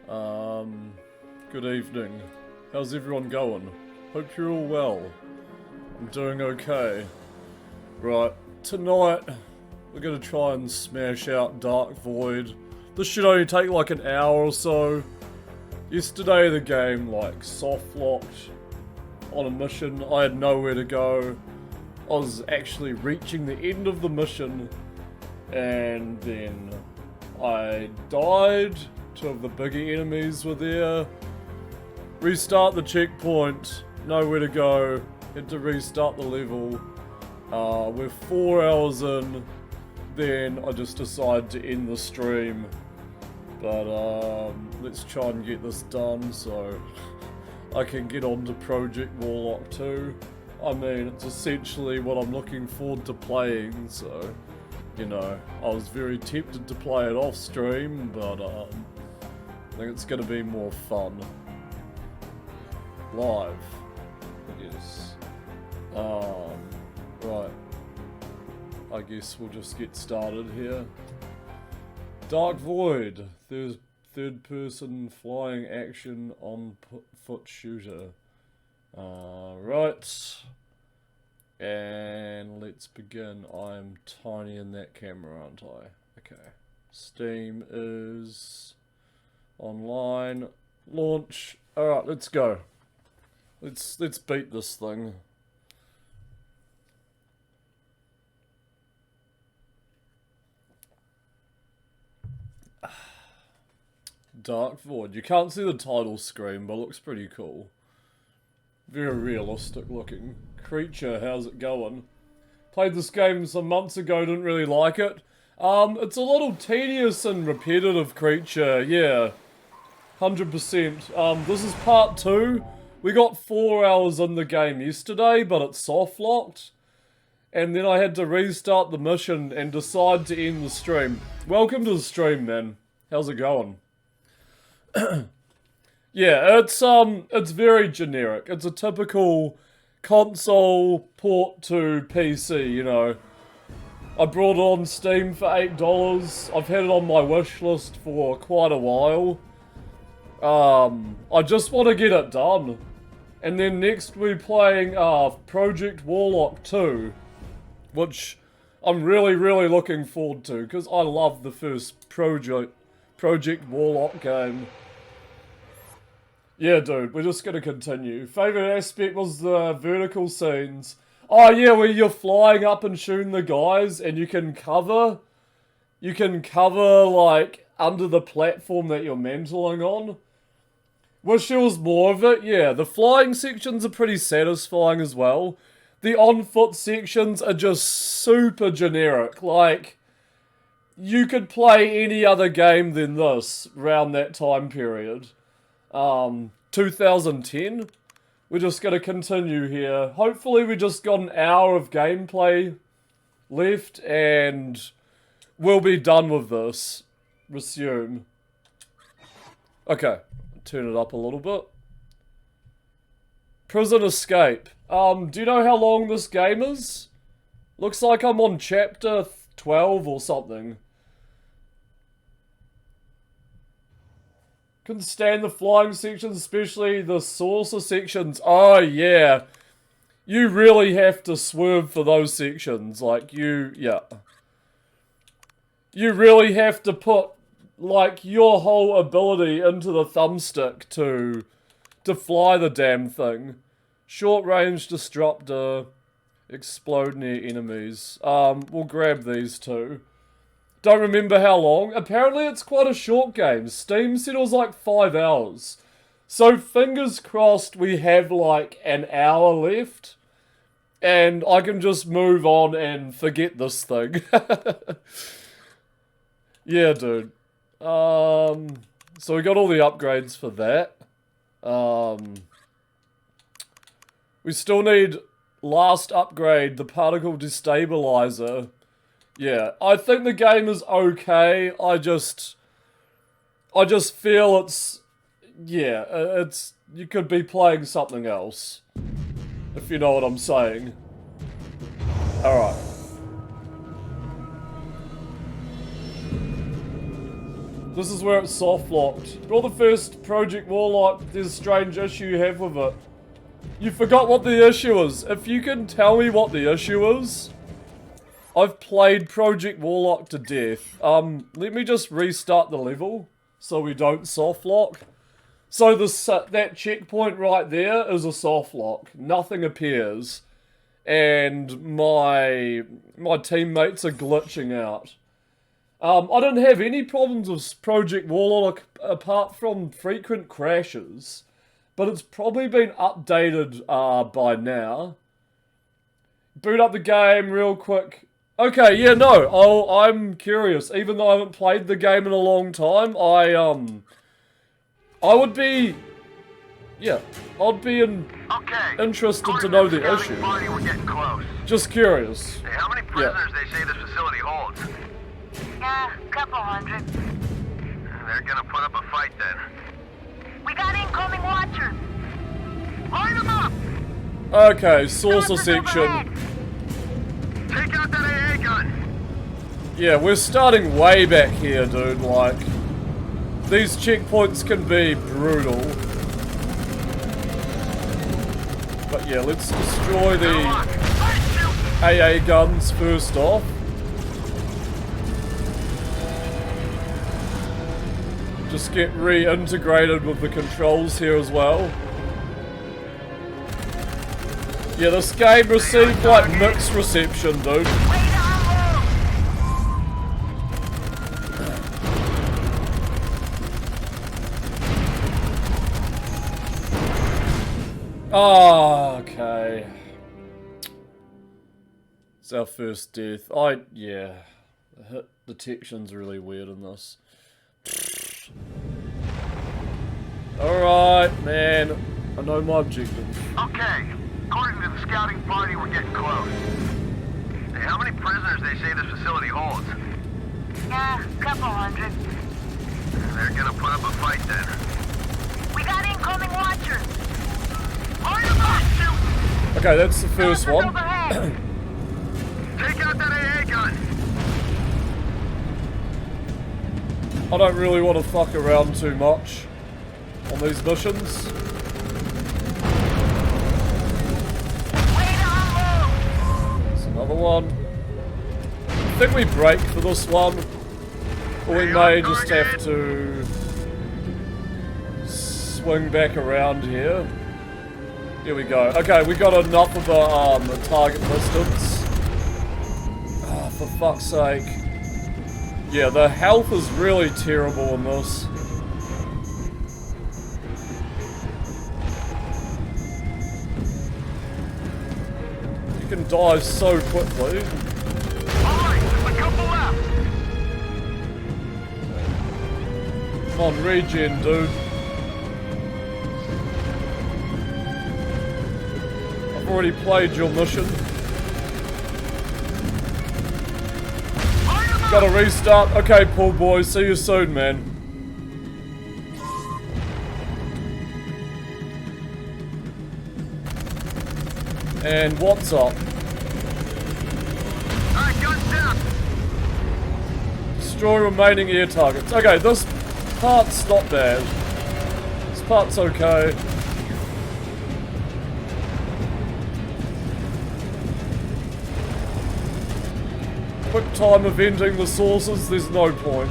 Good evening. How's everyone going? Hope you're all well. I'm doing okay. Right, tonight we're gonna try and smash out Dark Void. This should only take like an hour or so. Yesterday the game like soft locked on a mission. I had nowhere to go. I was actually reaching the end of the mission and then I died. Two of the bigger enemies were there. Restart the checkpoint. Nowhere to go. Had to restart the level. We're 4 hours in. Then I just decided to end the stream. But let's try and get this done so I can get on to Project Warlock 2. I mean, it's essentially what I'm looking forward to playing, so, you know, I was very tempted to play it off stream, but I think it's going to be more fun. Live, I guess. Right. I guess we'll just get started here. Dark Void. There's third-person flying action on foot shooter. Right. And let's begin. I'm tiny in that camera, aren't I? Okay. Steam is online. Launch. Alright, let's go. Let's beat this thing. Dark Void. You can't see the title screen, but it looks pretty cool. Very realistic looking. Creature, how's it going? Played this game some months ago, didn't really like it. It's a little tedious and repetitive, Creature, yeah. 100%. This is part 2. We got 4 hours in the game yesterday, but it's soft locked. And then I had to restart the mission and decide to end the stream. Welcome to the stream, man. How's it going? Yeah, it's very generic. It's a typical console port to PC, you know. I brought it on Steam for $8. I've had it on my wish list for quite a while. I just want to get it done. And then next we're playing Project Warlock 2, which I'm really looking forward to, because I love the first Project Warlock game. Yeah, dude, we're just gonna continue. Favorite aspect was the vertical scenes. Oh yeah, where you're flying up and shooting the guys, and you can cover, like, under the platform that you're mantling on. Wish there was more of it, yeah. The flying sections are pretty satisfying as well. The on-foot sections are just super generic. Like, you could play any other game than this around that time period. 2010. We're just gonna continue here. Hopefully we just got an hour of gameplay left and we'll be done with this. Resume. Okay. Turn it up a little bit. Prison Escape. Do you know how long this game is? Looks like I'm on chapter 12 or something. Couldn't stand the flying sections, especially the saucer sections. Oh, yeah. You really have to swerve for those sections. Like, yeah. You really have to put, like, your whole ability into the thumbstick to fly the damn thing. Short range disruptor. Explode near enemies. We'll grab these two. Don't remember how long. Apparently it's quite a short game. Steam said it was like 5 hours. So fingers crossed we have like an hour left. And I can just move on and forget this thing. Yeah, dude. So we got all the upgrades for that. We still need last upgrade, the particle destabilizer. Yeah, I think the game is okay. I just feel it's, yeah, it's, you could be playing something else. If you know what I'm saying. Alright. This is where it's soft locked. You're the first Project Warlock. There's a strange issue you have with it. You forgot what the issue is. If you can tell me what the issue is. I've played Project Warlock to death. Let me just restart the level so we don't soft lock. So that checkpoint right there is a soft lock. Nothing appears. And my teammates are glitching out. I don't have any problems with Project Warlock apart from frequent crashes. But it's probably been updated by now. Boot up the game real quick. Okay, yeah, no, I'm curious. Even though I haven't played the game in a long time, I would be... Yeah, I'd be interested to know the issue. We're getting close. Just curious. Hey, how many prisoners they say this facility holds? Couple hundred. They're gonna put up a fight then. We got incoming watchers. Line them up! Okay, saucer section. Take out that AA gun! Yeah, we're starting way back here, dude, like... These checkpoints can be brutal. But yeah, let's destroy the AA guns first off. Just get reintegrated with the controls here as well. Yeah, this game received like mixed reception, dude. Oh, okay. It's our first death. Yeah. The hit detection's really weird in this. Alright, man. I know my objective. Okay. According to the scouting party, we're getting close. Hey, how many prisoners they say this facility holds? Couple hundred. They're gonna put up a fight then. We got incoming watchers. Line them up! Shoot! Okay, that's the first one. Take out that AA gun! I don't really want to fuck around too much on these missions. There's another one. I think we break for this one. Or we may just have to swing back around here. Here we go. Okay, we got enough of a target distance. Ah, for fuck's sake. Yeah, the health is really terrible in this. You can die so quickly. Alright, a couple left! Come on, regen, dude. I've already played your mission. Gotta restart. Okay, pool boy. See you soon, man. And what's up? Alright, guns down! Destroy remaining air targets. Okay, this part's not bad. This part's okay. Quick time of ending the sources, there's no point.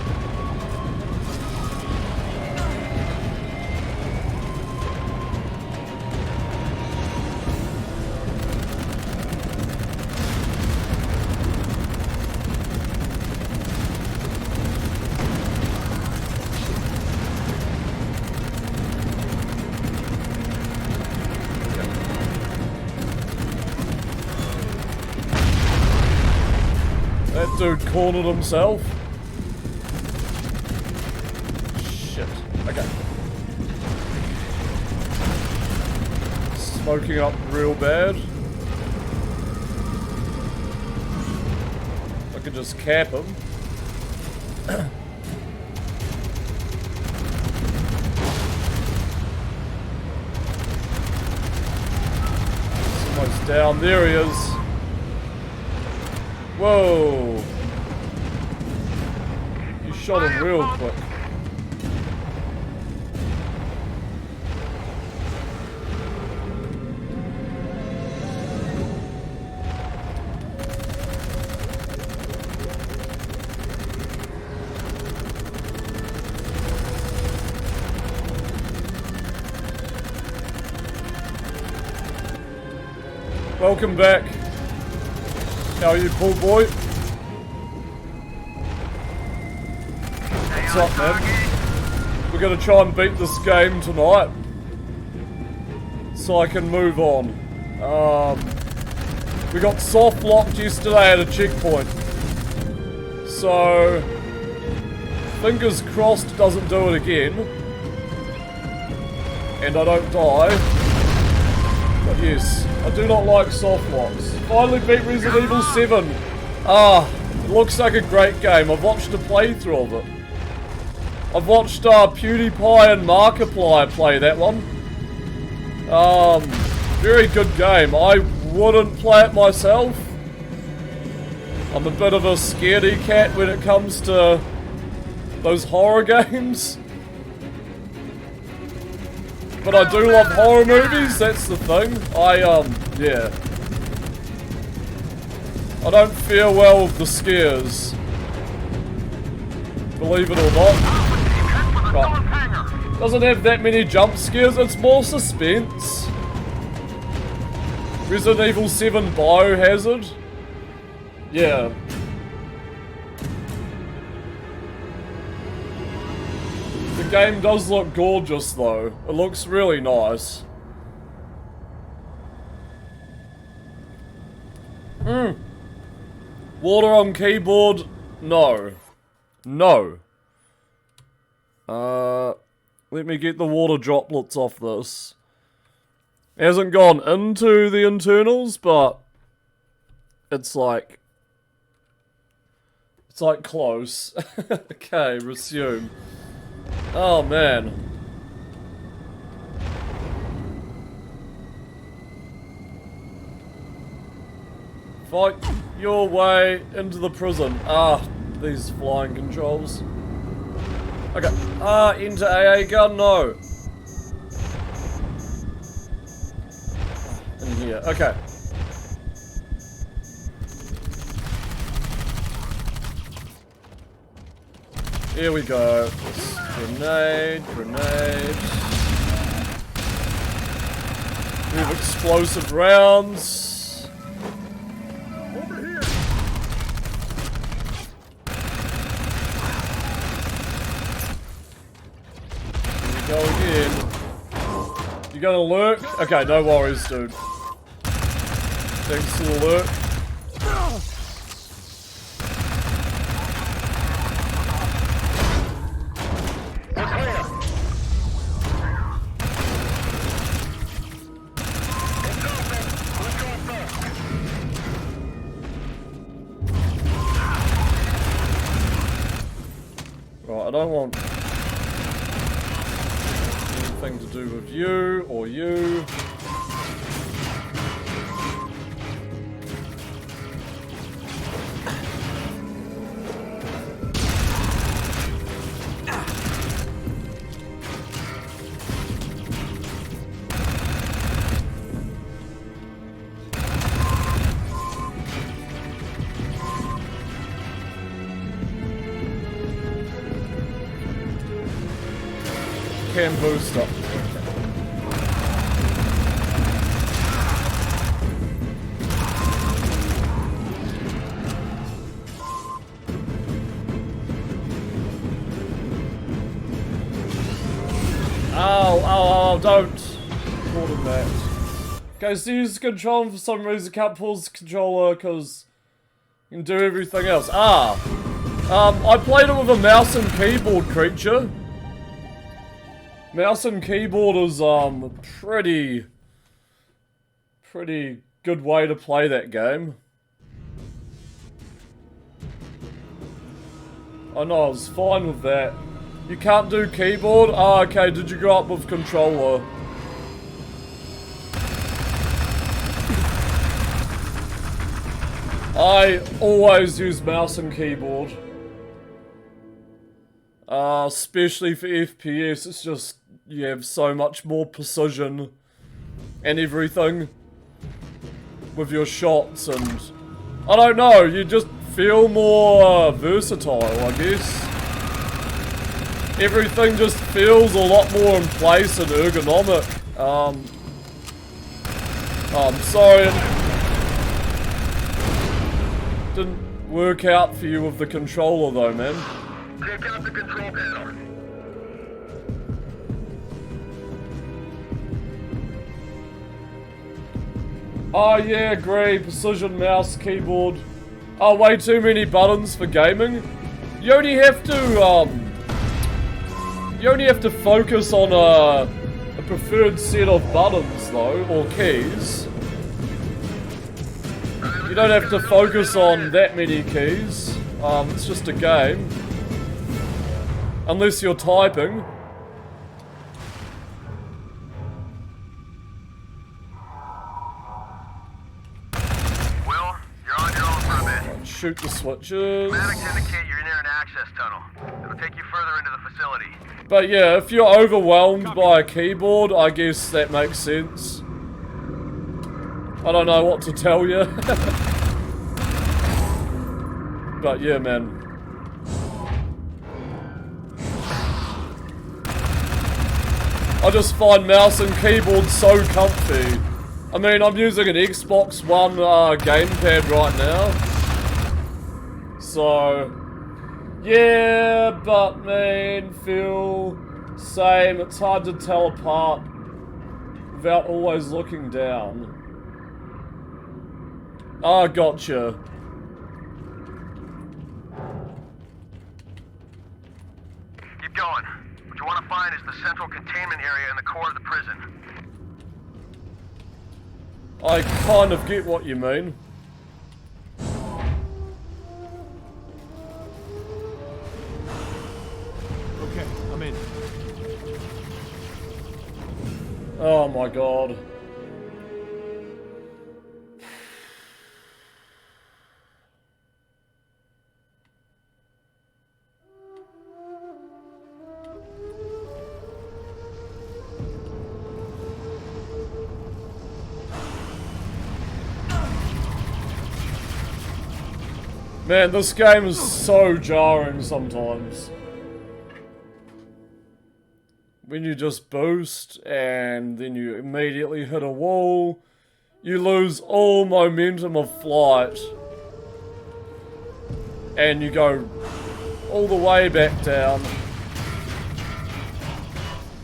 That dude cornered himself. Shit. Okay. Smoking up real bad. I could just cap him. He's almost down. There he is. Whoa! You shot him real quick. Welcome back. How are you, pool boy? What's up, man? We're gonna try and beat this game tonight, so I can move on. We got soft locked yesterday at a checkpoint, so fingers crossed it doesn't do it again, and I don't die. But yes, I do not like soft locks. Finally beat Resident Evil 7. It looks like a great game. I've watched a playthrough of it. I've watched PewDiePie and Markiplier play that one. Very good game. I wouldn't play it myself. I'm a bit of a scaredy cat when it comes to those horror games. But I do love horror movies, that's the thing. Yeah. I don't fare well with the scares. Believe it or not. Right. Doesn't have that many jump scares, it's more suspense. Resident Evil 7 Biohazard. Yeah. The game does look gorgeous though. It looks really nice. Water on keyboard? No. No. Let me get the water droplets off this. It hasn't gone into the internals, but it's like close. Okay, resume. Oh man. Fight your way into the prison. These flying controls. Okay. Into AA gun? No. In here. Okay. Here we go. Grenade, grenade. We have explosive rounds. Over here. Here we go again. You gonna lurk? Okay, no worries, dude. Thanks for the lurk. Right, I don't want anything to do with you or you. Can boost up. Ow, don't. More than that. Okay, so use the control for some reason. Can't pause the controller because you can do everything else. I played it with a mouse and keyboard, creature. Mouse and keyboard is pretty good way to play that game. I know, I was fine with that. You can't do keyboard? Okay, did you grow up with controller? I always use mouse and keyboard. Especially for FPS, it's just, you have so much more precision and everything with your shots, and I don't know, you just feel more versatile, I guess. Everything just feels a lot more in place and ergonomic. I'm sorry, Didn't work out for you with the controller though, man. Take out the control panel. Oh yeah, agree. Precision mouse, keyboard. Oh, way too many buttons for gaming. You only have to focus on a preferred set of buttons though, or keys. You don't have to focus on that many keys. It's just a game. Unless you're typing. Will, you're on your own for a bit. Shoot the switches. Schematics indicate you're near an access tunnel. It'll take you further into the facility. But yeah, if you're overwhelmed by a keyboard, I guess that makes sense. I don't know what to tell you. But yeah, man. I just find mouse and keyboard so comfy. I mean, I'm using an Xbox One gamepad right now. So, yeah, but man, feel same. It's hard to tell apart without always looking down. Ah, gotcha. Keep going. What you want to find is the central containment area in the core of the prison. I kind of get what you mean. Okay, I'm in. Oh my god. Man, this game is so jarring sometimes. When you just boost and then you immediately hit a wall, you lose all momentum of flight. And you go all the way back down.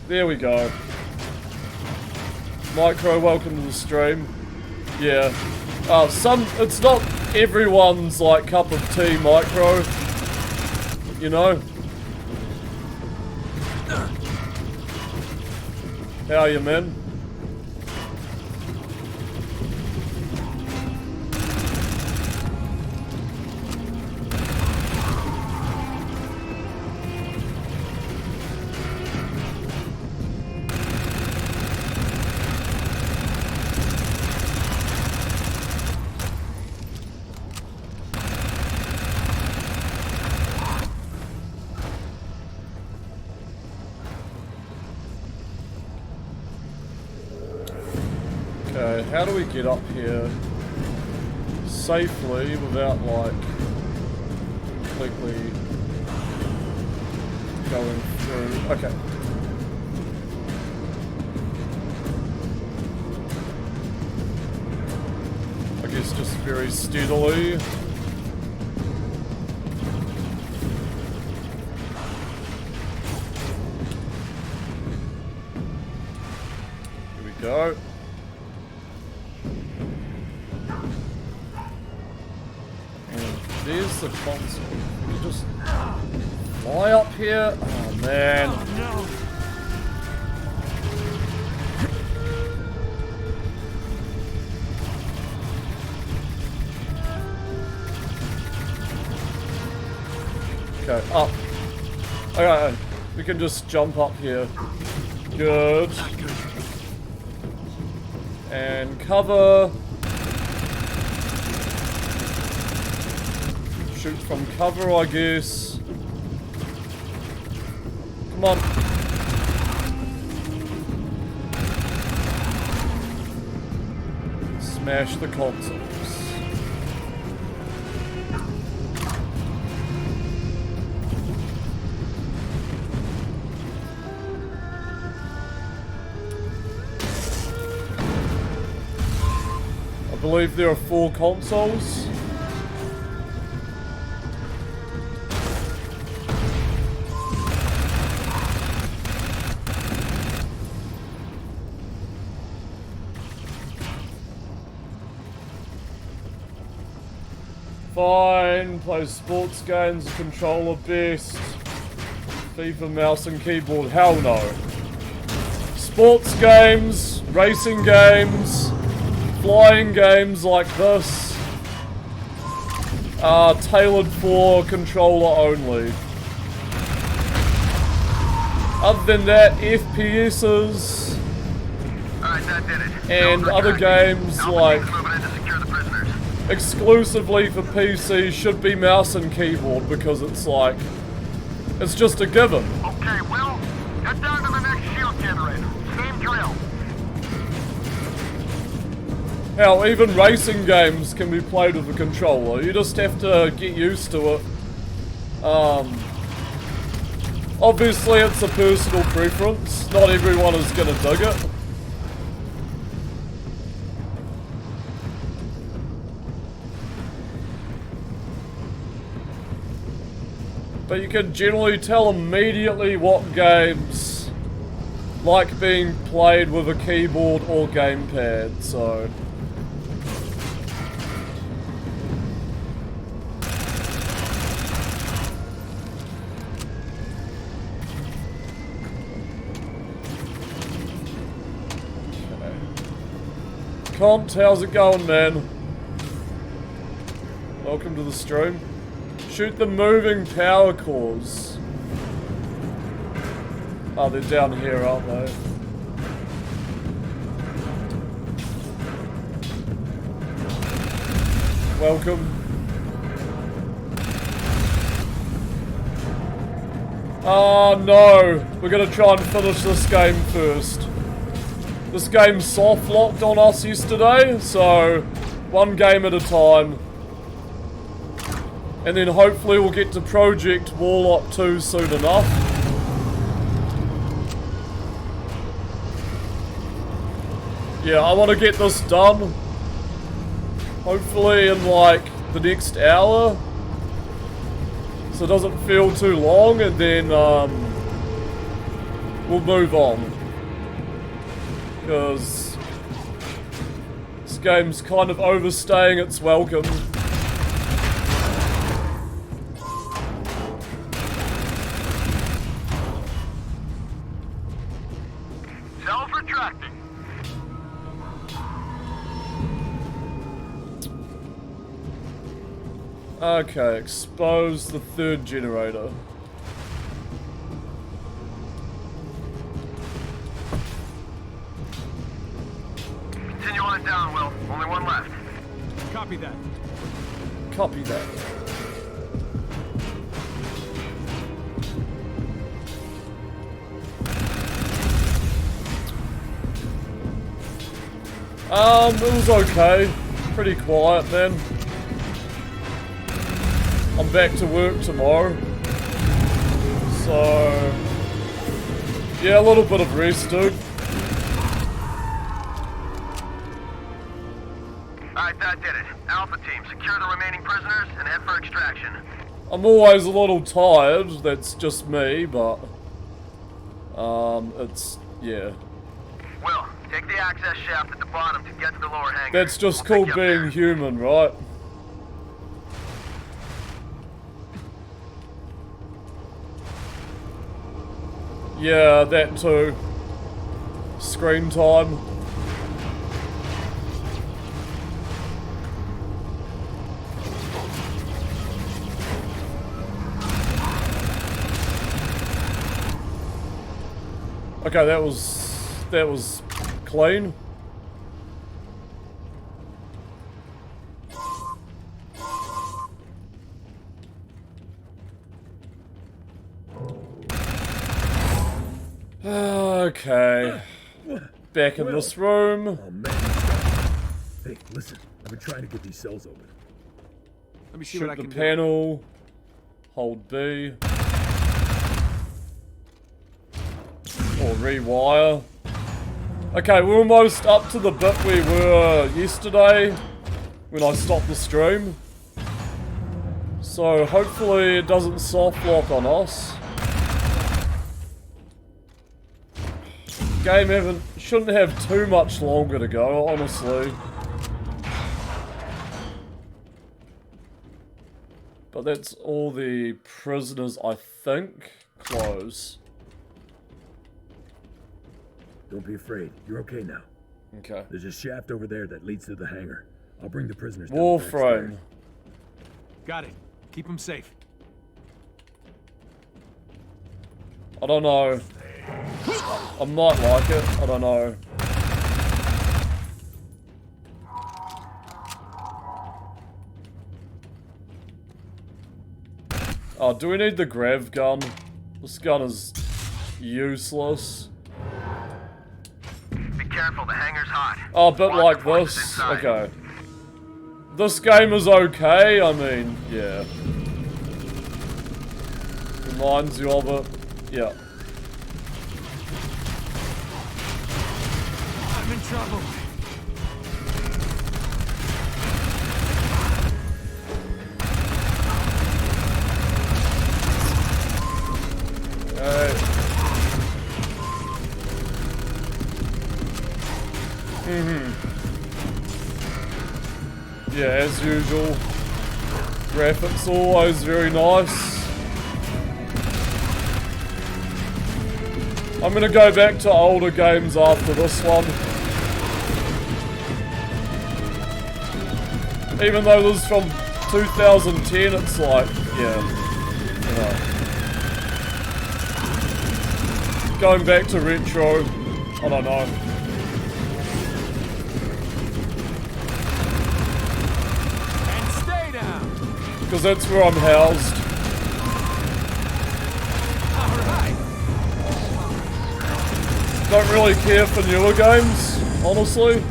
There we go. Micro, welcome to the stream. Yeah. It's not everyone's like cup of tea, Micro. You know? How are you, man? Okay, how do we get up here safely without like completely going through? Okay. I guess just very steadily. Here we go. There's the console. You just fly up here. Oh man. Oh, no. Okay, up. Okay, we can just jump up here. Good. And cover. Shoot from cover, I guess. Come on. Smash the consoles. I believe there are 4 consoles. fine. Play sports games, a controller best. FIFA mouse and keyboard, hell no. Sports games, racing games, flying games like this are tailored for controller only. Other than that, FPSs Alright, that did it. and Delta other tracking. games Alpha like team's moving in to secure the prisoners. exclusively for PC should be mouse and keyboard because it's like, it's just a given. Okay, Will, head down to the next shield generator. Same drill. Hell, even racing games can be played with a controller. You just have to get used to it. Obviously it's a personal preference. Not everyone is gonna dig it. But you can generally tell immediately what games like being played with a keyboard or gamepad, so... Cont, how's it going, man? Welcome to the stream. Shoot the moving power cores. Oh, they're down here, aren't they? Welcome. Oh no! We're gonna try and finish this game first. This game soft locked on us yesterday, so one game at a time. And then hopefully we'll get to Project Warlock 2 soon enough. Yeah, I want to get this done. Hopefully in like the next hour. So it doesn't feel too long, and then we'll move on. Because this game's kind of overstaying its welcome. Self-retracting. Okay, expose the third generator. Continue on down, Will. Only one left. Copy that. Copy that. It was okay. Pretty quiet, man. I'm back to work tomorrow. So... yeah, a little bit of rest, dude. Alright, that did it. Alpha team, secure the remaining prisoners and head for extraction. I'm always a little tired, that's just me, but... it's... yeah. Will, take the access shaft at the bottom to get to the lower hangar. That's just We'll called pick you up being there. human, right? Yeah, that too. Screen time. Okay, that was clean. Okay. Back in this room. Oh man. Hey, listen. I've been trying to get these cells open. Let me see what I Shoot the can do. panel. Hold B. Or rewire. Okay, we're almost up to the bit we were yesterday when I stopped the stream. So hopefully it doesn't soft lock on us. Game shouldn't have too much longer to go, honestly. But that's all the prisoners, I think, close. Don't be afraid. You're okay now. Okay. There's a shaft over there that leads to the hangar. I'll bring the prisoners down the back Warframe. stairs. Got it. Keep them safe. I don't know. I might like it. I don't know. Oh, do we need the grav gun? This gun is useless. Be careful, the hangar's hot. Oh, a bit Watch like the forces this. inside. Okay. This game is okay. I mean, yeah. Reminds you of it. Yeah. I'm in trouble. Alright. Yeah, as usual. Graphics always very nice. I'm gonna go back to older games after this one. Even though this is from 2010, it's like, yeah, you know. Going back to retro, I don't know. And stay down. Because that's where I'm housed. All right. Don't really care for newer games, honestly.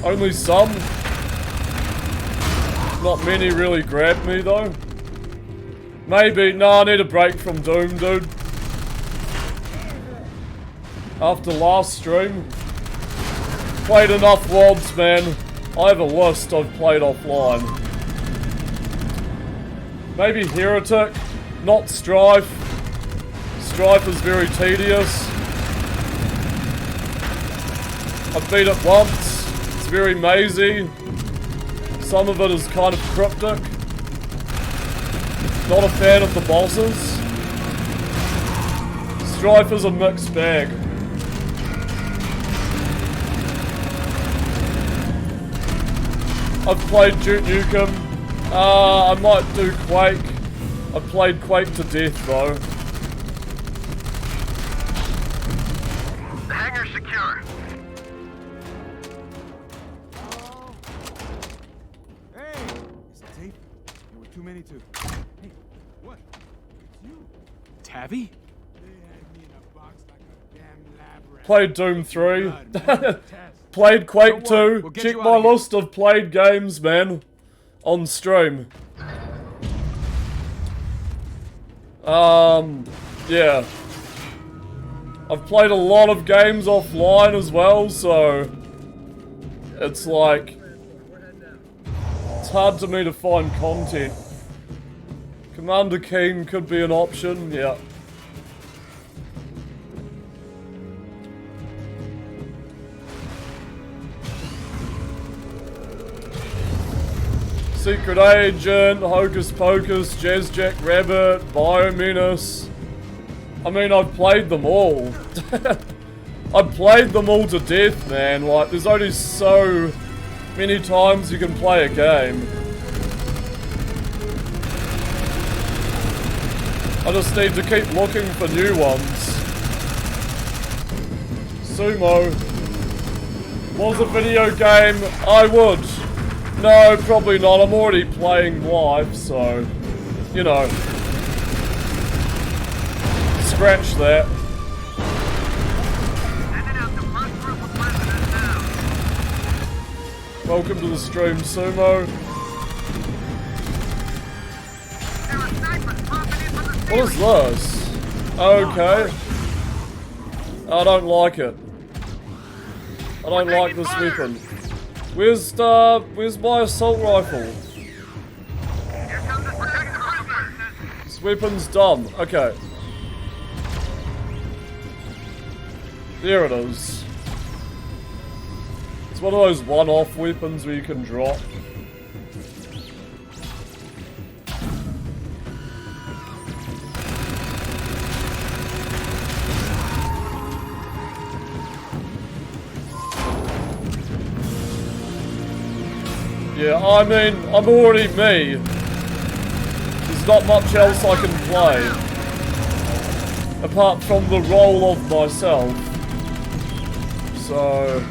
Only some. Not many really grab me though. Maybe, nah, I need a break from Doom, dude. After last stream. Played enough WODs, man. I have a list I've played offline. Maybe Heretic, not Strife. Strife is very tedious. I've beat it once. It's very mazy. Some of it is kind of cryptic. Not a fan of the bosses. Strife is a mixed bag. I've played Duke Nukem. I might do Quake. I played Quake to death though. The hangar's secure. Hey, is it tape? There were too many to. Hey, what? It's you. Tabby? They had me in a box like a damn lab rat. Played Doom 3. Test. Played Quake Don't worry, 2. we'll get Check you my out of here. list of played games, man. On stream. Yeah. I've played a lot of games offline as well, so it's like it's hard to me to find content. Commander Keen could be an option, yeah. Secret Agent, Hocus Pocus, Jazz Jack Rabbit, Biomenace. I mean, I've played them all. I've played them all to death, man. Like, there's only so many times you can play a game. I just need to keep looking for new ones. Sumo. Was a video game? I would. No, probably not. I'm already playing live, so, you know. Scratch that. Sending out the first group of prisoners now. Welcome to the stream, Sumo. There are snipers popping in from the What is this? Okay. I don't like it. I don't like this weapon. Where's my assault rifle? Here comes the protect the prisoners. This weapon's dumb. Okay. There it is. It's one of those one-off weapons where you can drop. Yeah, I mean, I'm already me. There's not much else I can play. Apart from the role of myself. So...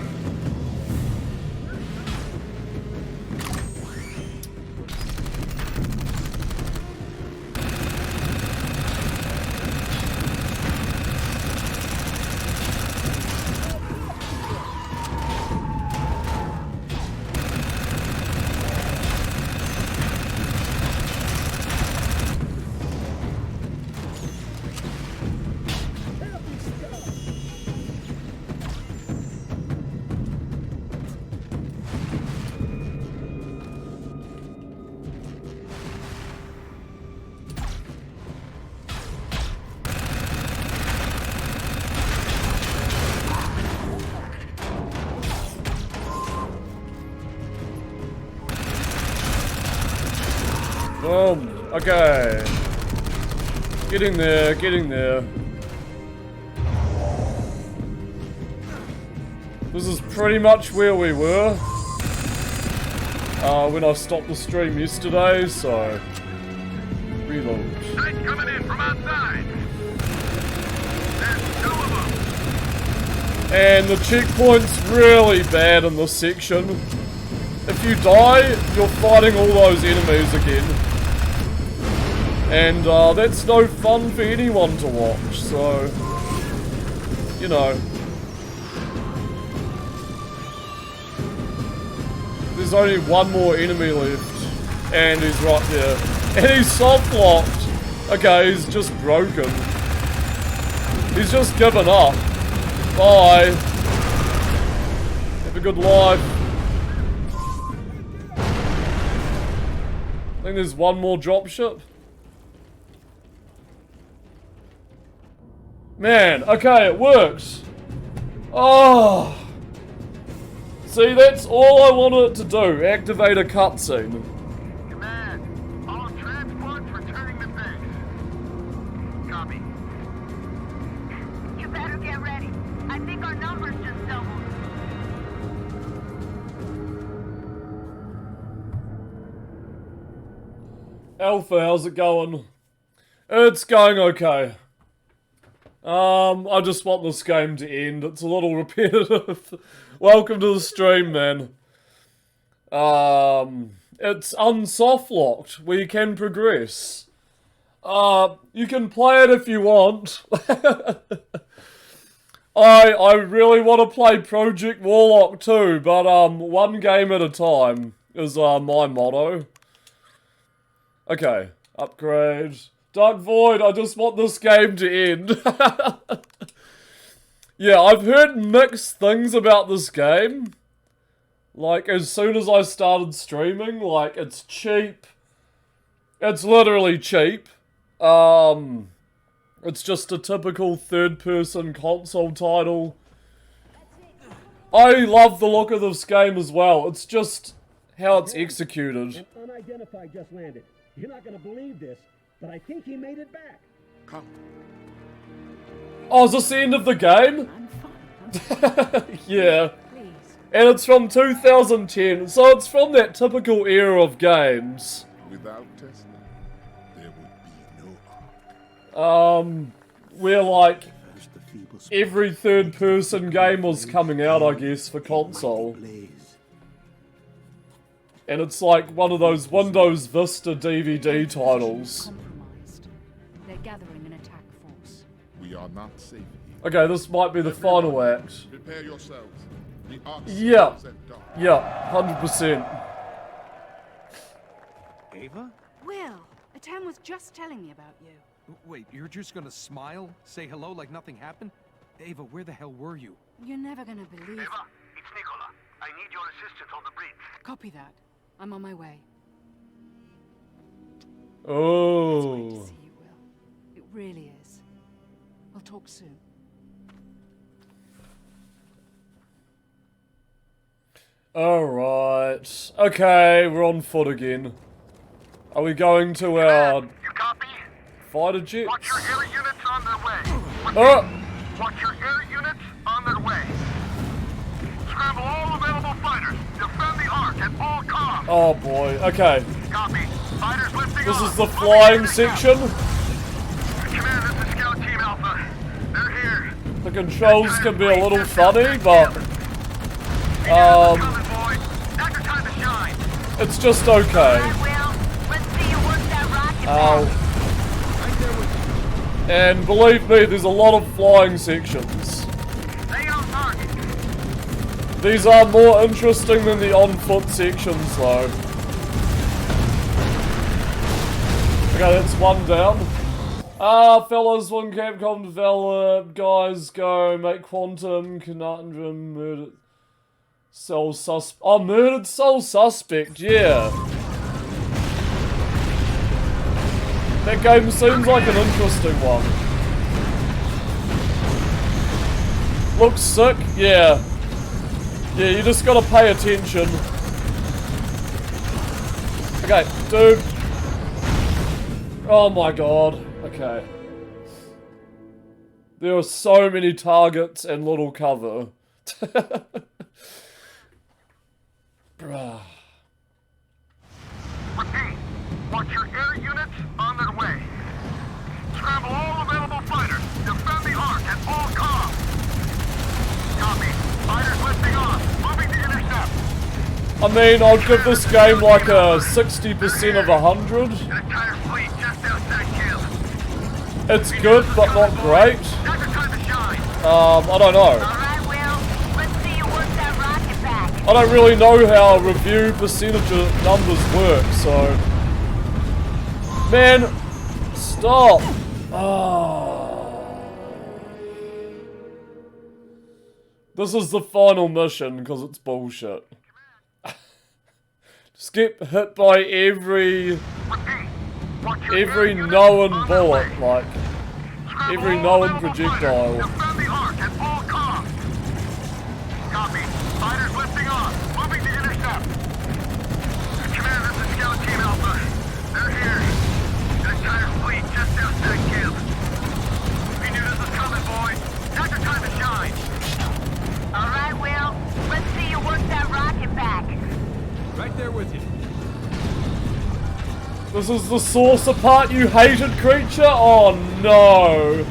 Boom. Okay. Getting there, getting there. This is pretty much where we were when I stopped the stream yesterday, so reload. Sight coming in from outside. There's 2 of them. And the checkpoint's really bad in this section. If you die, you're fighting all those enemies again. And that's no fun for anyone to watch, so, you know. There's only one more enemy left, and he's right there. And he's soft locked. Okay, he's just broken. He's just given up. Bye. Have a good life. I think there's one more dropship. Man, okay, it works. Oh. See, that's all I wanted it to do. Activate a cutscene. Command, all transports returning to base. Copy. You better get ready. I think our numbers just doubled. Alpha, how's it going? It's going okay. I just want this game to end. It's a little repetitive. Welcome to the stream, man. It's unsoft locked, where you can progress. You can play it if you want. I really want to play Project Warlock too, but one game at a time is my motto. Okay, upgrade. Dark Void, I just want this game to end. Yeah, I've heard mixed things about this game. Like, as soon as I started streaming, like, it's cheap. It's literally cheap. It's just a typical third-person console title. I love the look of this game as well. It's just how it's executed. An unidentified just landed. You're not gonna believe this, but I think he made it back. Come. Oh, is this the end of the game? Yeah. And it's from 2010, so it's from that typical era of games. Without Tesla, there would be no Ark. Where like every third-person game was coming out, I guess, for console. And it's like one of those Windows Vista DVD titles. They're gathering an attack force. We are not safe here. Okay, this might be the final act. Prepare yourselves. The Ark Yeah. is at dawn. Yeah, 100%. Ava? Will, Atem was just telling me about you. Wait, you're just gonna smile? Say hello like nothing happened? Ava, where the hell were you? You're never gonna believe. Ava, it's Nicola. I need your assistance on the bridge. Copy that. I'm on my way. It's great to Oh. see you, Will. It really is. We'll talk soon. Alright. Okay, we're on foot again. Are we going to our You copy? fighter jets? Watch your air units on their way. Oh! Watch your air units on their way. Scramble all available fighters. Defend the Ark at all costs. Oh boy, okay. Copy. Fighters lifting This off. is the flying section. Command, this is Scout Team Alpha. They're here. The controls can be a little funny, but Coming, boy. Now's your time to shine. it's just okay. Alright, Will. Let's see you work that rocket Ow. back. Right there with you. And believe me, there's a lot of flying sections. Stay on target. These are more interesting than the on-foot sections, though. Okay, that's one down. Fellas, one Capcom develop, guys go, make Quantum, Conundrum, Murdered Soul Suspect. Oh, Murdered Soul Suspect, yeah. That game seems like an interesting one. Looks sick, yeah. Yeah, you just gotta pay attention. Okay, dude. Oh my god. Okay. There are so many targets and little cover. Bruh. Repeat. Watch your air units on their way. Scramble all available fighters. Defend the arc at all costs. Copy. Fighters lifting off. Moving to intercept. I mean, I'll give this game like a 60% of 100. An entire fleet just outside kill. It's good, but not great. Now's your time to shine. I don't know. Alright, Will. Let's see you work that rocket back. I don't really know how review percentage numbers work, so... Man, stop! This is the final mission, because it's bullshit. Just get hit by every Repeat. Watch your every air units known on their bullet, way. like, Scramble every all known available projectile. fighters. Defend the arc at all costs. Copy. Fighters lifting off. Moving to intercept. Command, this is Scout Team Alpha. They're here. An entire fleet just outside kill. You knew this was coming, boy. Now's your time to shine. Alright, Will. Let's see you work that rocket back. Right there with you. This is the saucer part, you hated creature? Oh no.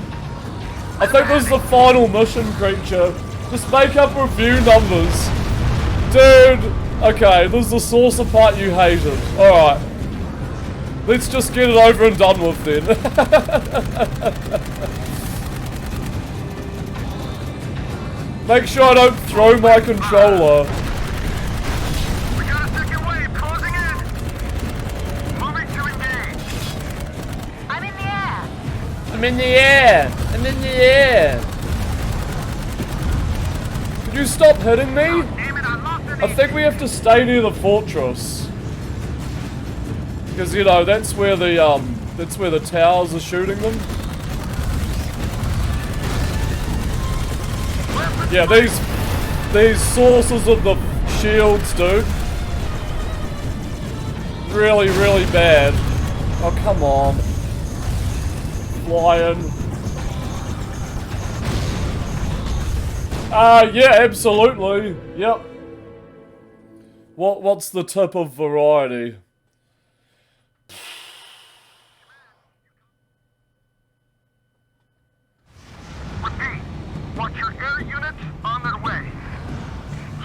I think this is the final mission, creature. Just make up review numbers. Dude, okay, this is the saucer part you hated. Alright. Let's just get it over and done with then. Make sure I don't throw my controller. We got a second wave closing in. Moving to engage. I'm in the air. I'm in the air! I'm in the air! Could you stop hitting me? Damn it, I lost an I think we have to stay near the fortress. Because, you know, that's where the towers are shooting them. Yeah, these sources of the shields, dude. Really, really bad. Oh, come on. Flying. Yeah, absolutely. Yep. What's the tip of variety? Repeat. Watch your air units on their way.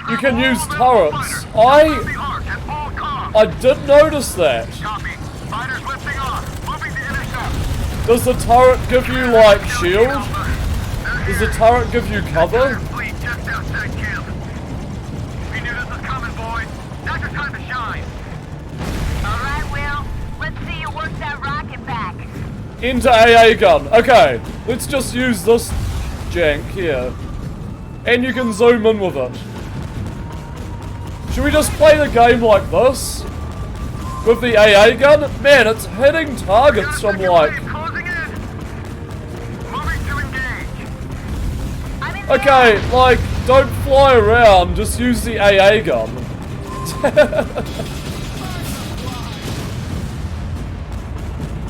You can Scramble use all available turrets. fighters. Defend the arc at all costs. I did notice that. Copy. Fighters lifting off. Moving to intercept. Does the turret give you, like, shield? Does the turret give you cover? Fleet just outside kill. We knew this was coming, boy. Now's your time to shine. Alright, Will. Let's see you work that rocket back. Enter AA gun. Okay, let's just use this jank here. And you can zoom in with it. Should we just play the game like this? With the AA gun? Man, it's hitting targets from like... Closing in. Moving to engage. I'm in the Okay, air. like, don't fly around, just use the AA gun.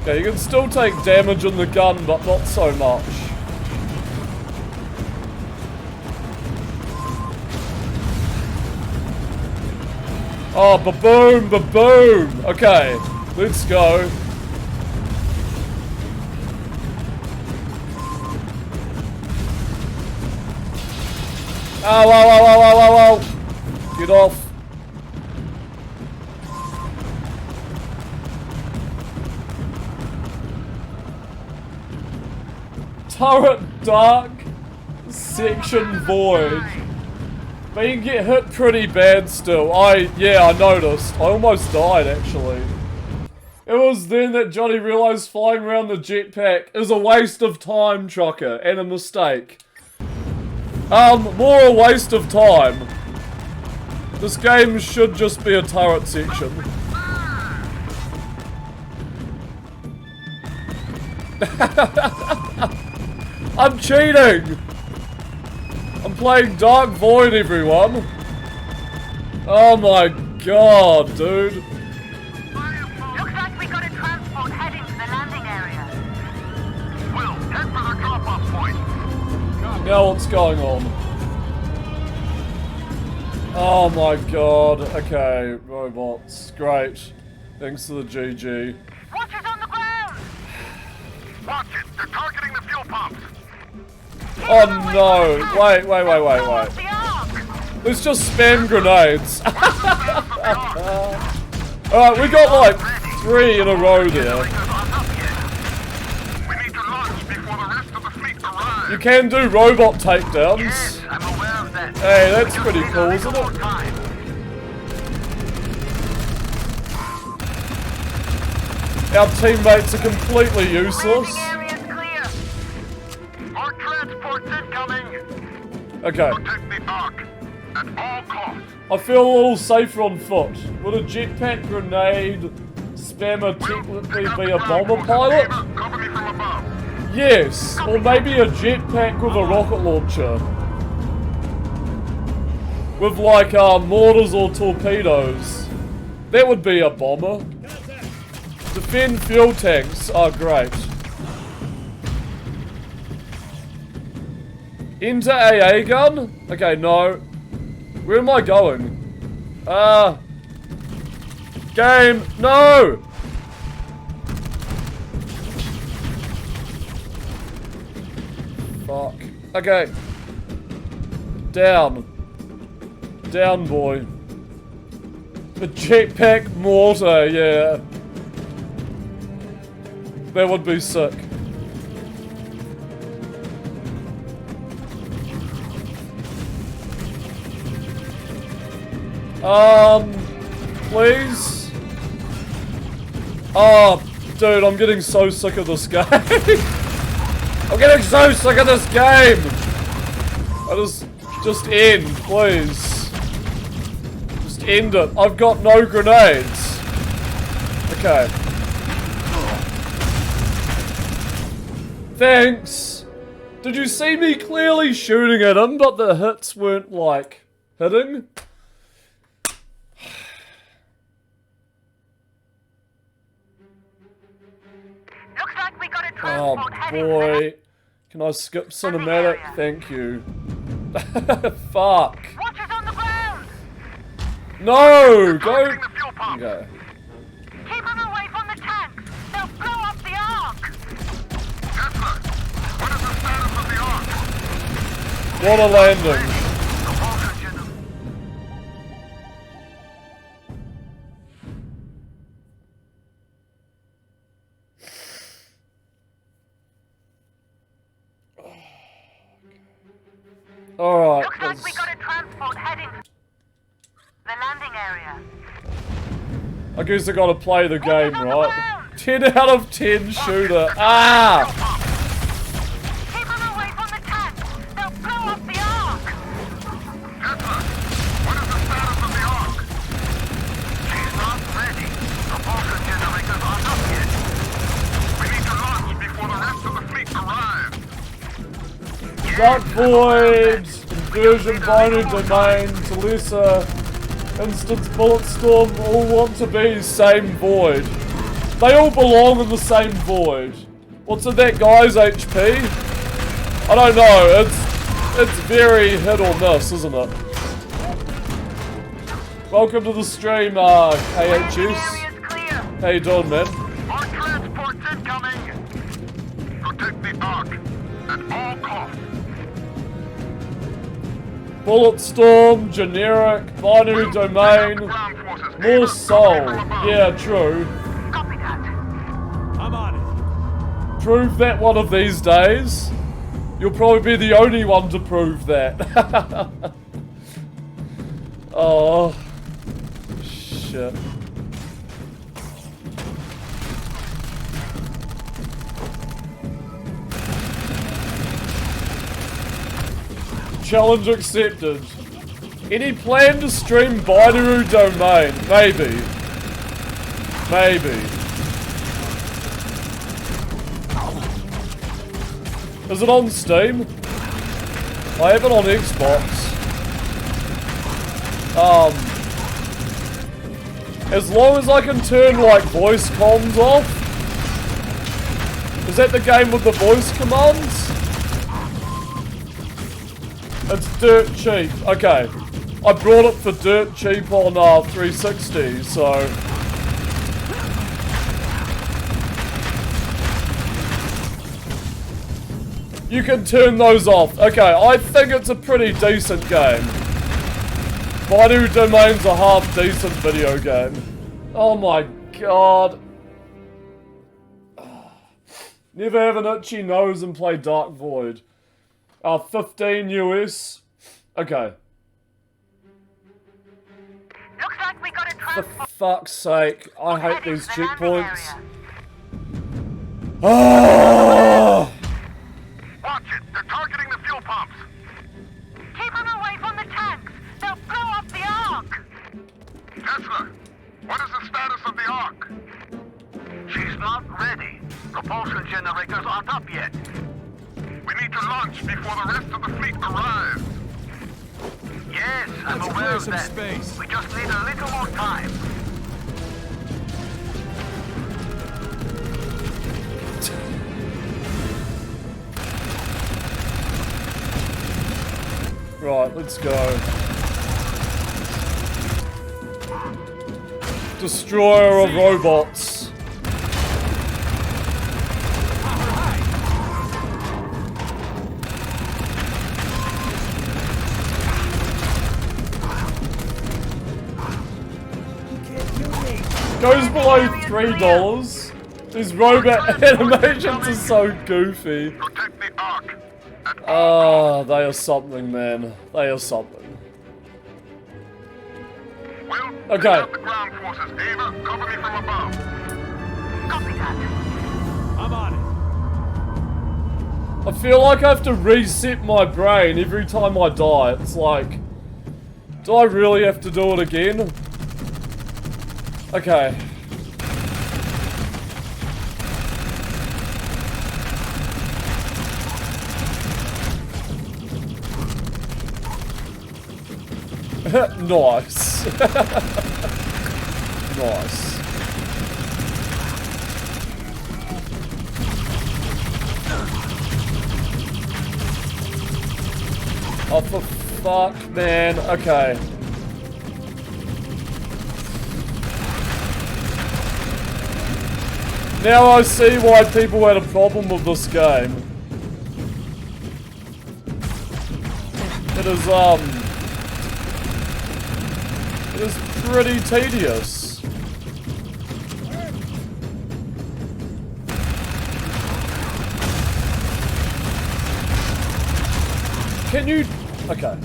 Okay, you can still take damage in the gun, but not so much. Oh, ba-boom, ba-boom. Okay, let's go. Ow. Get off. Turret dark section void. But you can get hit pretty bad still. Yeah, I noticed. I almost died actually. It was then that Johnny realized flying around the jetpack is a waste of time, Trucker, and a mistake. More a waste of time. This game should just be a turret section. I'm cheating! I'm playing Dark Void, everyone. Oh my god, dude. Looks like we got a transport heading to the landing area. Will, head for the drop-off point. Now what's going on? Oh my god. Okay, robots. Great. Thanks to the GG. Watchers on the ground! Watch it. They're targeting the fuel pumps. Oh no. Wait. The arc! Let's just spam grenades. Alright, we got like 3 in a row there. We need to launch before the rest of the fleet arrives. You can do robot takedowns. Yes, I'm aware of that. Hey, that's pretty cool, isn't it? Time. Our teammates are completely useless. Landing area's clear. Our transport's incoming. Okay. Protect the arc at all costs. I feel a little safer on foot. Would a jetpack grenade spammer technically be a bomber pilot? Cover me from above. Yes, or maybe a jetpack with a rocket launcher. With like mortars or torpedoes. That would be a bomber. Defend fuel tanks are great. Enter AA gun? Okay, no. Where am I going? Game, no! Fuck. Okay. Down. Down, boy. A jetpack mortar, yeah. That would be sick. Please? Oh, dude, I'm getting so sick of this game. I'm getting so sick of this game. Just end, please. Just end it. I've got no grenades. Okay. Thanks. Did you see me clearly shooting at him, but the hits weren't, like, hitting? Looks like we got a Oh transport heading to the boy. Can I skip cinematic? Thank you. Fuck. Watchers on the ground! No! Go! Targeting the fuel pump. Okay. Keep them away from the tanks! They'll blow up the arc! Kessler, what is the status of the arc? What a landing. The oxygen. Alright. Looks like we got a transport heading to the landing area. I guess I gotta play the game, right? 10 out of 10 shooter. Ah! Keep them away from the tanks! They'll blow up the arc! Kessler, what is the status of the arc? She's not ready. The Vulcan generators are not yet. We need to launch before the rest of the fleet arrives. Dark Void, Inversion, Binary Domain, Talisa, Instance, Bulletstorm all want to be same void. They all belong in the same void. What's in that guy's HP? I don't know, it's very hit or miss, isn't it? Welcome to the stream, KHS. Area's clear. How you doing, man? More transports incoming! Protect the Ark at all costs. Bulletstorm, generic, binary domain, Ground forces. more soul. Yeah, true. Copy that. I'm on it. Prove that one of these days. You'll probably be the only one to prove that. Oh. Shit. Challenge accepted. Any plan to stream binary domain? Maybe. Maybe. Is it on Steam? I have it on Xbox. As long as I can turn like voice comms off. Is that the game with the voice commands? It's dirt cheap. Okay. I brought it for dirt cheap on 360, so... You can turn those off. Okay, I think it's a pretty decent game. Binary Domain's a half decent video game. Oh my god. Never have an itchy nose and play Dark Void. 15 US. Okay. Looks like we got a For transport. fuck's sake, I hate heading these to the landing checkpoints. area. Ah! Watch it. They're targeting the fuel pumps. Keep them away from the tanks. They'll blow up the Ark. Tesla, what is the status of the Ark? She's not ready. Propulsion generators aren't up yet. We need to launch before the rest of the fleet arrives. Yes, I'm Let's aware clear of some that. space. We just need a little more time. Right, let's go. Destroyer of robots. Goes below $3. These robot animations are so goofy. Protect the Ark. Ah, they are something, man. They are something. Will, Okay. take out the ground forces. Ava, cover me from above. Copy that. I'm on it. I feel like I have to reset my brain every time I die. It's like, do I really have to do it again? Okay. Nice. Nice. Oh, for fuck, man. Okay. Now I see why people had a problem with this game. It is pretty tedious. Can you... Okay.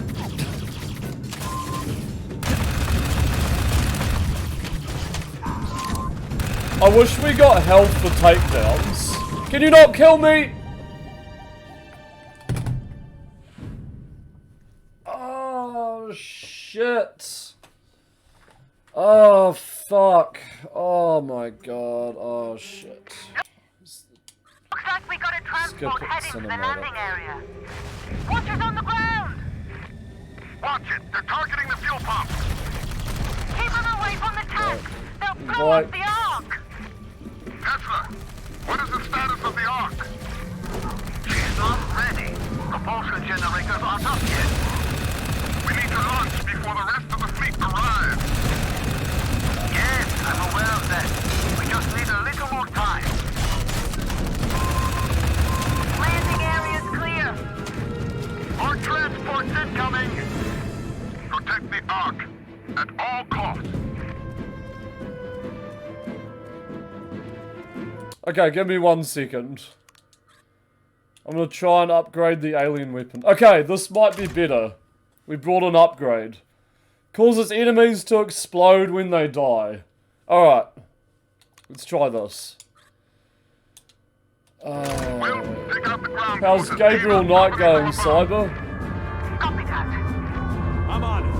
I wish we got health for takedowns. Can you not kill me? Oh, shit. Oh, fuck. Oh, my God. Oh, shit. Looks like we got a transport it heading to the cinematic. landing area. Watchers on the ground. Watch it. They're targeting the fuel pumps. Keep them away from the tanks. They'll blow up the Ark. Tesla, what is the status of the Ark? She's not ready. Propulsion generators aren't up yet. We need to launch before the rest of the fleet arrives. at all costs. Okay, give me 1 second. I'm gonna try and upgrade the alien weapon. Okay, this might be better. We brought an upgrade. Causes enemies to explode when they die. Alright. Let's try this. How's Gabriel Knight going, Cyber? Copy that. I'm on it.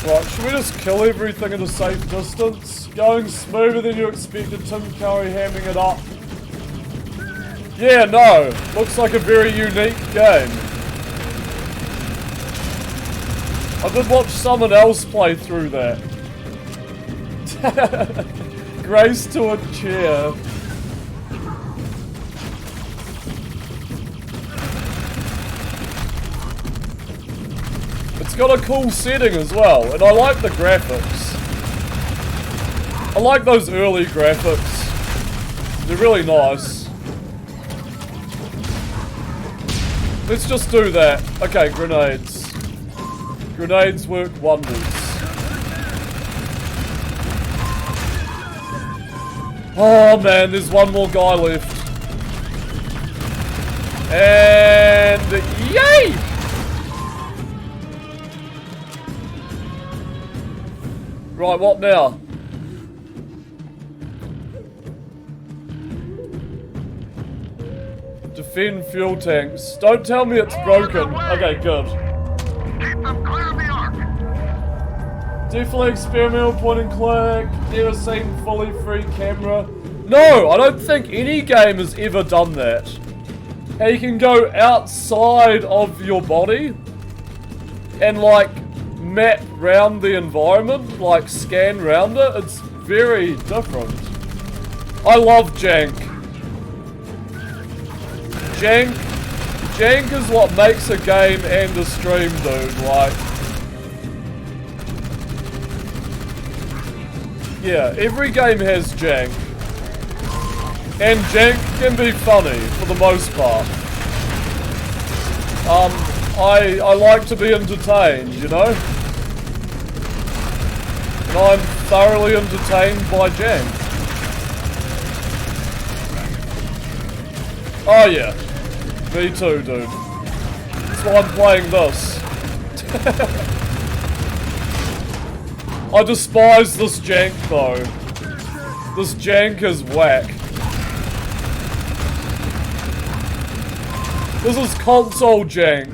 Right, should we just kill everything at a safe distance? Going smoother than you expected, Tim Curry hamming it up. Yeah, no. Looks like a very unique game. I did watch someone else play through that. Grace to a chair. It's got a cool setting as well, and I like the graphics. I like those early graphics. They're really nice. Let's just do that. Okay, grenades. Grenades work wonders. Oh man, there's one more guy left. And yay! Right, what now? Defend fuel tanks. Don't tell me it's broken. Okay, good. Keep them clear of the arc. Definitely experimental point and click. Never seen fully free camera. No, I don't think any game has ever done that. How you can go outside of your body and like map round the environment, like scan round it. It's very different. I love jank. Jank is what makes a game and a stream, dude. Like, yeah, every game has jank. And jank can be funny, for the most part. I like to be entertained, you know? And I'm thoroughly entertained by jank. Oh yeah. Me too, dude. That's why I'm playing this. I despise this jank, though. This jank is whack. This is console jank.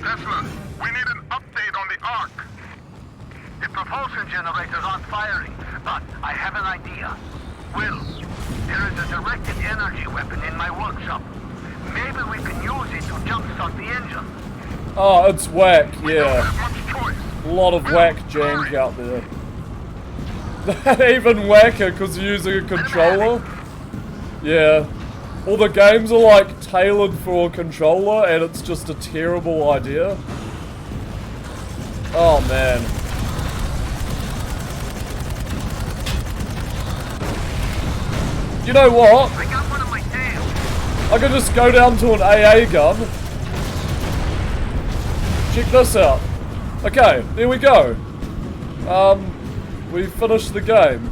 Tesla, we need an update on the arc. The propulsion generators aren't firing, but I have an idea. Will, there is a directed energy weapon in my workshop. Maybe we can use it to jumpstart the engine. Oh, it's whack, We don't yeah. have much choice. A lot of whack jank out there. Even whacker because you're using a controller. Yeah. All the games are like tailored for a controller and it's just a terrible idea. Oh man. You know what? I got one on my tail. I could just go down to an AA gun. Check this out. Okay, there we go. We finished the game.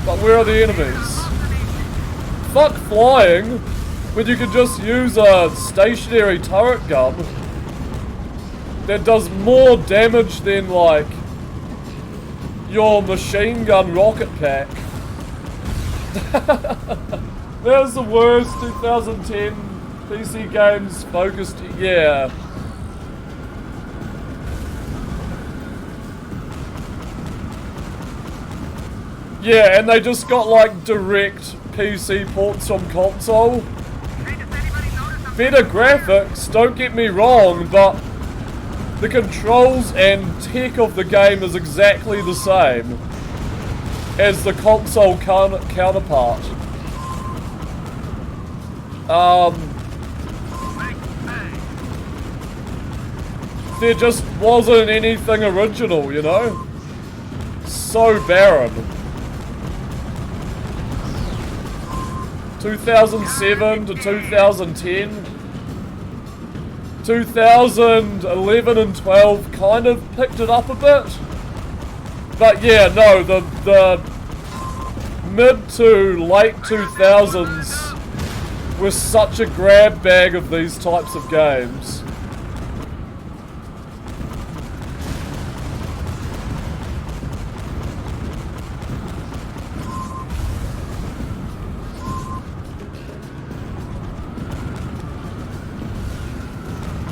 But where are the enemies? Fuck flying, when you could just use a stationary turret gun that does more damage than, like, your machine gun rocket pack. That was the worst 2010 PC games focused, yeah. Yeah, and they just got like direct PC ports from console. Better graphics, don't get me wrong, but the controls and tech of the game is exactly the same. as the console counterpart. There just wasn't anything original, you know? So barren. 2007 to 2010. 2011 and 12 kind of picked it up a bit. But yeah, no, the mid to late 2000s was such a grab bag of these types of games.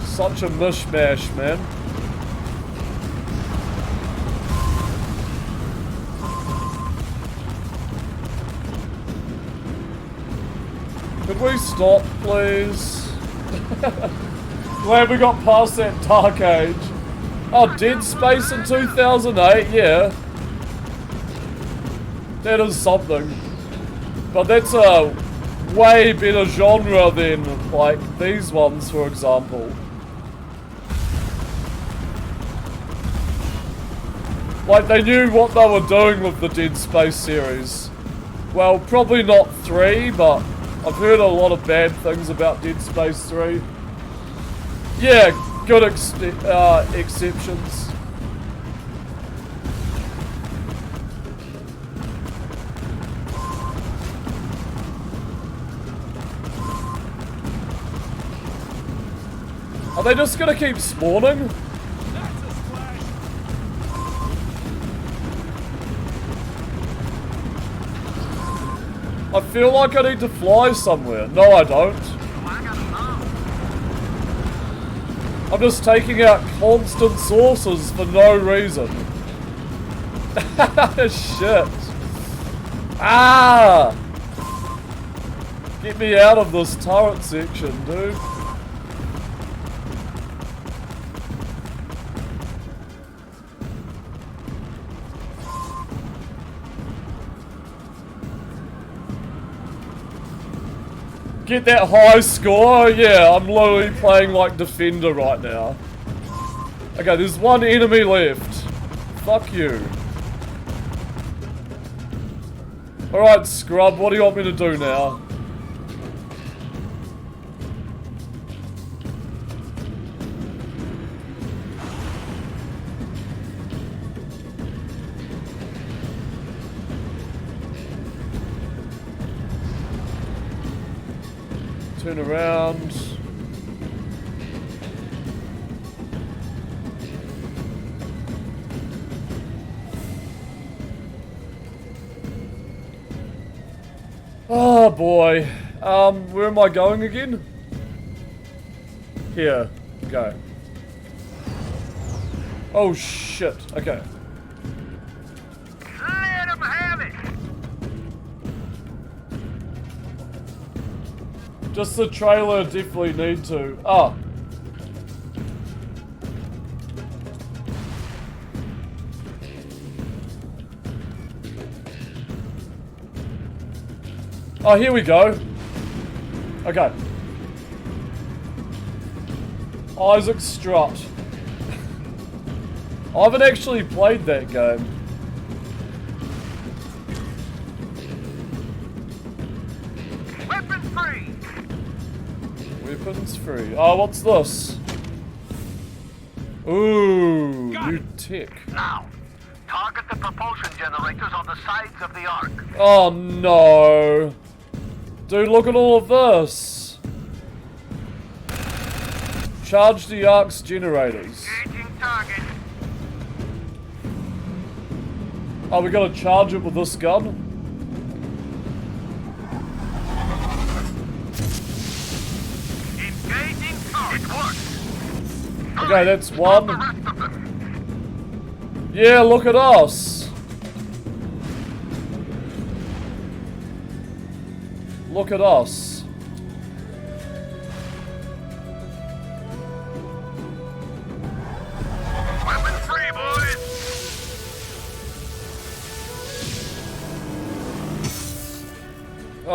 Such a mishmash, man. Could we stop, please? Glad we got past that dark age. Oh, Dead Space in 2008, yeah. That is something. But that's a way better genre than, like, these ones, for example. Like, they knew what they were doing with the Dead Space series. Well, probably not 3, but I've heard a lot of bad things about Dead Space 3. Yeah, good exceptions. Are they just gonna keep spawning? I feel like I need to fly somewhere. No, I don't. I'm just taking out constant sources for no reason. Shit. Ah! Get me out of this turret section, dude. Get that high score? Yeah, I'm literally playing like Defender right now. Okay, there's one enemy left. Fuck you. Alright, scrub, what do you want me to do now? Turn around. Oh boy. Where am I going again? Here. Go. Oh shit. Okay. Let 'em have it! Just the trailer definitely need to. Ah. Oh, here we go. Okay. Isaac Strut. I haven't actually played that game. Weapons free! Weapons free. Oh, what's this? Ooh, new tech. Now, target the propulsion generators on the sides of the Ark. Oh no. Dude, look at all of this. Charge the Ark's generators. Engaging target. Oh, we gotta charge it with this gun? Engaging target. It works. Okay, that's Stop the one. rest of them. Yeah, look at us. Look at us. Weapons free, boys!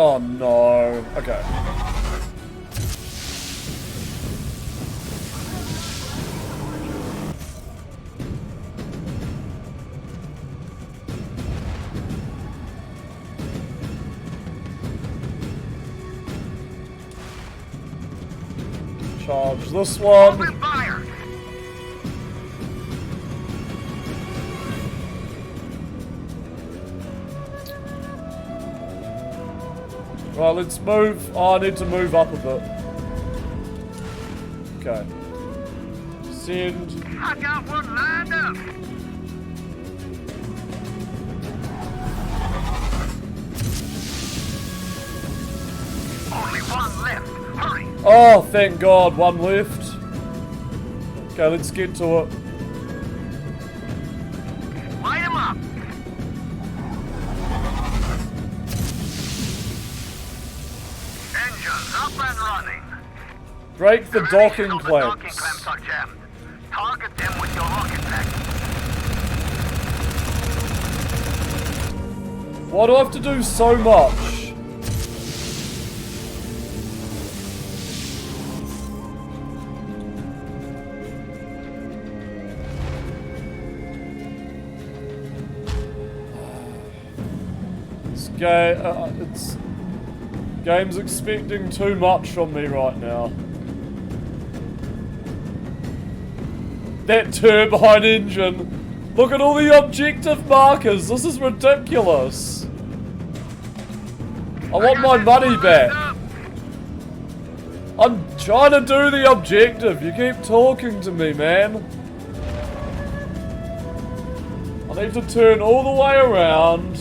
Oh no. Okay. Charge this one. Open fire! Right, let's move. Oh, I need to move up a bit. Okay. Send. I got one lined up! Only one left. Hurry! Oh, thank God, one left. Okay, let's get to it. Light him up! Engines up and running. Break the docking The docking clamps. clamps are jammed. Target them with your rocket pack. Why do I have to do so much? Game's expecting too much from me right now. That turbine engine. Look at all the objective markers. This is ridiculous. I want my money back. I'm trying to do the objective. You keep talking to me, man. I need to turn all the way around.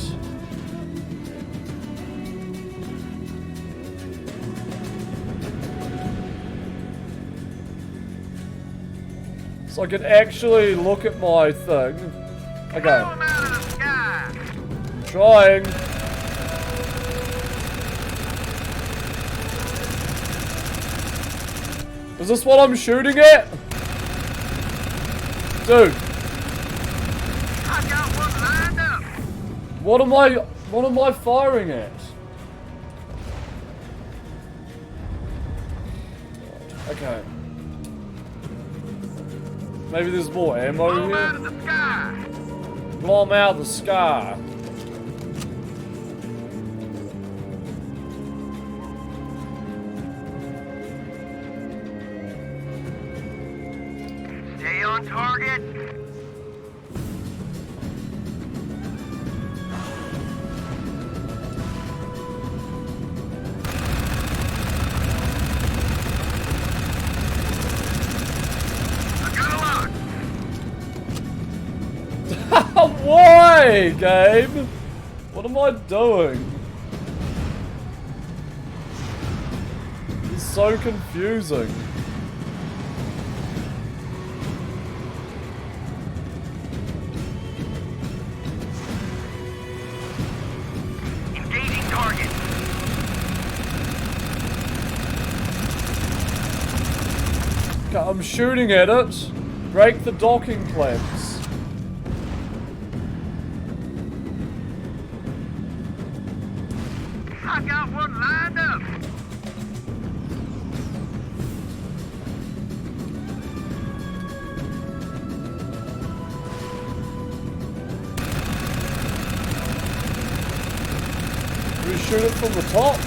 So I can actually look at my thing. Okay. Blow 'em out of the sky. Trying. Is this what I'm shooting at? Dude, I got one lined up. what am I firing at? Okay. Maybe there's more ammo Blow 'em out here. of the sky. Blow 'em out of the sky. Stay on target. I got a lock. Why, game? What am I doing? It's so confusing. Engaging target. Okay, I'm shooting at it. Break the docking clamps. I got one lined up. Do we shoot it from the top?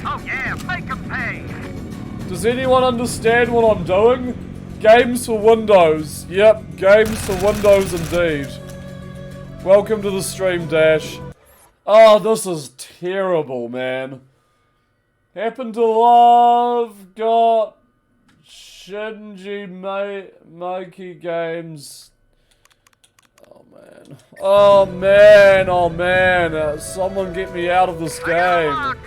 Oh yeah, make 'em pay. Does anyone understand what I'm doing? Games for Windows. Yep, games for Windows indeed. Welcome to the stream, Dash. Oh, this is terrible, man. Happen to love, got Shinji Mikey Games. Oh man. Oh man, oh man. Someone get me out of this I got a game. lock.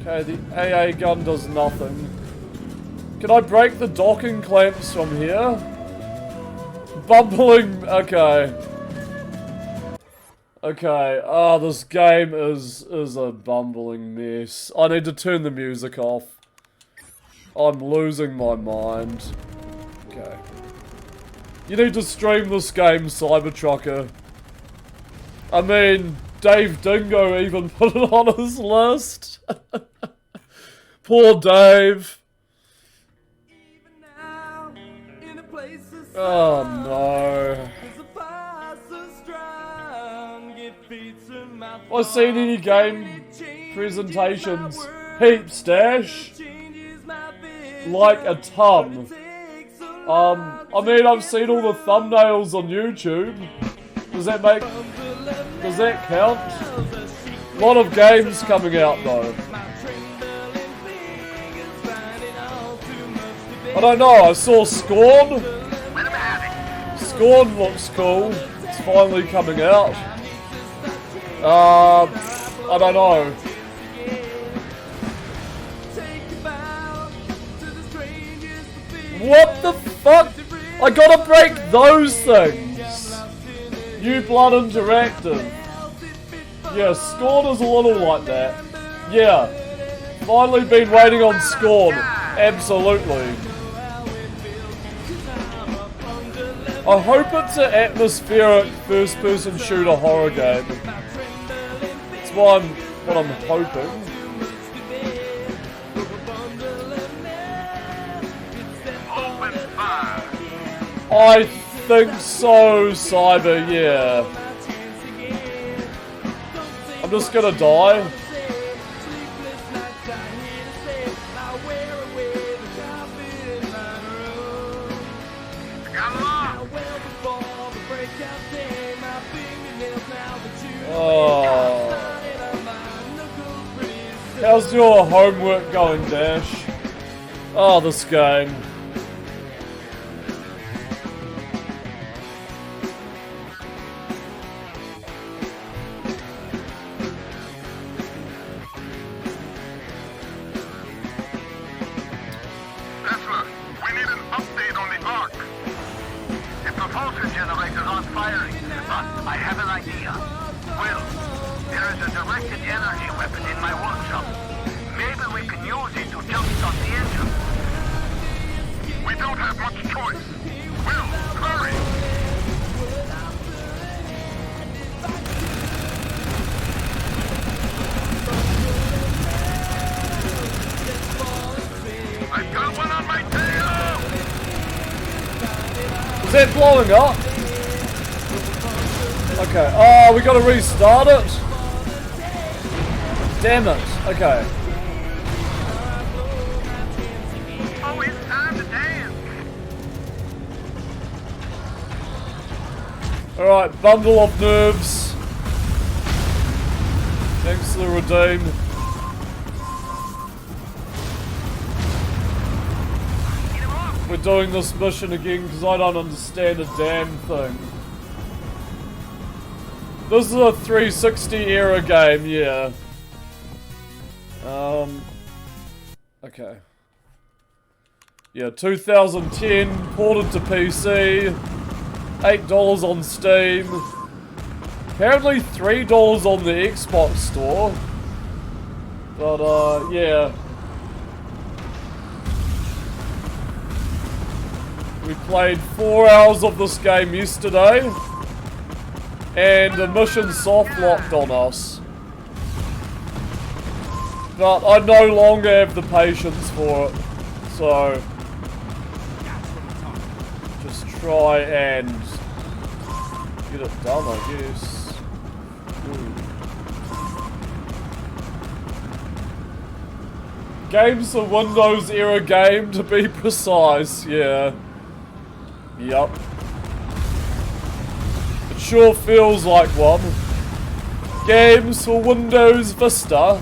Okay, the AA gun does nothing. Can I break the docking clamps from here? Bumbling, okay. Okay, this game is a bumbling mess. I need to turn the music off. I'm losing my mind. Okay. You need to stream this game, Cybertrucker. I mean, Dave Dingo even put it on his list. Poor Dave. Oh no. I've seen any game presentations. Heaps, Dash. Like a ton. I mean, I've seen all the thumbnails on YouTube. Does that count? A lot of games coming out though. I don't know, I saw Scorn. Scorn looks cool. It's finally coming out. I don't know. What the fuck? I gotta break those things. New Blood Interactive. Yeah, Scorn is a little like that. Yeah. Finally been waiting on Scorn. Absolutely. I hope it's an atmospheric first-person shooter horror game. That's what I'm hoping. I think so, Cyber, yeah. I'm just gonna die. Oh. How's your homework going, Dash? Oh, this game. Tesla, we need an update on the Ark. The propulsion generator's not firing, but I have an idea. Will, there is a directed energy weapon in my workshop. Maybe we can use it to jumpstart the engine. We don't have much choice. Will, hurry! I've got one on my tail! Is it blowing up? Okay. Oh, we gotta restart it? Damn it. Okay. Oh, it's time to dance! Alright, bundle of nerves. Thanks to the redeem. We're doing this mission again because I don't understand a damn thing. This is a 360 era game, yeah. Okay. Yeah, 2010, ported to PC, $8 on Steam, apparently $3 on the Xbox store, but yeah. We played 4 hours of this game yesterday, and the mission soft locked on us. But I no longer have the patience for it, so just try and get it done, I guess. Game's a Windows era game, to be precise, yeah. Yup. It sure feels like one. Games for Windows Vista.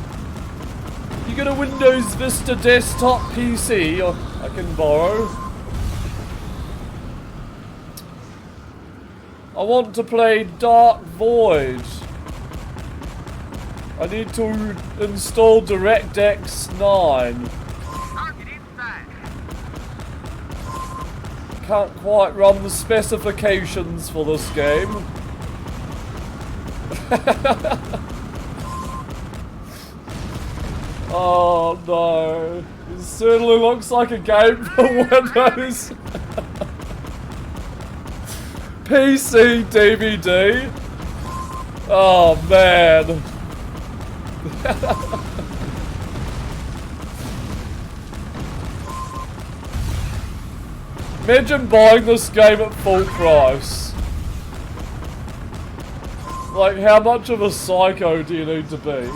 You got a Windows Vista desktop PC I can borrow? I want to play Dark Void. I need to install DirectX 9. Can't quite run the specifications for this game. Oh no. certainly looks like a game for Windows. PC DVD. Oh man. Imagine buying this game at full price. Like, how much of a psycho do you need to be?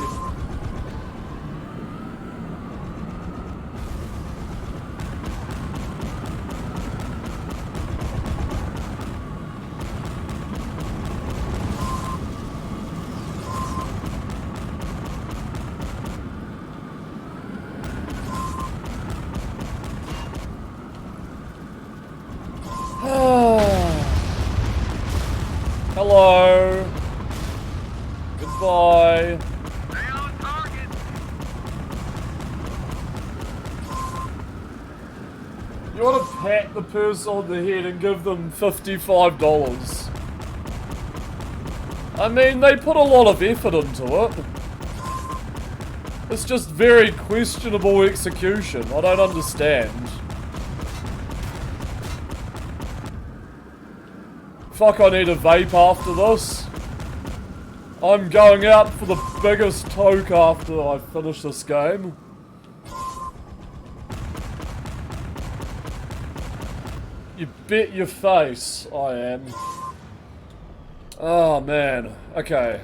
Hello. Goodbye. Stay on target. You want to pat the person on the head and give them $55. I mean, they put a lot of effort into it. It's just very questionable execution. I don't understand. Fuck, I need a vape after this. I'm going out for the biggest toke after I finish this game. You bet your face I am. Oh man, okay.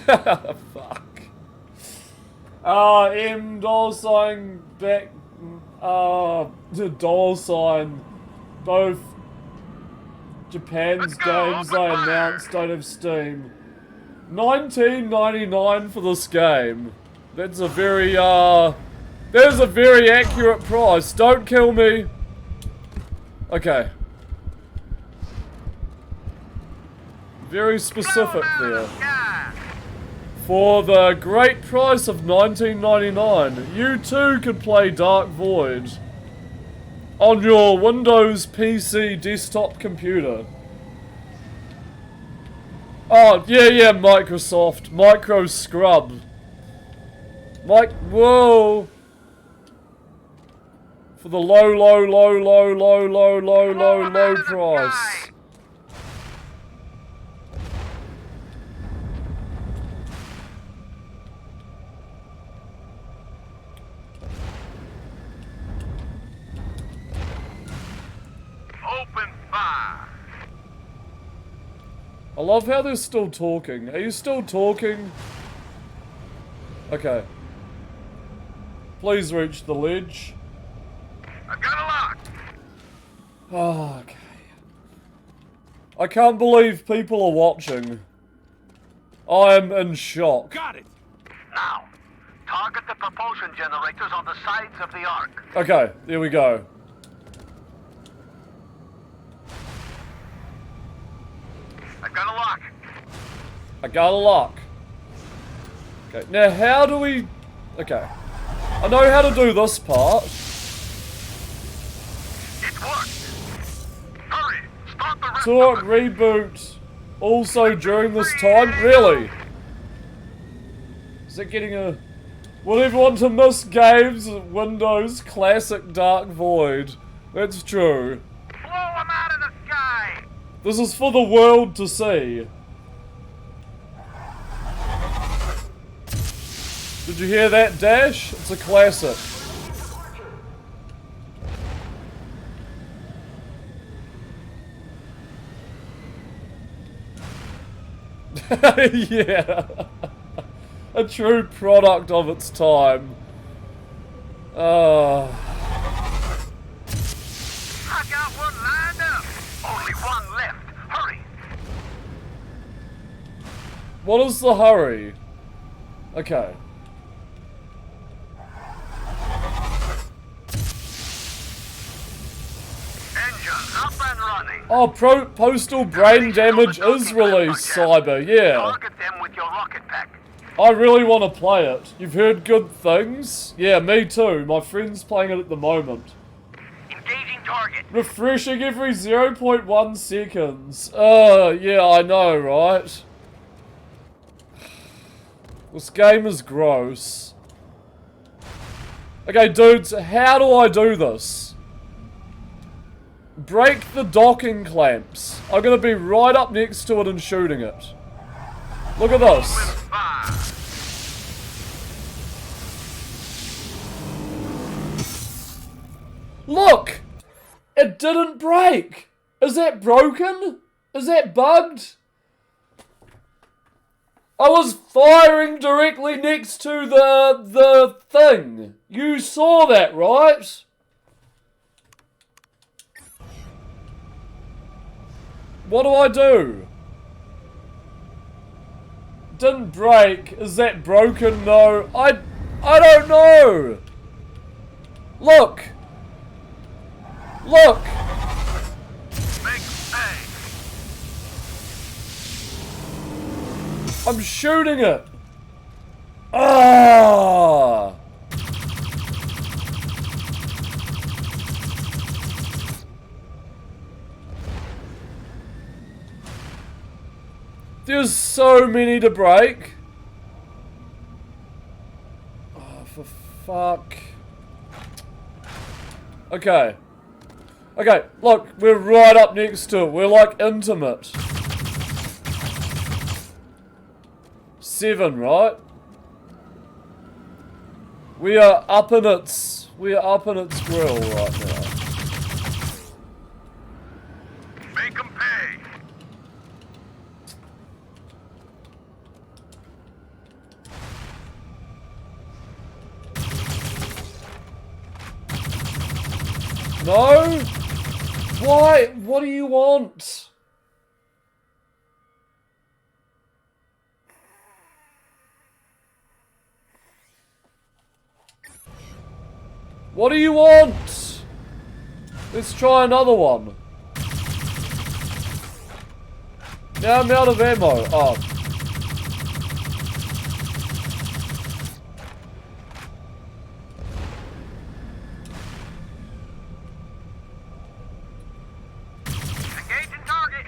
Fuck. M $sign back. $sign. Both Japan's games I announced don't have Steam. $19.99 for this game. That's a very, there's a very accurate price. Don't kill me. Okay. Very specific there. For the great price of $19.99, you too can play Dark Void on your Windows PC desktop computer. Oh, yeah, Microsoft. Micro Scrub. Whoa. For the low price. Open fire. I love how they're still talking. Are you still talking? Okay. Please reach the ledge. I got a lock. Oh, okay. I can't believe people are watching. I'm in shock. Got it! Now, target the propulsion generators on the sides of the Ark. Okay, there we go. I got a lock. I got a lock. Okay, now how do we... Okay. I know how to do this part. It worked. Hurry, start the rest Talk, of it. reboot. Also during this time? Really? Is it getting a... Will everyone to miss games? Windows Classic Dark Void. That's true. Blow them out of the sky. This is for the world to see. Did you hear that, Dash? It's a classic. Yeah. A true product of its time. I got one lined up. Only one left. Hurry. What is the hurry? Okay. Engine up and running. Oh, Postal Brain Damage is released, Cyber, yeah. Target them with your rocket pack. I really want to play it. You've heard good things? Yeah, me too. My friend's playing it at the moment. Engaging target. Refreshing every 0.1 seconds. Yeah, I know, right? This game is gross. Okay, dudes, how do I do this? Break the docking clamps. I'm gonna be right up next to it and shooting it. Look at this. Look! It didn't break! Is that broken? Is that bugged? I was firing directly next to the thing. You saw that, right? What do I do? Didn't break. Is that broken? No. I don't know. Look. Look. I'm shooting it. Ah. There's so many to break. Oh, for fuck. Okay. Okay, look, we're right up next to it. We're like intimate. 7, right? We are up in its grill right now. Make 'em pay. No? Why? What do you want? What do you want? Let's try another one. Now I'm out of ammo. Oh. Engaging target.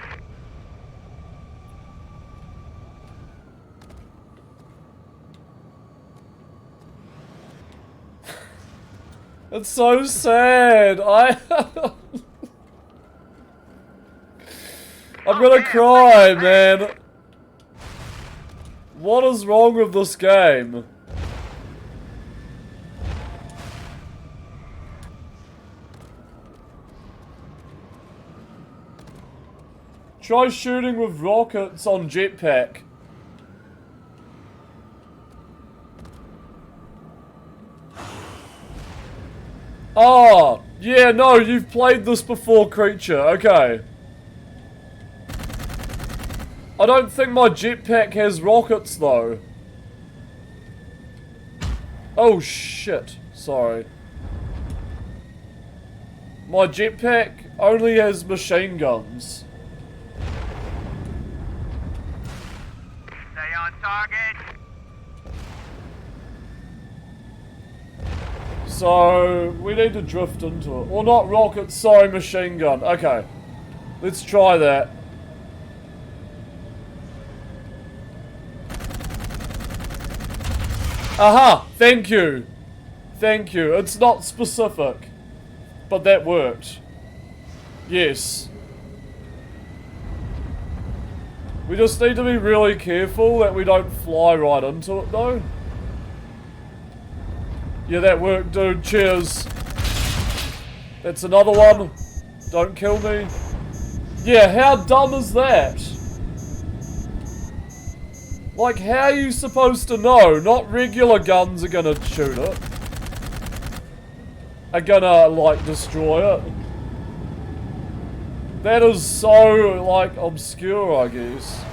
It's so sad. I'm gonna cry, man. What is wrong with this game? Try shooting with rockets on jetpack. Oh, yeah, no, you've played this before, creature. Okay. I don't think my jetpack has rockets, though. Oh, shit. Sorry. My jetpack only has machine guns. Stay on target. So, we need to drift into it. Or not rockets, sorry, machine gun. Okay. Let's try that. Aha! Thank you! Thank you. It's not specific. But that worked. Yes. We just need to be really careful that we don't fly right into it, though. Yeah, that worked, dude. Cheers. That's another one. Don't kill me. Yeah, how dumb is that? Like, how are you supposed to know? Not regular guns are gonna shoot it. Are gonna, like, destroy it. That is so, like, obscure, I guess.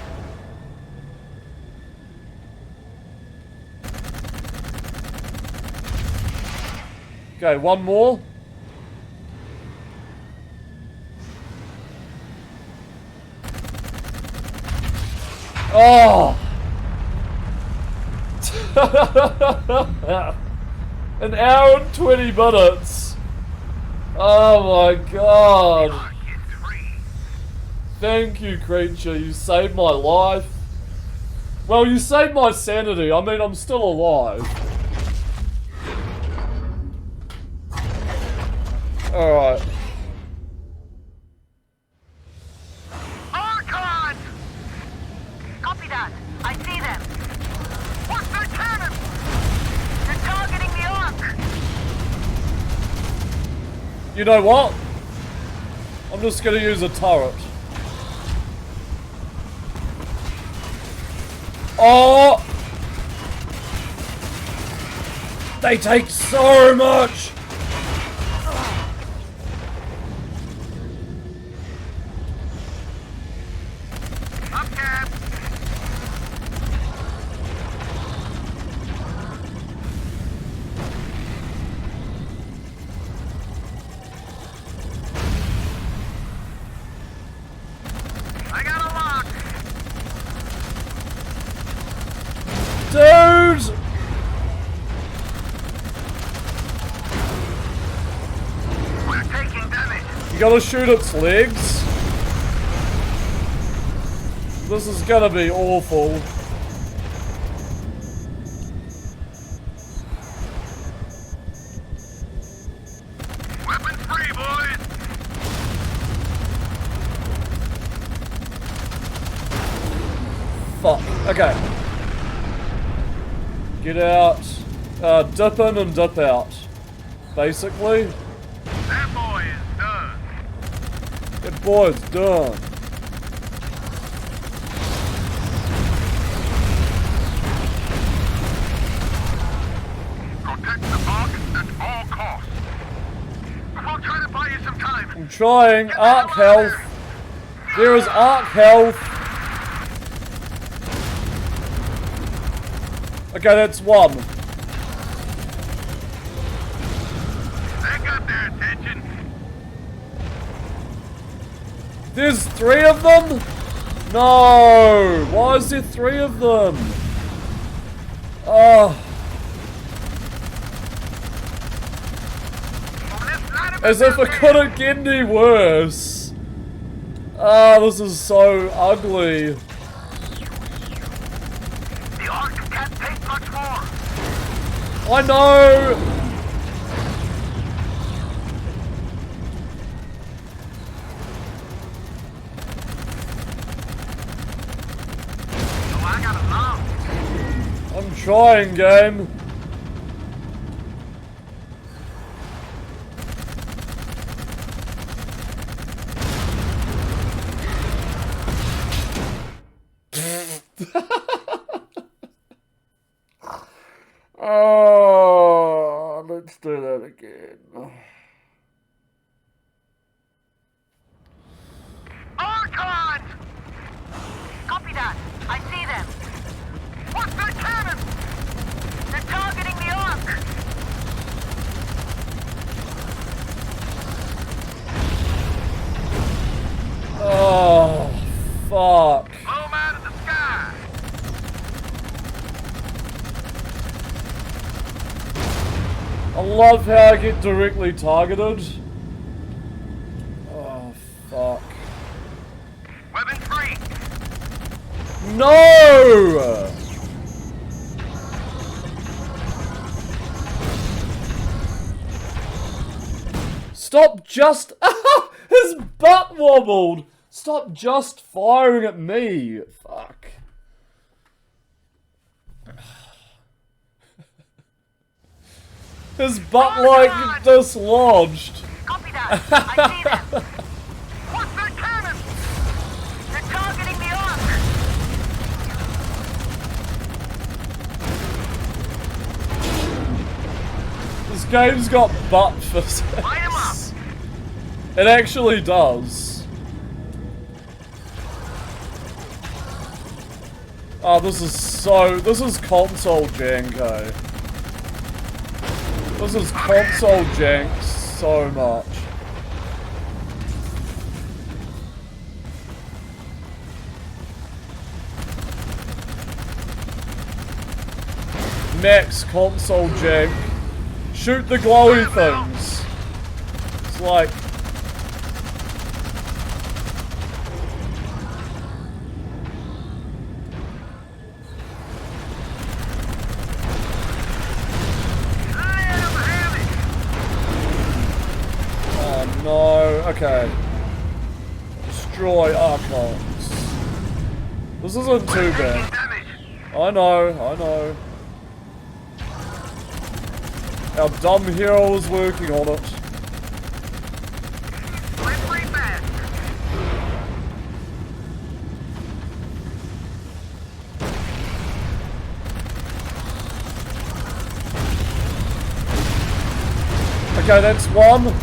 Okay, one more. Oh! An hour and 20 minutes. Oh my god. Thank you, creature. You saved my life. Well, you saved my sanity. I mean, I'm still alive. Alright. Archons! Copy that. I see them. What's their cannon? They're targeting the Ark. You know what? I'm just gonna use a turret. Oh! They take so much! Up, Cap. I got a lock. Dude! We're taking damage. You gotta shoot its legs. This is gonna be awful. Weapons free, boys. Fuck. Okay. Get out. Dip in and dip out. Basically. That boy is done. That boy's done. Protect the box at all costs. We'll try to buy you some time. I'm trying. Arc health. There is arc health. Okay, that's one. That got their attention. There's 3 of them? No! Why is there 3 of them? Oh. As if it couldn't get any worse. Ah, this is so ugly. The Ark can't take much more. I know! So I got a lock. I'm trying, game. Oh, let's do that again. Archons! Copy that. I see them. What's their cannon? They're targeting the Ark. Oh, fuck. Blow 'em out of the sky. I love how I get directly targeted. Oh, fuck. Weapons free. No! Stop just... His butt wobbled! Stop just firing at me! Fuck. His butt, like, dislodged. Copy that. I see them. What's their cannon? They're targeting the Ark. This game's got butt physics. Light 'em up. It actually does. Oh, this is console janko. This is console jank so much. Max console jank. Shoot the glowy things. It's like... Okay. Destroy Archons. This isn't too bad. I know. Our dumb hero is working on it. Okay, that's one.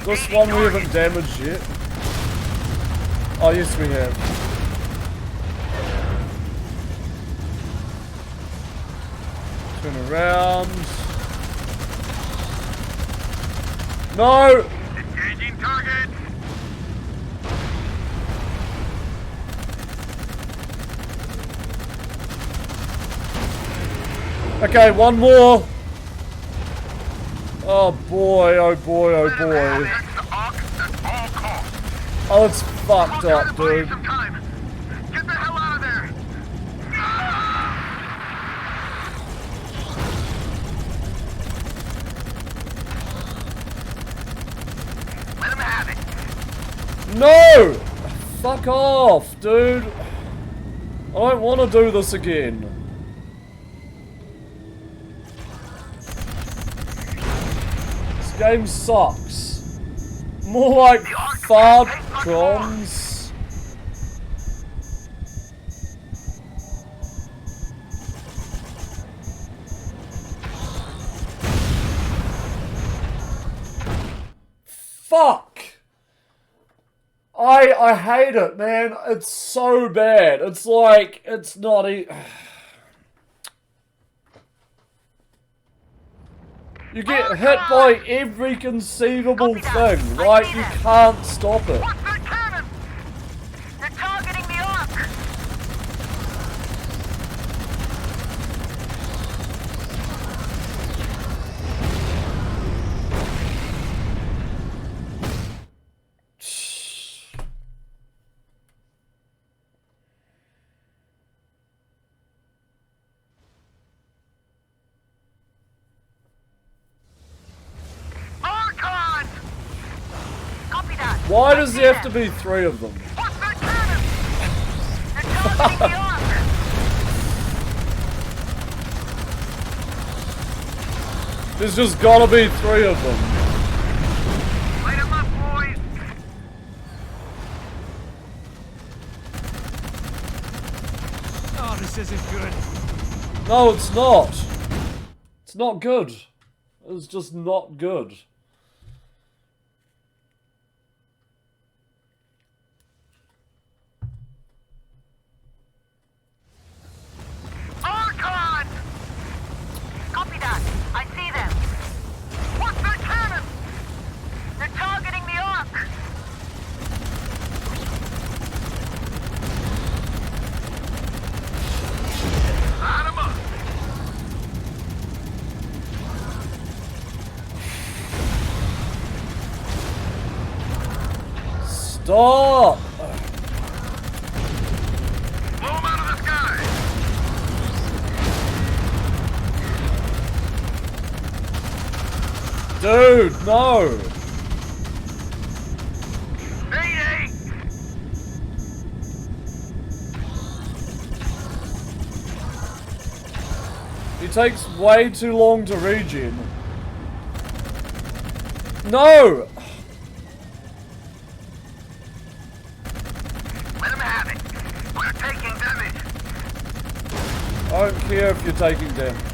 This one we haven't damaged yet. Oh, yes we have. Turn around. No! Engaging target. Okay, one more. Oh boy, oh boy, oh boy. Oh, it's fucked up, dude. Get the hell out of there. Let him have it. No! Fuck off, dude. I don't want to do this again. This game sucks. More like far drums. Fuck! I hate it, man. It's so bad. It's like, it's not You get hit by every conceivable thing. Like, you can't stop it. What's their cannon? They're targeting the Ark. Archon! Copy that. Why does there have to be 3 of them? What's their cannon? They're targeting the Ark. There's just gotta be 3 of them. Light him up, boys. Oh, this isn't good. No, it's not. It's not good. It's just not good. Archon! Copy that. I see them. What's their cannon? They're targeting the Ark. Light him up. Stop! Blow him out of the sky. Dude, no! Hey. He takes way too long to regen. No! Let him have it. We're taking damage. I don't care if you're taking damage.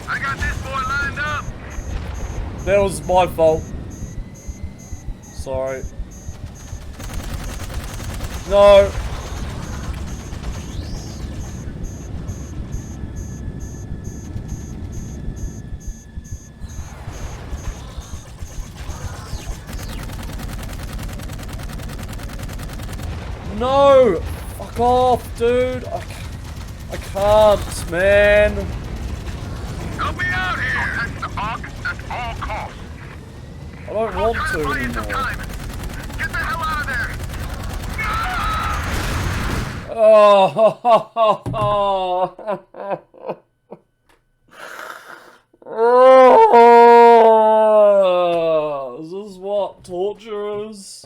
I got this boy lined up. That was my fault. Sorry. No. No! Fuck off, dude. I can't, man. Help me out here. That's the Ark at all costs. I don't want to Try to buy you some anymore. time. Get the hell out of there. Oh, is this what torture is?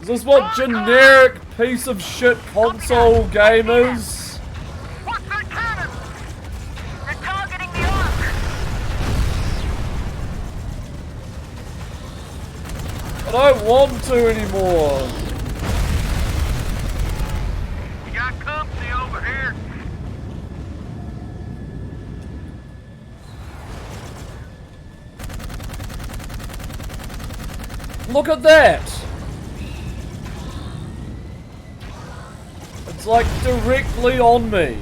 Is this what generic piece of shit console game is? What's that cannon? They're targeting the Ark. I don't want to anymore. You got company over here. Look at that! It's like directly on me.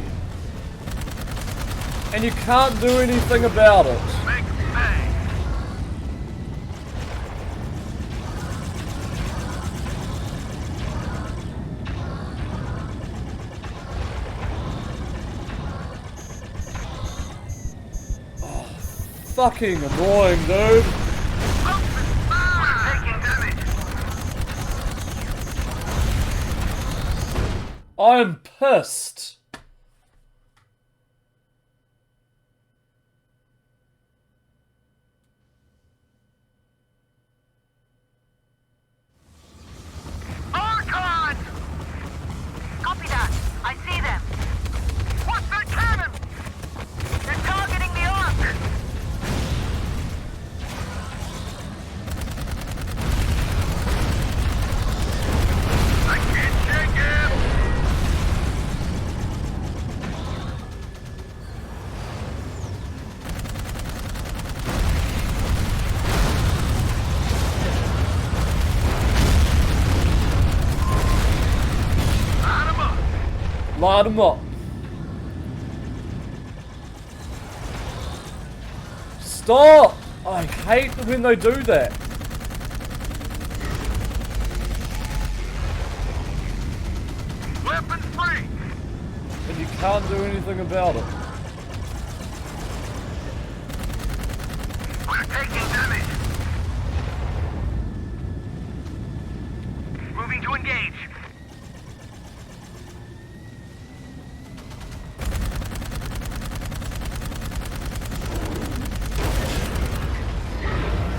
And you can't do anything about it. Make 'em pay. Fucking annoying, dude. Open fire! We're taking damage. I'm pissed. Archon! Copy that. I see them. What's that cannon? They're targeting the Ark. I can't shake him. Light 'em up. Light 'em up. Stop! I hate when they do that. Weapons free. And you can't do anything about it. We're taking damage. Moving to engage.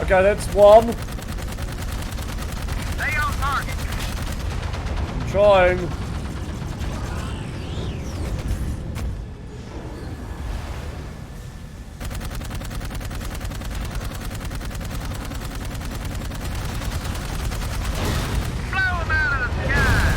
Okay, that's one. Stay on target. I'm trying. Blow 'em out of the sky.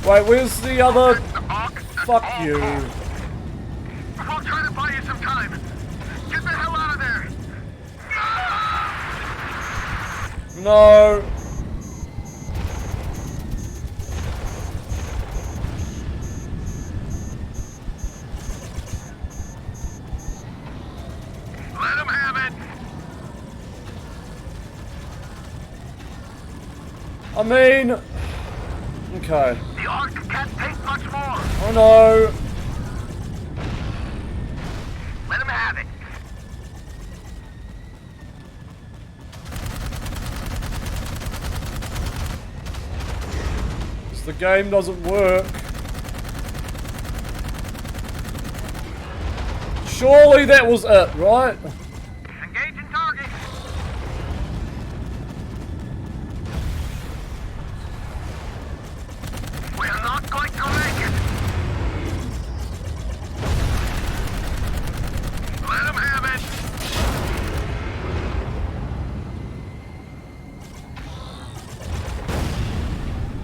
Wait, where's the other? The Ark. Fuck you. We'll try to buy you some time. Get the hell out of there. No. Let 'em have it. I mean... Okay. The Ark can't take much more. Oh no. Let 'em have it. The game doesn't work. Surely that was it, right? Engaging target. We're not going to make it. Let 'em have it.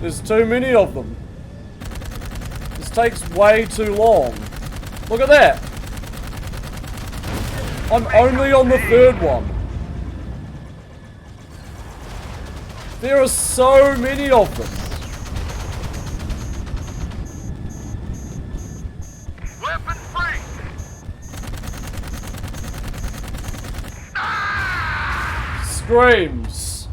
There's too many of them. This takes way too long. Look at that. I'm only on the third one. There are so many of them. Weapon free. Screams.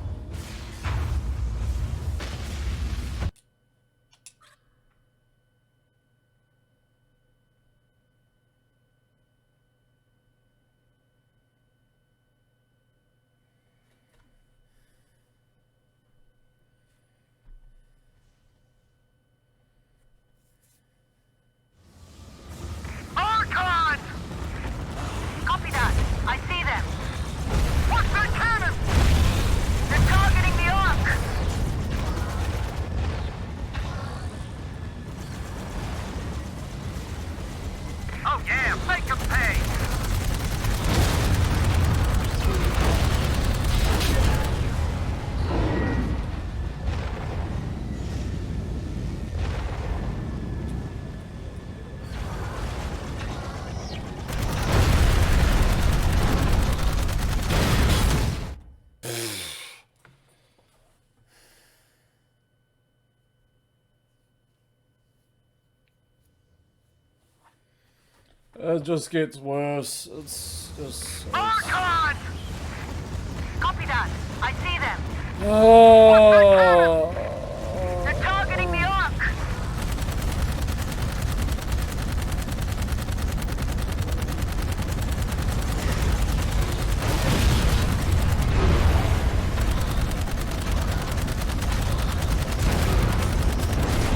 It just gets worse. It's just... Archon! Copy that. I see them. Oh. They're targeting the Ark.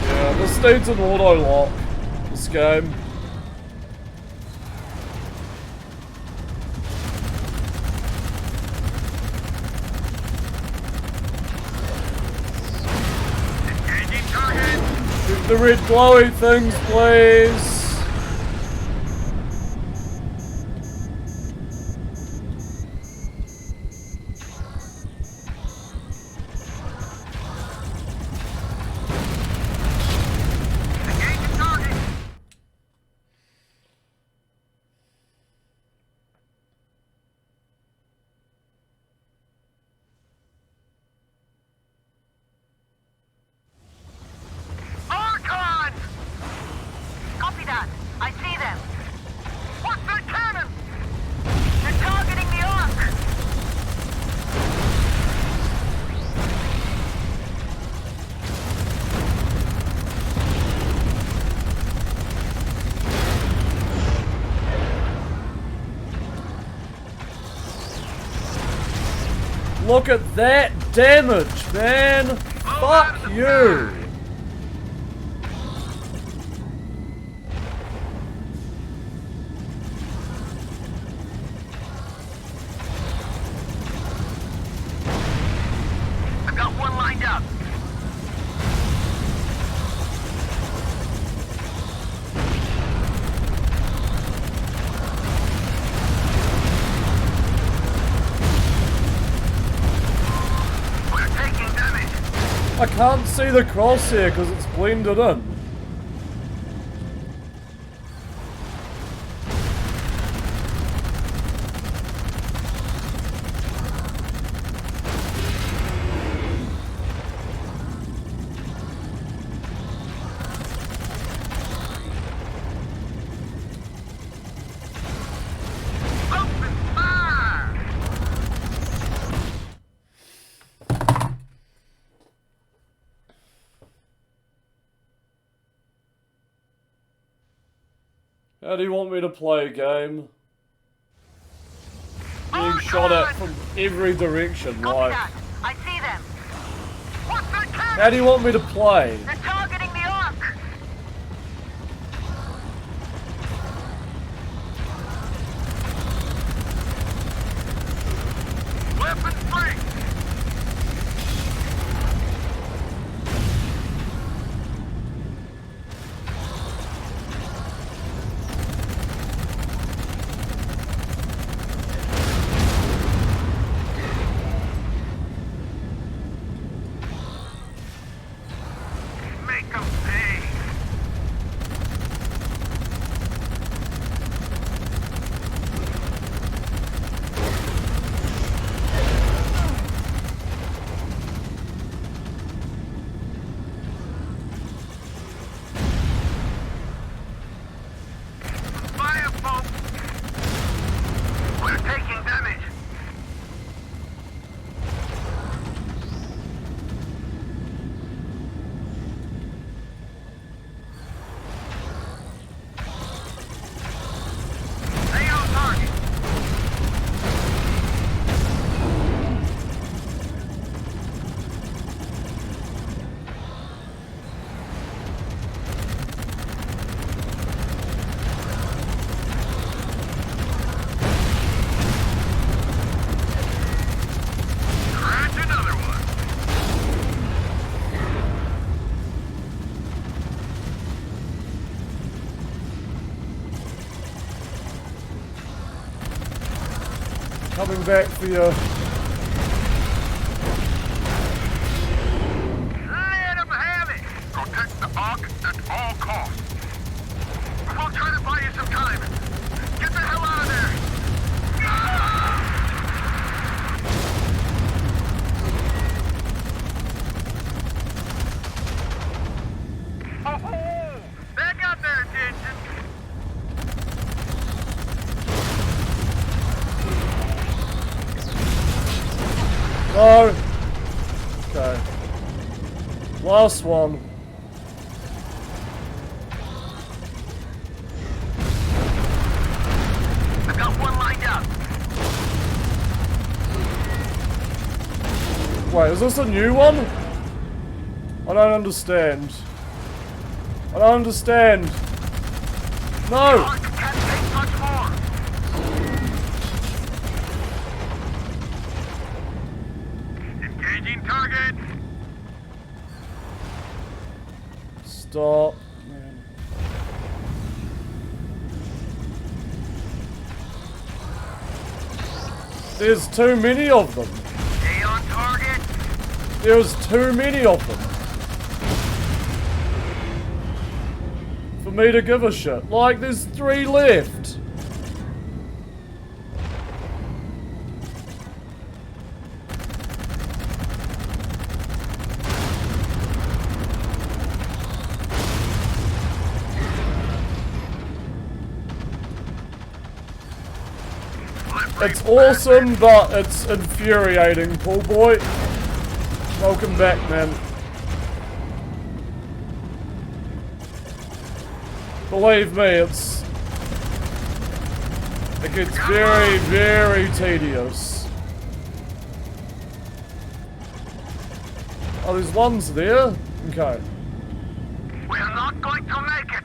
Yeah, this needs an auto lock. This game. Engaging target. Shoot the red glowy things, please. Engaging target. Archon! Copy that. I see them. What's that cannon? They're targeting the Ark. Look at that damage, man. Fuck you. I've got one lined up. We're taking damage. I can't see the crosshair because it's blended in. Open fire. How do you want me to play, game? Being shot at from every direction, Copy like... that. I see them. What's that cannon? How do you want me to play? They're targeting the Ark. Weapons free. Make 'em pay. Fire, folks. We're taking damage. Stay on target. Crash another one. Coming back for you. Let 'em have it. Protect the Ark at all costs. We'll try to buy you some time. Get the hell out of there. Oh, that got their attention. No. Okay. Last one. I've got one lined up. Wait, is this a new one? I don't understand. I don't understand. No! Can't take much more. Engaging target. Stop. Man. There's too many of them. Stay on target. There's too many of them. For me to give a shit. Like, there's 3 left. It's awesome, but it's infuriating, Paul boy. Welcome back, man. Believe me, it gets very, very tedious. Oh, there's ones there? Okay. We are not going to make it.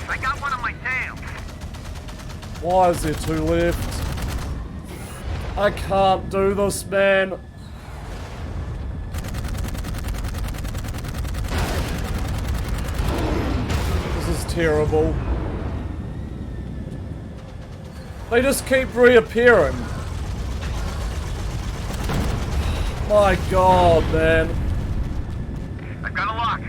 I got one on my tail. Why is there 2 left? I can't do this, man. This is terrible. They just keep reappearing. My god, man. I've got a lock.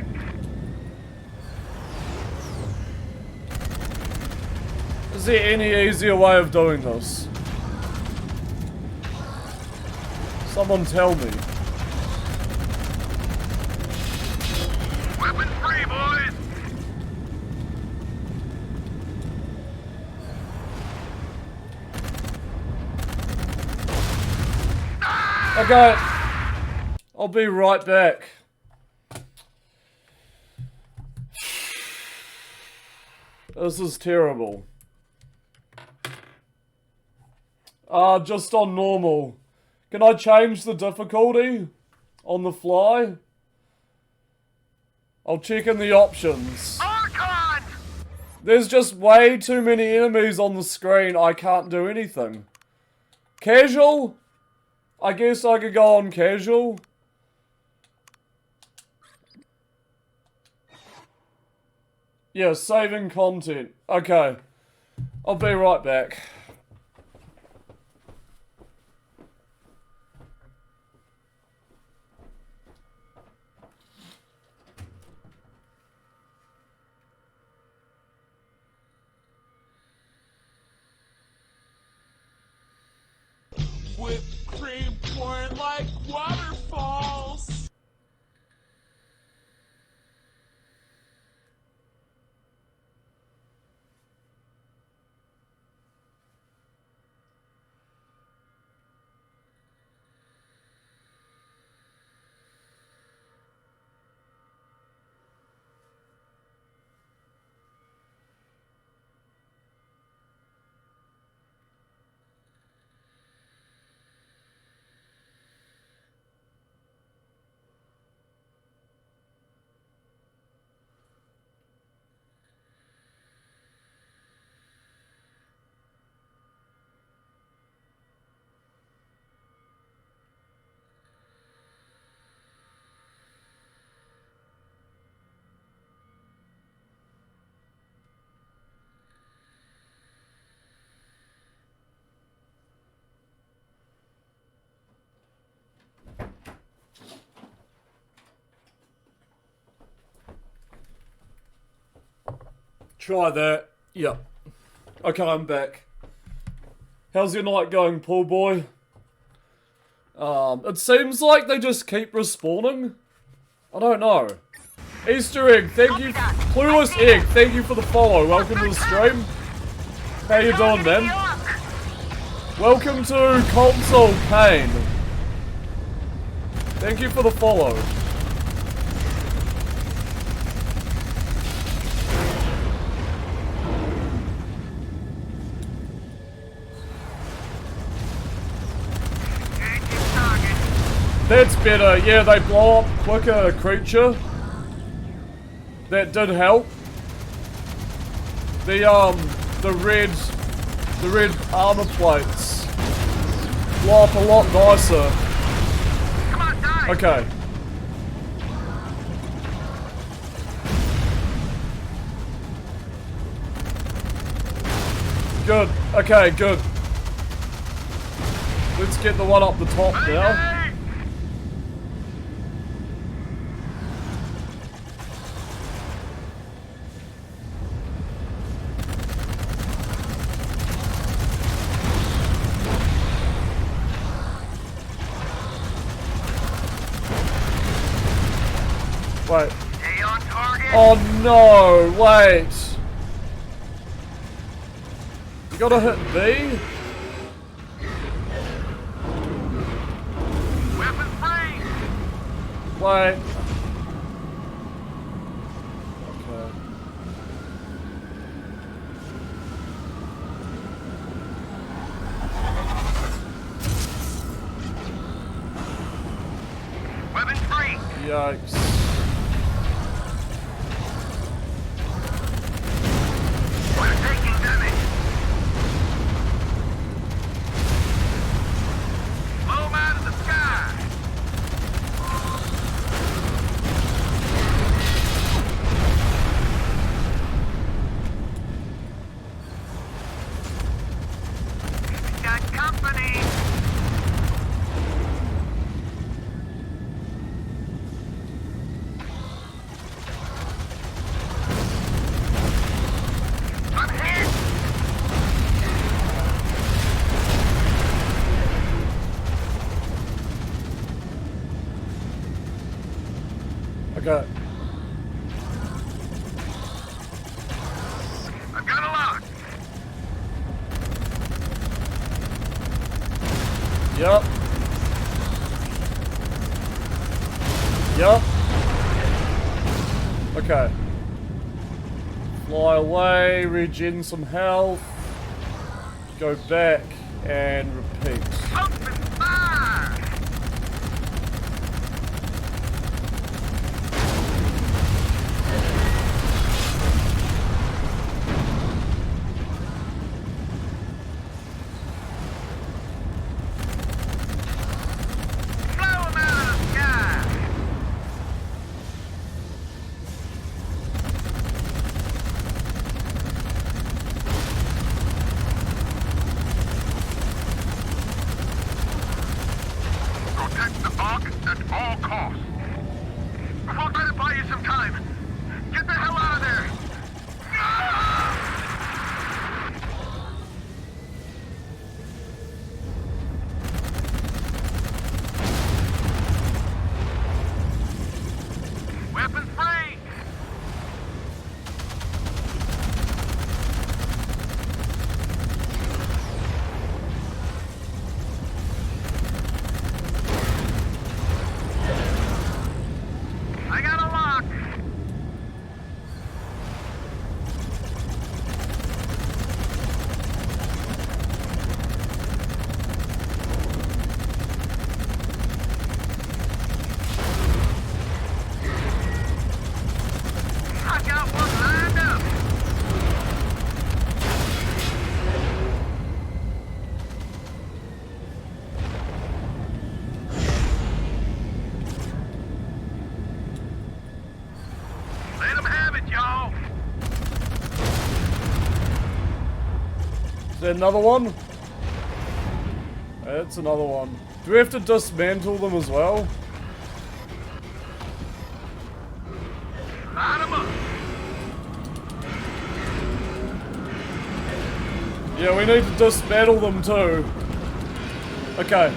Is there any easier way of doing this? Someone tell me. Weapons free, boys. Okay. I'll be right back. This is terrible. Just on normal. Can I change the difficulty on the fly? I'll check in the options. Archon! There's just way too many enemies on the screen, I can't do anything. Casual? I guess I could go on casual. Yeah, saving content. Okay. I'll be right back. Whipped cream pouring like waterfalls. Try that. Yep. Okay, I'm back. How's your night going, Paul boy? It seems like they just keep respawning. I don't know. Easter egg, thank you. Clueless egg, thank you for the follow. Welcome to the stream. How you doing, man? Welcome to Console Pain. Thank you for the follow. That's better. Yeah, they blow up quicker, creature. That did help. The red armor plates blow up a lot nicer. Okay. Good. Okay, good. Let's get the one up the top now. Wait. Stay on target. Oh no, wait. You gotta hit B? Weapon free. Wait. Okay. Weapon free. Yikes. We're taking damage. Blow 'em out of the sky. We got company. I'm hit. Okay. I've got a lock. Yup. Yup. Okay. Fly away, regen some health. Go back and repeat. Open fire. Blow 'em out of the sky. Protect the Ark at all costs. Before I try to buy you some time, get the hell out of there. Weapons free. I got a lock. I got one lined up. Let 'em have it, y'all. Is there another one? That's another one. Do we have to dismantle them as well? Line 'em up. Yeah, we need to dismantle them too. Okay.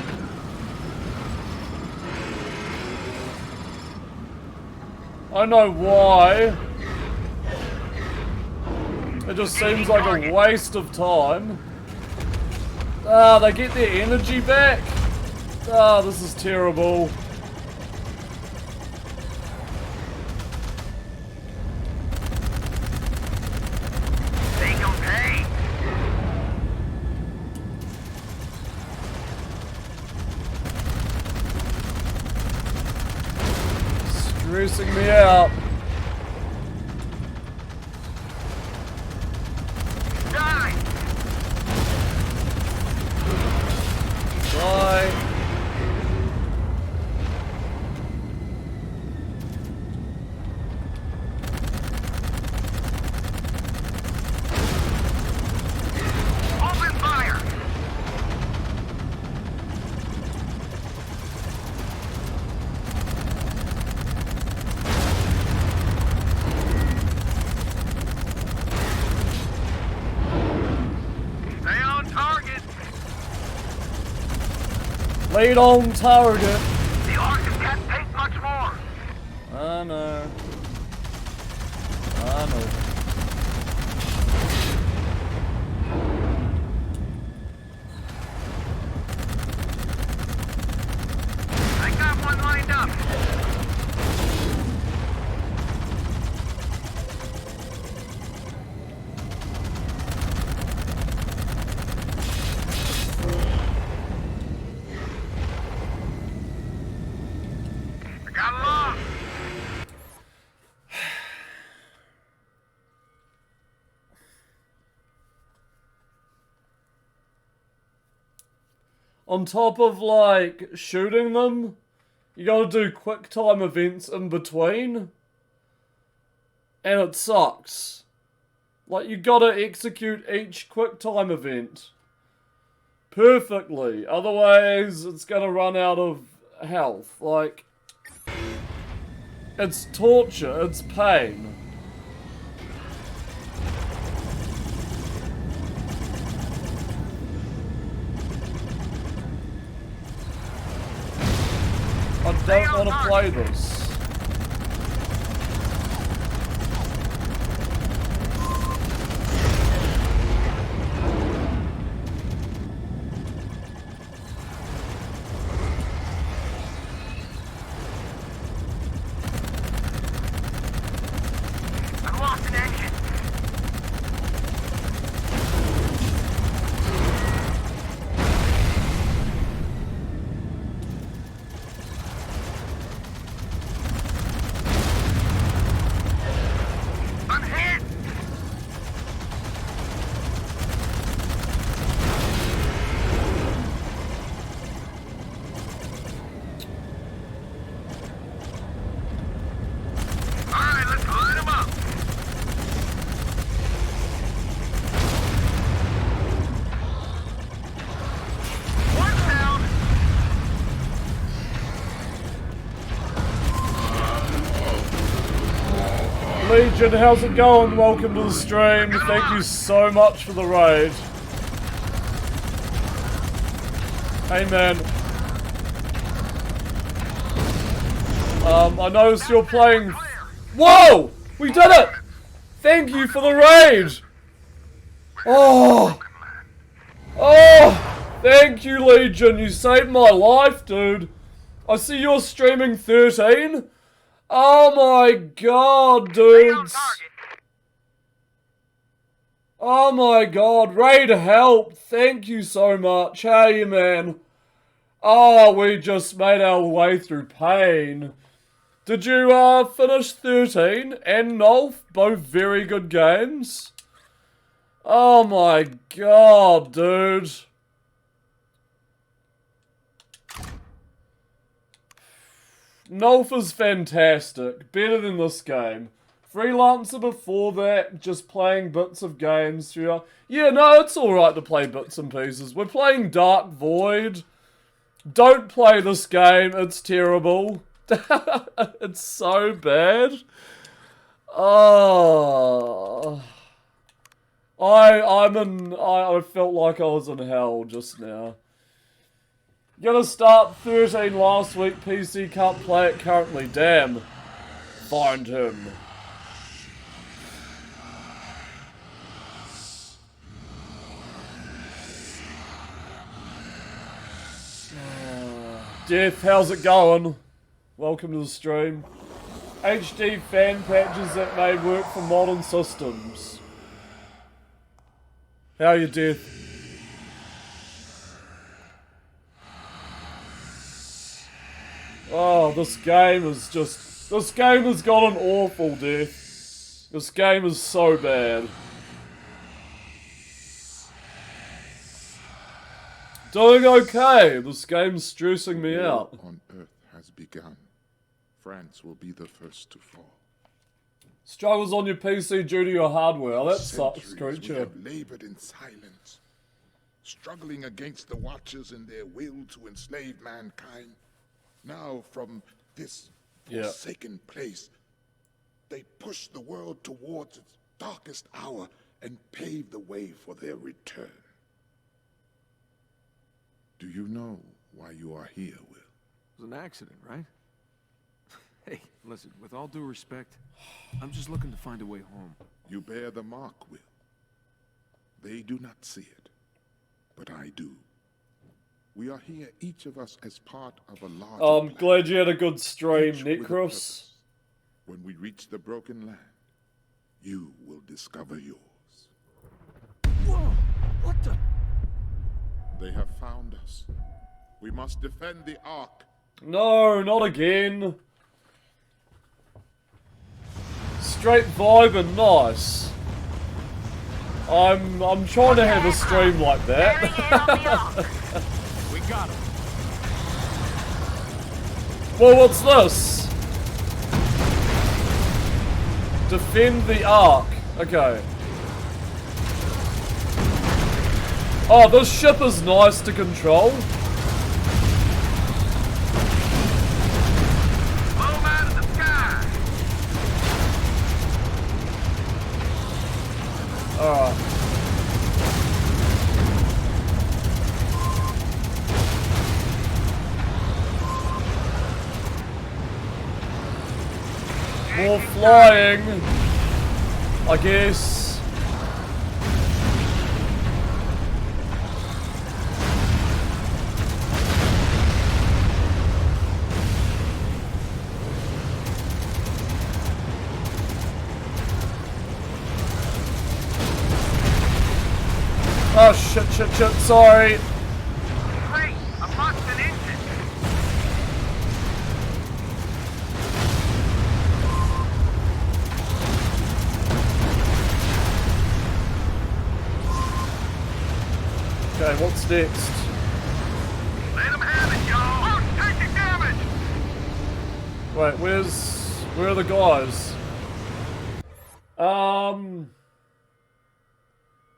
I know why. It just seems like a waste of time. Ah, they get their energy back. Ah, this is terrible. Take 'em, hey! Stressing me out. Die! Die. Open fire! Stay on target! Lead on target. The Arctic can't take much more! I know. I know. I got one lined up! I got lost! On top of, like, shooting them, you gotta do quick time events in between. And it sucks. Like, you gotta execute each quick time event perfectly. Otherwise, it's gonna run out of health. Like, it's torture, it's pain. I don't want to play this. I've lost an engine! I'm hit! Alright, let's line them up! One down! Legion, how's it going? Welcome to the stream. Thank you so much for the raid. Hey man. I noticed you're playing. Whoa! We did it! Thank you for the raid! Oh! Oh! Thank you, Legion. You saved my life, dude. I see you're streaming 13. Oh my god, Stay on dudes. target! Oh my god, raid help. Thank you so much. How are you, man? Oh, we just made our way through pain. Did you finish 13 and Nolf? Both very good games. Oh my god, dude. Nolf is fantastic. Better than this game. Freelancer before that, just playing bits of games through. Yeah, no, it's alright to play bits and pieces. We're playing Dark Void. Don't play this game, it's terrible. It's so bad. Oh. I felt like I was in hell just now. Gonna start 13 last week, PC can't play it currently, damn. Find him. Death, how's it going? Welcome to the stream. HD fan patches that may work for modern systems. How are you, Death? Oh, this game has gotten awful, Death. This game is so bad. Doing okay. This game's stressing me out. War on Earth has begun. France will be the first to fall. Struggles on your PC due to your hardware. That sucks, Centuries we creature. have labored in silence, struggling against the Watchers in their will to enslave mankind. Now, from this forsaken place, they push the world towards its darkest hour and pave the way for their return. Do you know why you are here, Will? It was an accident, right? Hey, listen, with all due respect, I'm just looking to find a way home. You bear the mark, Will. They do not see it, but I do. We are here, each of us, as part of a larger I'm plan, glad you had a good stream, each with a Necros. purpose. When we reach the broken land, you will discover yours. Whoa! What the? They have found us. We must defend the Ark. No, not again. Straight vibe and nice. I'm trying to have a stream like that. We got him. Well, what's this? Defend the Ark. Okay. Oh, this ship is nice to control. Blow 'em out of the sky. Alright. More flying, I guess. Oh shit, sorry. Great, a Buxton engine. Okay, what's next? Let 'em have it, y'all. Oh, taking damage. Wait, where are the guys?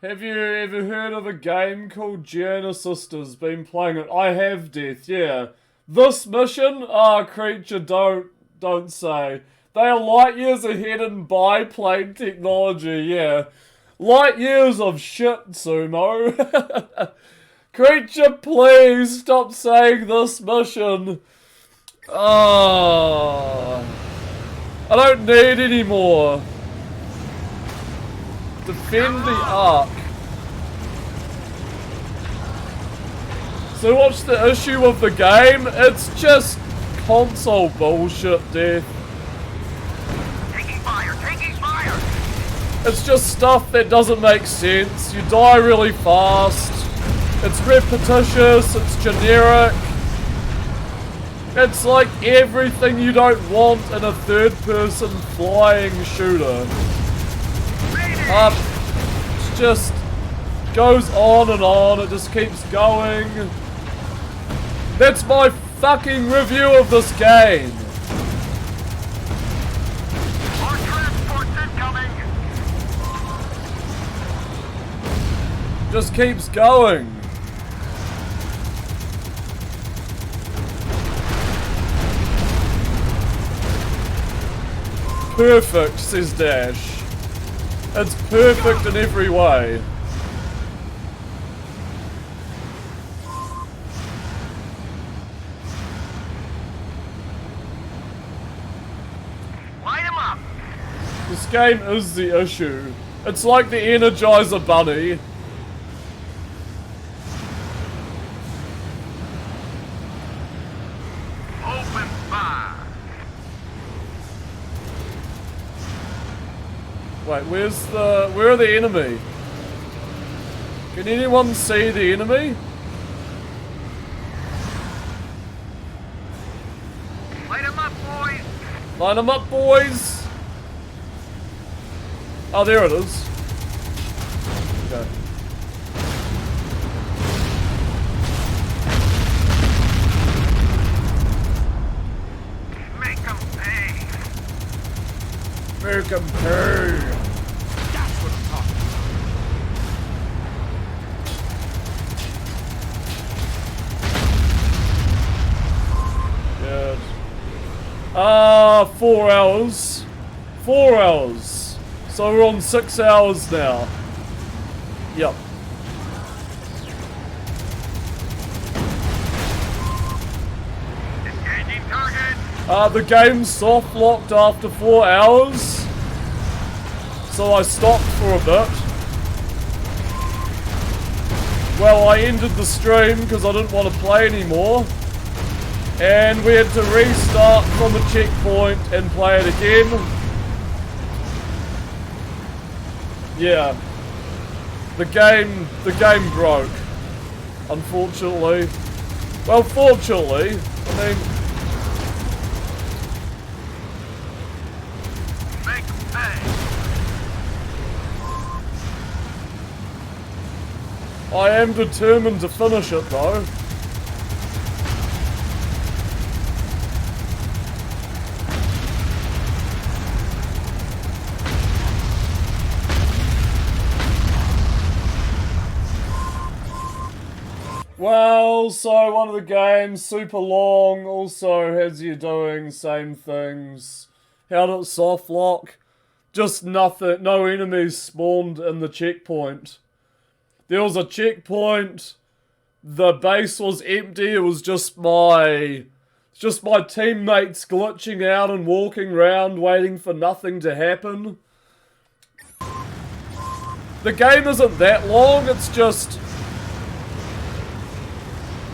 Have you ever heard of a game called Gianna Sisters? Been playing it? I have, Death, yeah. This mission? Creature, don't say. They are light years ahead in biplane technology, yeah. Light years of shit, Sumo. Creature, please stop saying this mission. I don't need any more. Defend the Ark. So what's the issue with the game? It's just console bullshit, Death. Taking fire, taking fire. It's just stuff that doesn't make sense. You die really fast. It's repetitious, it's generic. It's like everything you don't want in a third-person flying shooter. It just goes on and on, it just keeps going. That's my fucking review of this game. Our transport's incoming. Just keeps going. Perfect, says Dash. It's perfect in every way. Light 'em up. This game is the issue. It's like the Energizer Bunny. Wait, where are the enemy? Can anyone see the enemy? Light 'em up, boys. Line them up, boys! Oh, there it is. Okay. Make 'em pay. Make 'em pay. That's what I'm talking Good. 4 hours. 4 hours. So we're on 6 hours now. Yep. Engaging target. The game's soft locked after 4 hours. So I stopped for a bit. Well, I ended the stream because I didn't want to play anymore. And we had to restart from the checkpoint and play it again. Yeah. The game broke. Unfortunately. Well, fortunately. I mean, Make 'em pay. I am determined to finish it though. Well, so one of the games, super long, also has you doing same things. How did it soft lock? Just nothing, no enemies spawned in the checkpoint. There was a checkpoint, the base was empty, it was just my teammates glitching out and walking around waiting for nothing to happen. The game isn't that long, it's just...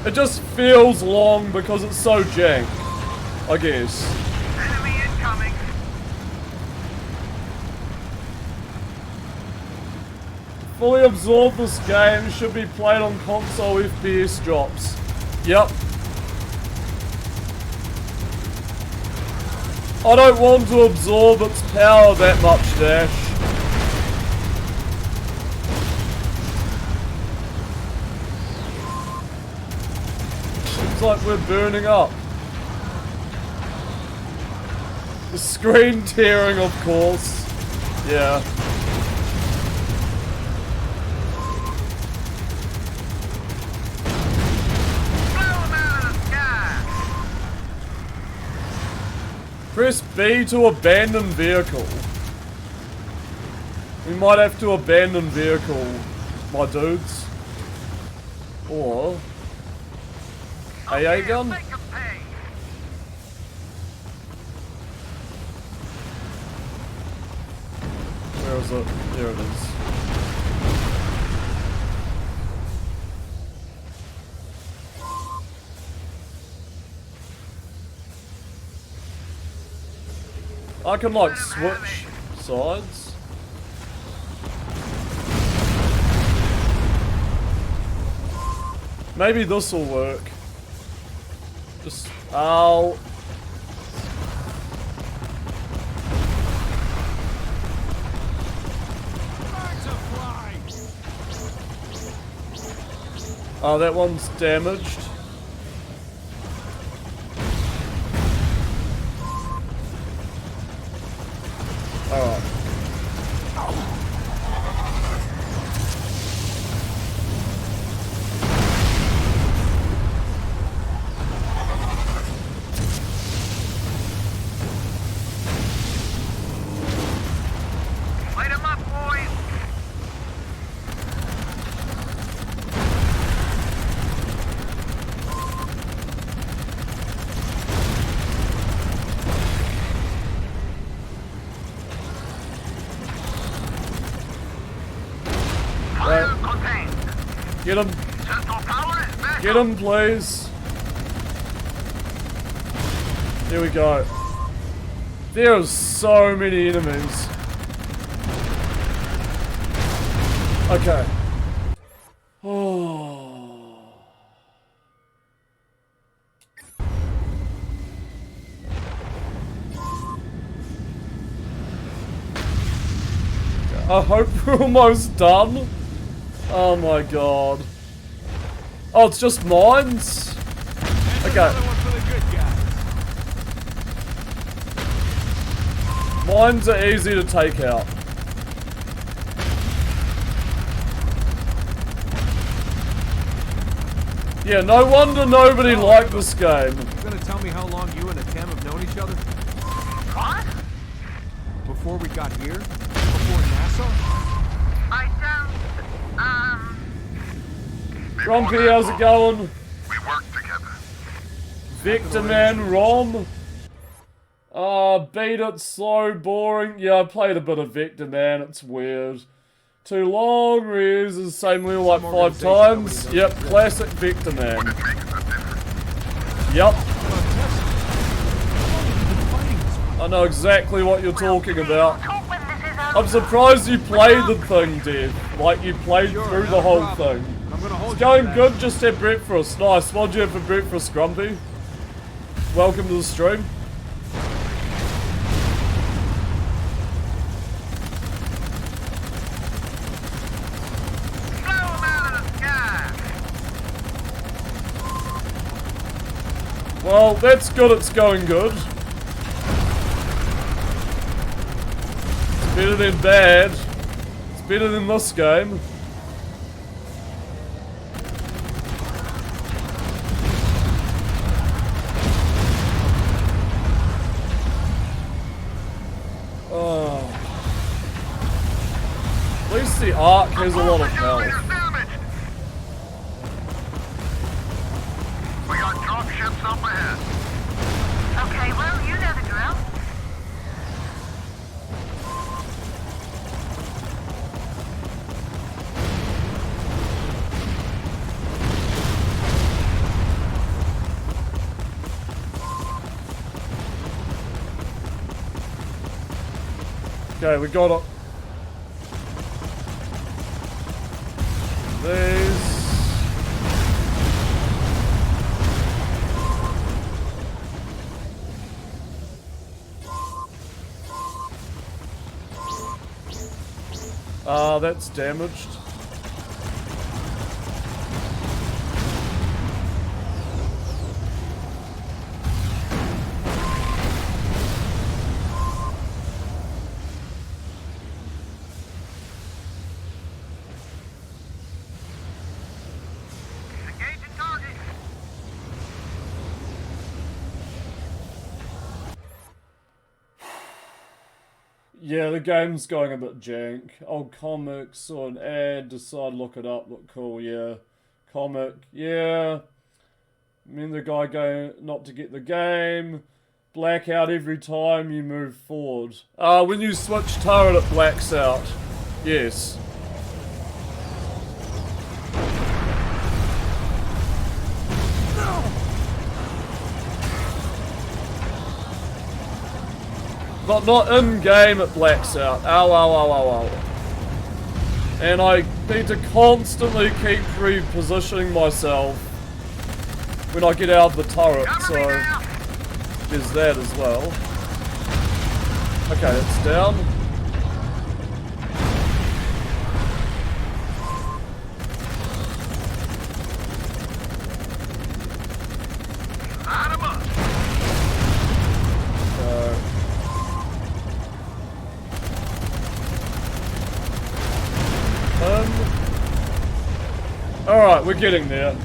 It just feels long because it's so jank, I guess. Enemy incoming. Fully absorb this game, should be played on console FPS drops. Yep. I don't want to absorb its power that much, Dash. Seems like we're burning up. The screen tearing, of course. Yeah. Press B to abandon vehicle. We might have to abandon vehicle, my dudes. Or... AA gun? Make 'em pay. Where is it? There it is. I can like switch sides. Maybe this will work. Just oh. Oh, that one's damaged. Alright. Light 'em up, boys. Fire contained. Get him. Central power is back. Get him, please. There we go. There are so many enemies. Okay. Oh. I hope we're almost done. Oh my god. Oh, it's just mines? Okay. Mines are easy to take out. Yeah, no wonder nobody liked this game. You gonna tell me how long you and Atem have known each other? What? Before we got here? Before NASA? I don't, Grumpy, how's it going? We worked together. Victor Man Rom? Beat it, so boring. Yeah, I played a bit of Victor Man, it's weird. Too long, reuses the same wheel like 5 times. Yep, classic Victor Man. Yep. I know exactly what you're talking about. I'm surprised you played the thing, Dev. Like, you played through the whole thing. It's going good, just had breakfast. Nice, what'd you have for breakfast, Grumpy? Welcome to the stream. Well, that's good, it's going good. It's better than bad. It's better than this game. Oh. At least the Ark has a lot of health. We got drop ships up ahead. okay, well, you know the drill. Okay, we got it. These. That's damaged. Engaging target. Yeah, the game's going a bit jank. Old comics, saw an ad, decided look it up, look cool, yeah. Comic, yeah. I mean the guy going not to get the game. Blackout every time you move forward. When you switch turret it blacks out. Yes. Not in game it blacks out. Ow, ow, ow, ow, ow. And I need to constantly keep repositioning myself when I get out of the turret, so there's that as well. Okay, it's down. Alright, we're getting there.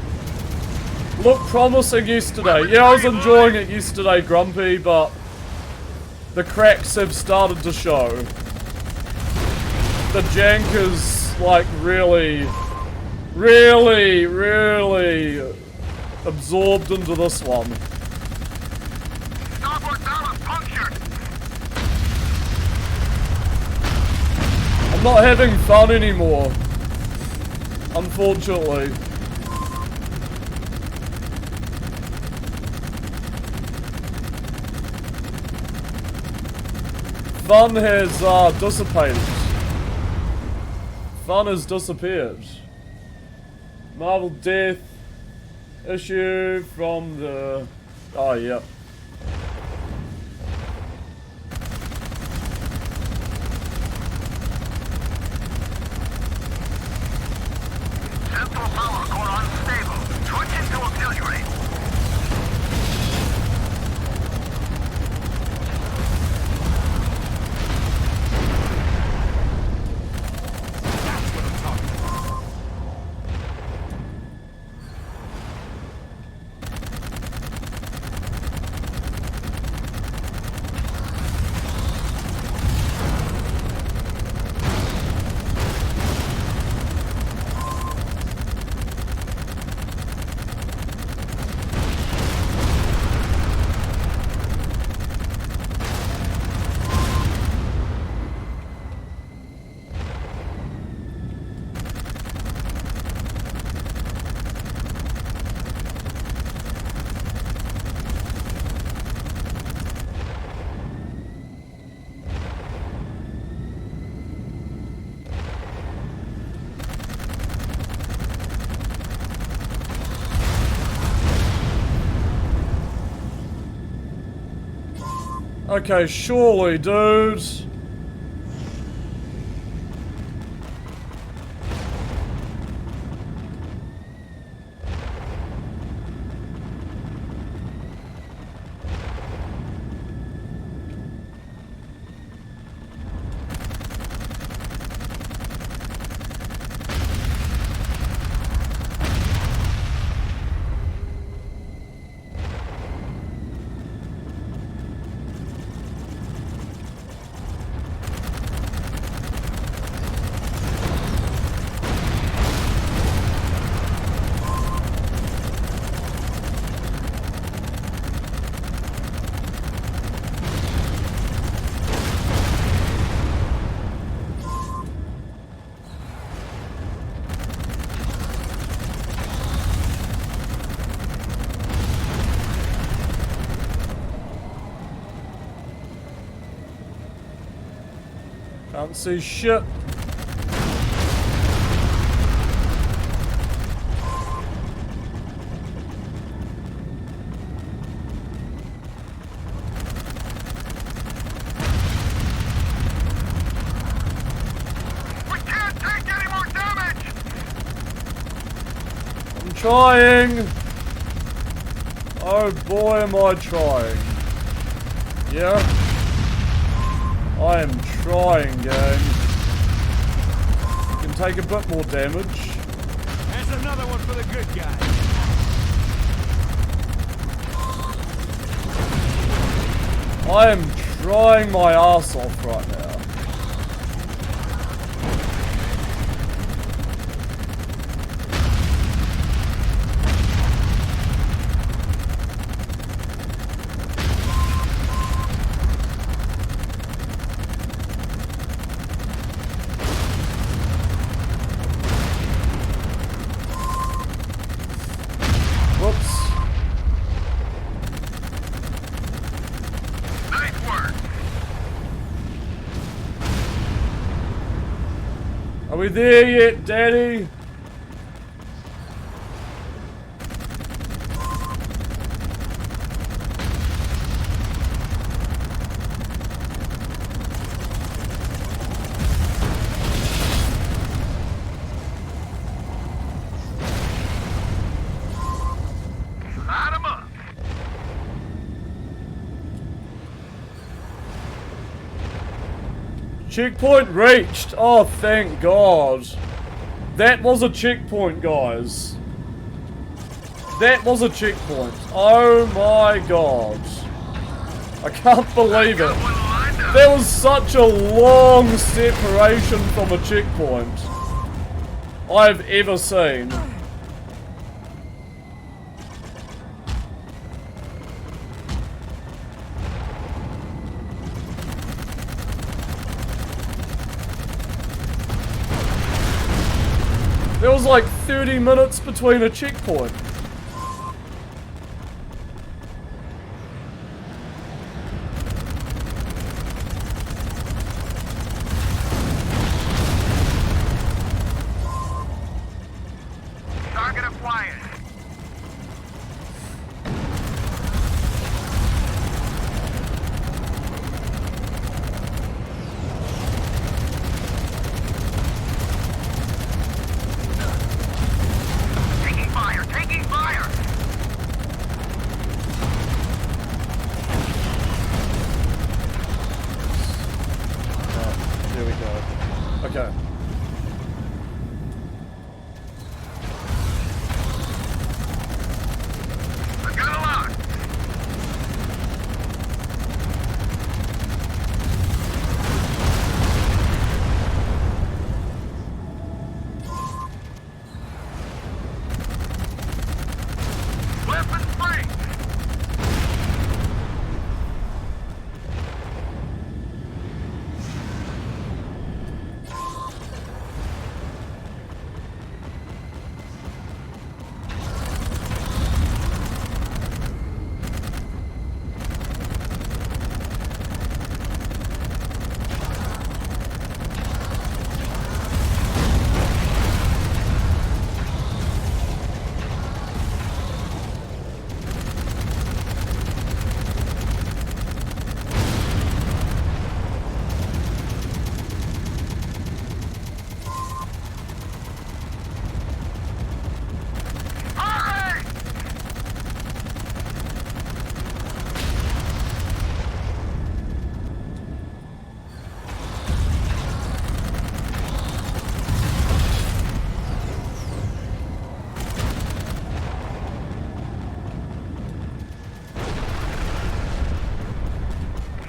Looked promising yesterday. Yeah, I was enjoying it yesterday, Grumpy, but the cracks have started to show. The jank is, like, really absorbed into this one. Starboard balance punctured. I'm not having fun anymore. Unfortunately. Fun has dissipated. Fun has disappeared. Marvel Death issue from the... Oh, yep. Central power core unstable. Switch into auxiliary. That's what I'm talking about. Okay, surely, dude. Can't see shit. We can't take any more damage! I'm trying. Oh boy, am I trying. Yeah. I am trying, gang. You can take a bit more damage. There's another one for the good guy. I am trying my ass off right now. Whoops. Nice work! Are we there yet, Daddy? Light 'em up! Checkpoint reached. Oh, thank God. That was a checkpoint, guys. That was a checkpoint. Oh my God. I can't believe it. One lined up. There was such a long separation from a checkpoint I've ever seen. There was like 30 minutes between a checkpoint. Okay. I've got a lock. Weapons free. Hurry!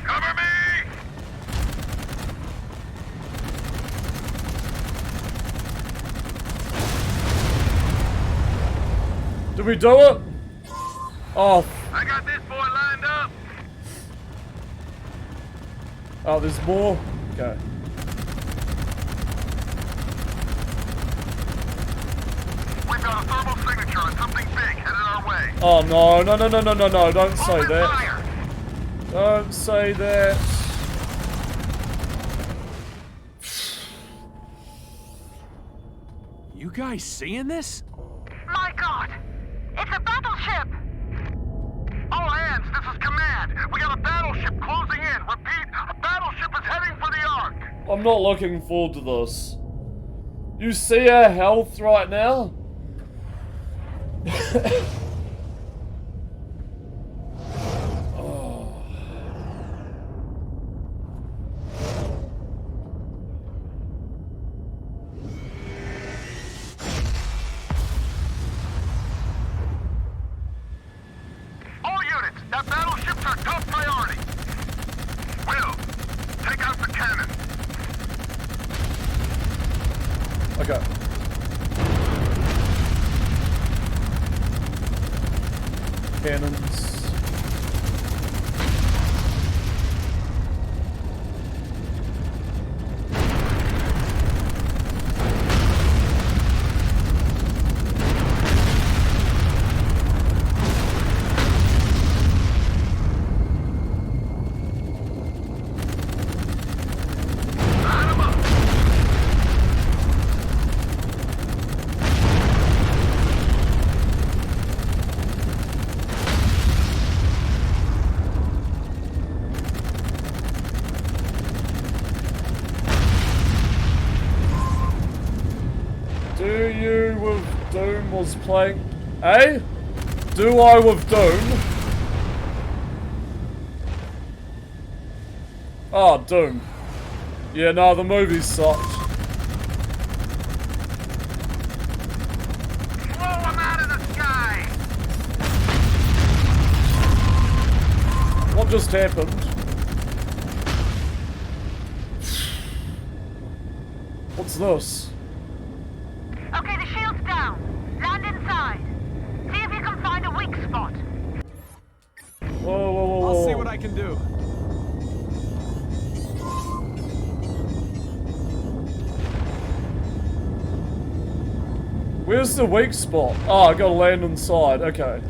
Cover me! Did we do it? Oh, I got this boy lined up. oh, there's more? Okay. We've got a thermal signature on something big headed our way. Oh, no, no, no, no, no, no, no, don't say Open that. fire! Don't say that. You guys seeing this? My God! It's a battleship! All hands, this is command. We got a battleship closing in. Repeat, a battleship is heading for the Ark. I'm not looking forward to this. You see our health right now? All units, that battleship's our top priority. Will, take out the cannon. Okay. Cannons. Line 'em up. Do you with Doom was playing? Eh? Do I with Doom? Oh, Doom. Yeah, no, the movie sucked. Blow 'em out of the sky. What just happened? What's this? Okay, the shield's down. Land inside. See if you can find a weak spot. Whoa, whoa, whoa, whoa. I'll see what I can do. Where's the weak spot? Oh, I gotta land inside. Okay.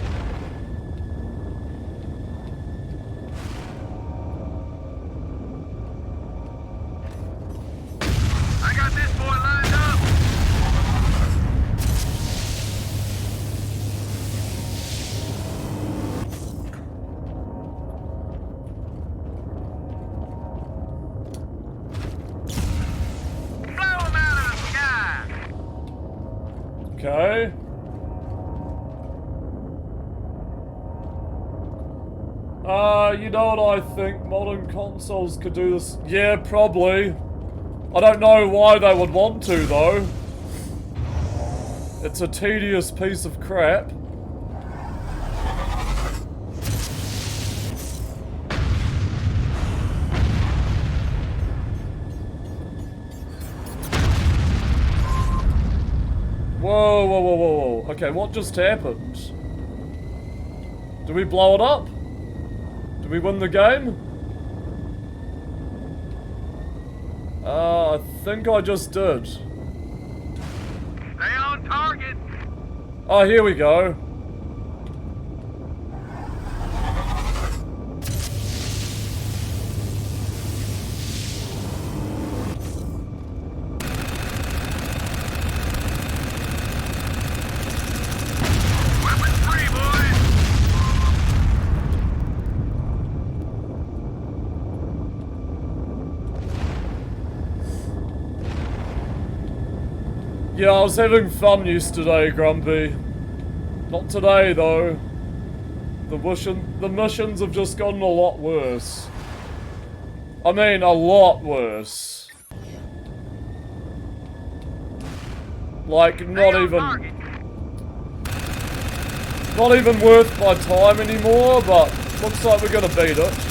I got this boy lined up. Blow 'em out of the sky. Okay. You know what I think? Modern consoles could do this. Yeah, probably. I don't know why they would want to, though. It's a tedious piece of crap. Whoa, whoa, whoa, whoa, whoa. Okay, what just happened? Did we blow it up? Did we win the game? I think I just did. Stay on target. Oh, here we go. Weapons free, boys. Yeah, I was having fun yesterday, Grumpy. Not today, though. The missions have just gotten a lot worse. I mean, a lot worse. Like, not even worth my time anymore, but looks like we're gonna beat it.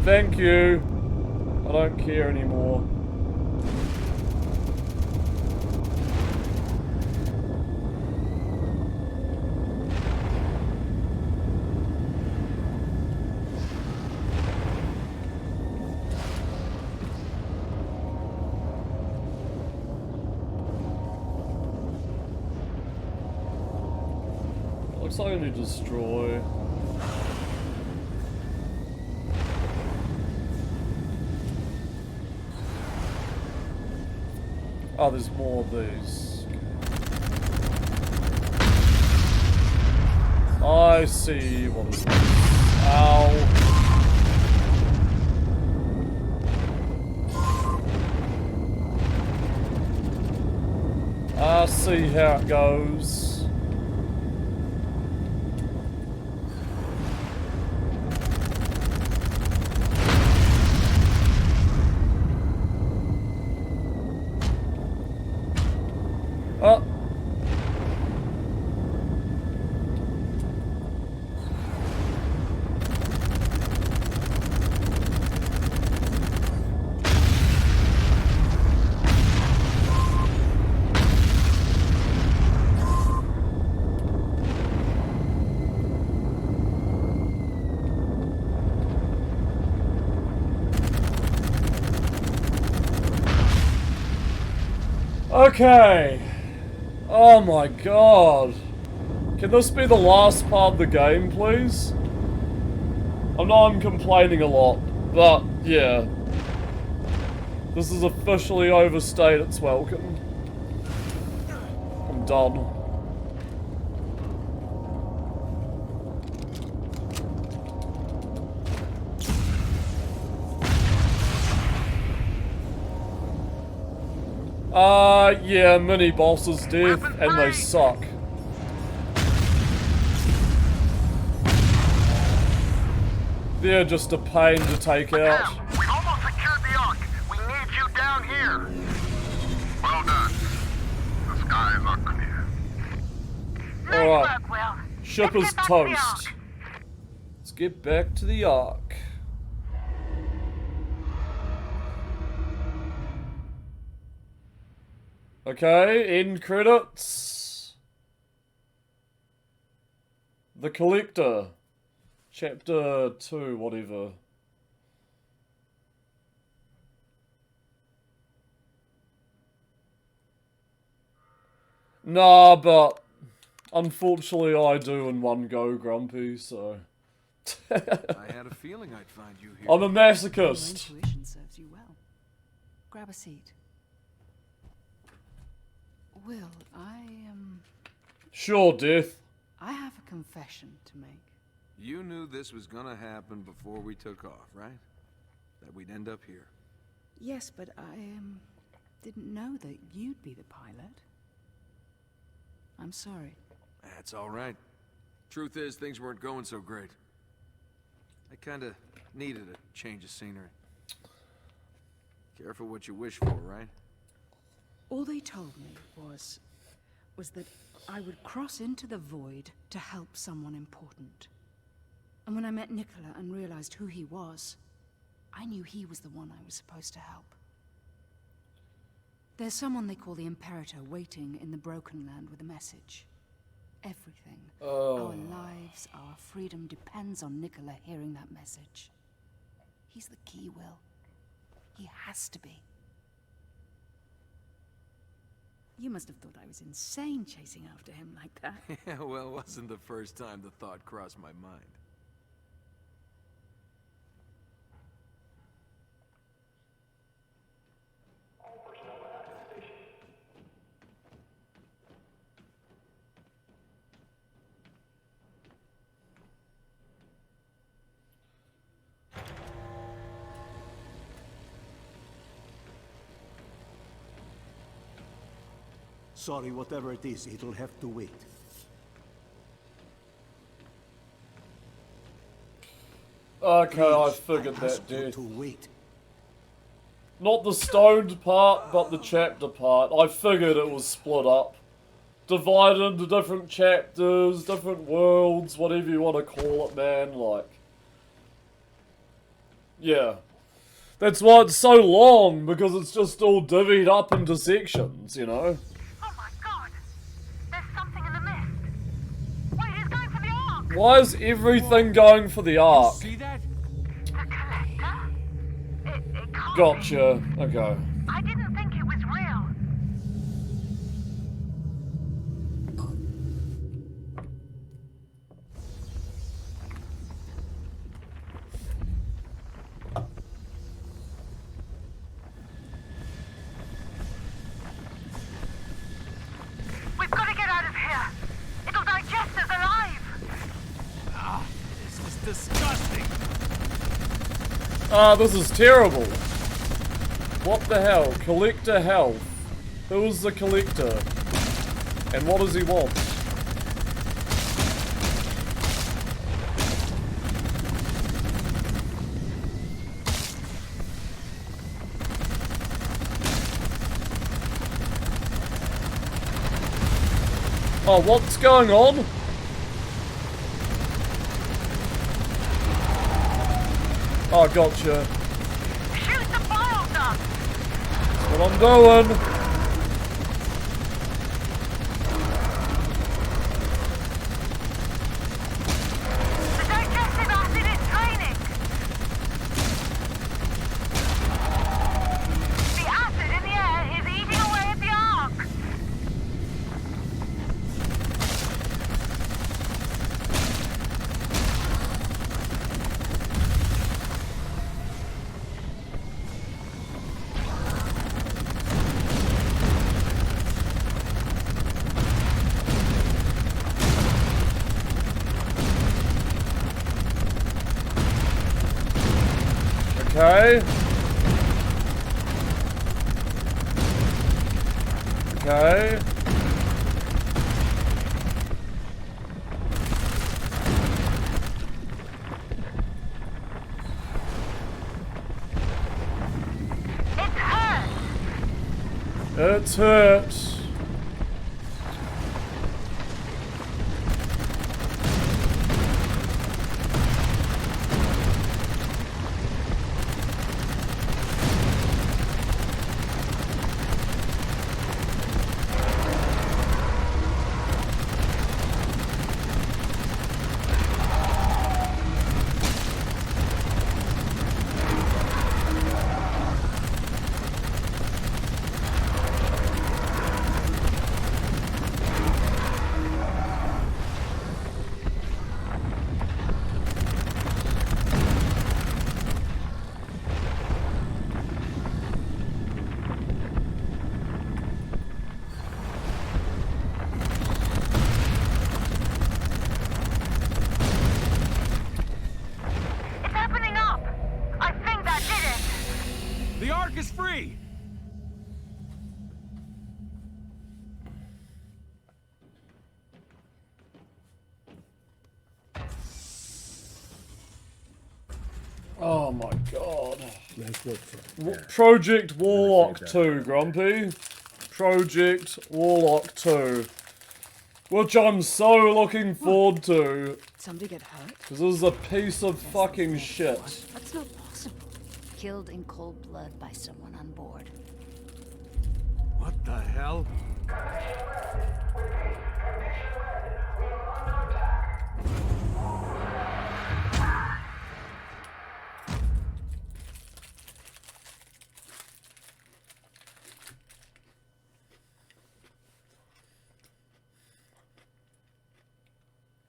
Thank you. I don't care anymore. Looks like I need to destroy. Oh, there's more of these. I see what is this. Ow. I see how it goes. Oh. Okay. Oh my god. Can this be the last part of the game, please? I know I'm complaining a lot, but yeah. This is officially overstayed its welcome. I'm done. Yeah, mini bosses death, and they suck. They're just a pain to take out. We've almost secured the Ark. We need you down here. Well done. The skies are clear. Alright. Will. Ship Let's is get back to the toast. Ark. Let's get back to the Ark. Okay, end credits. The Collector. Chapter 2, whatever. Nah, but unfortunately I do in one go, Grumpy, so... I had a feeling I'd find you here. I'm a Your masochist. intuition serves you well. Grab a seat. Will, Sure, Death. I have a confession to make. You knew this was gonna happen before we took off, right? That we'd end up here. Yes, but I didn't know that you'd be the pilot. I'm sorry. That's all right. Truth is, things weren't going so great. I kinda needed a change of scenery. Careful what you wish for, right? All they told me was that I would cross into the void to help someone important. And when I met Nicola and realized who he was, I knew he was the one I was supposed to help. There's someone they call the Imperator waiting in the Broken Land with a message. Everything. Our lives, our freedom depends on Nicola hearing that message. He's the key, Will. He has to be. You must have thought I was insane chasing after him like that. Yeah, well, it wasn't the first time the thought crossed my mind. Sorry, whatever it is, it'll have to wait. Okay, I figured that, dude. Not the stoned part, but the chapter part. I figured it was split up. Divided into different chapters, different worlds, whatever you want to call it, man, like... Yeah. That's why it's so long, because it's just all divvied up into sections, you know? Oh my god! There's something in the mist! Wait, it's going for the Ark! Why is everything going for the Ark? See that? The Collector? It can't Gotcha. Okay. be. I didn't think it was real. We've got to get out of here. It'll digest us alive. Ah, this is disgusting. Ah, this is terrible. What the hell? Collector Health. Who is the Collector? And what does he want? Oh, what's going on? Oh, gotcha. Shoot the bile duct. That's what I'm doing. The digestive acid is draining. The acid in the air is eating away at the Ark. Okay. Okay. It hurts. Oh my god. Nice work, sir. Project Warlock 2, Grumpy. Project Warlock 2. Which I'm so looking forward to. Somebody get hurt? Because this is a piece of fucking shit. That's not possible. Killed in cold blood by someone on board. What the hell?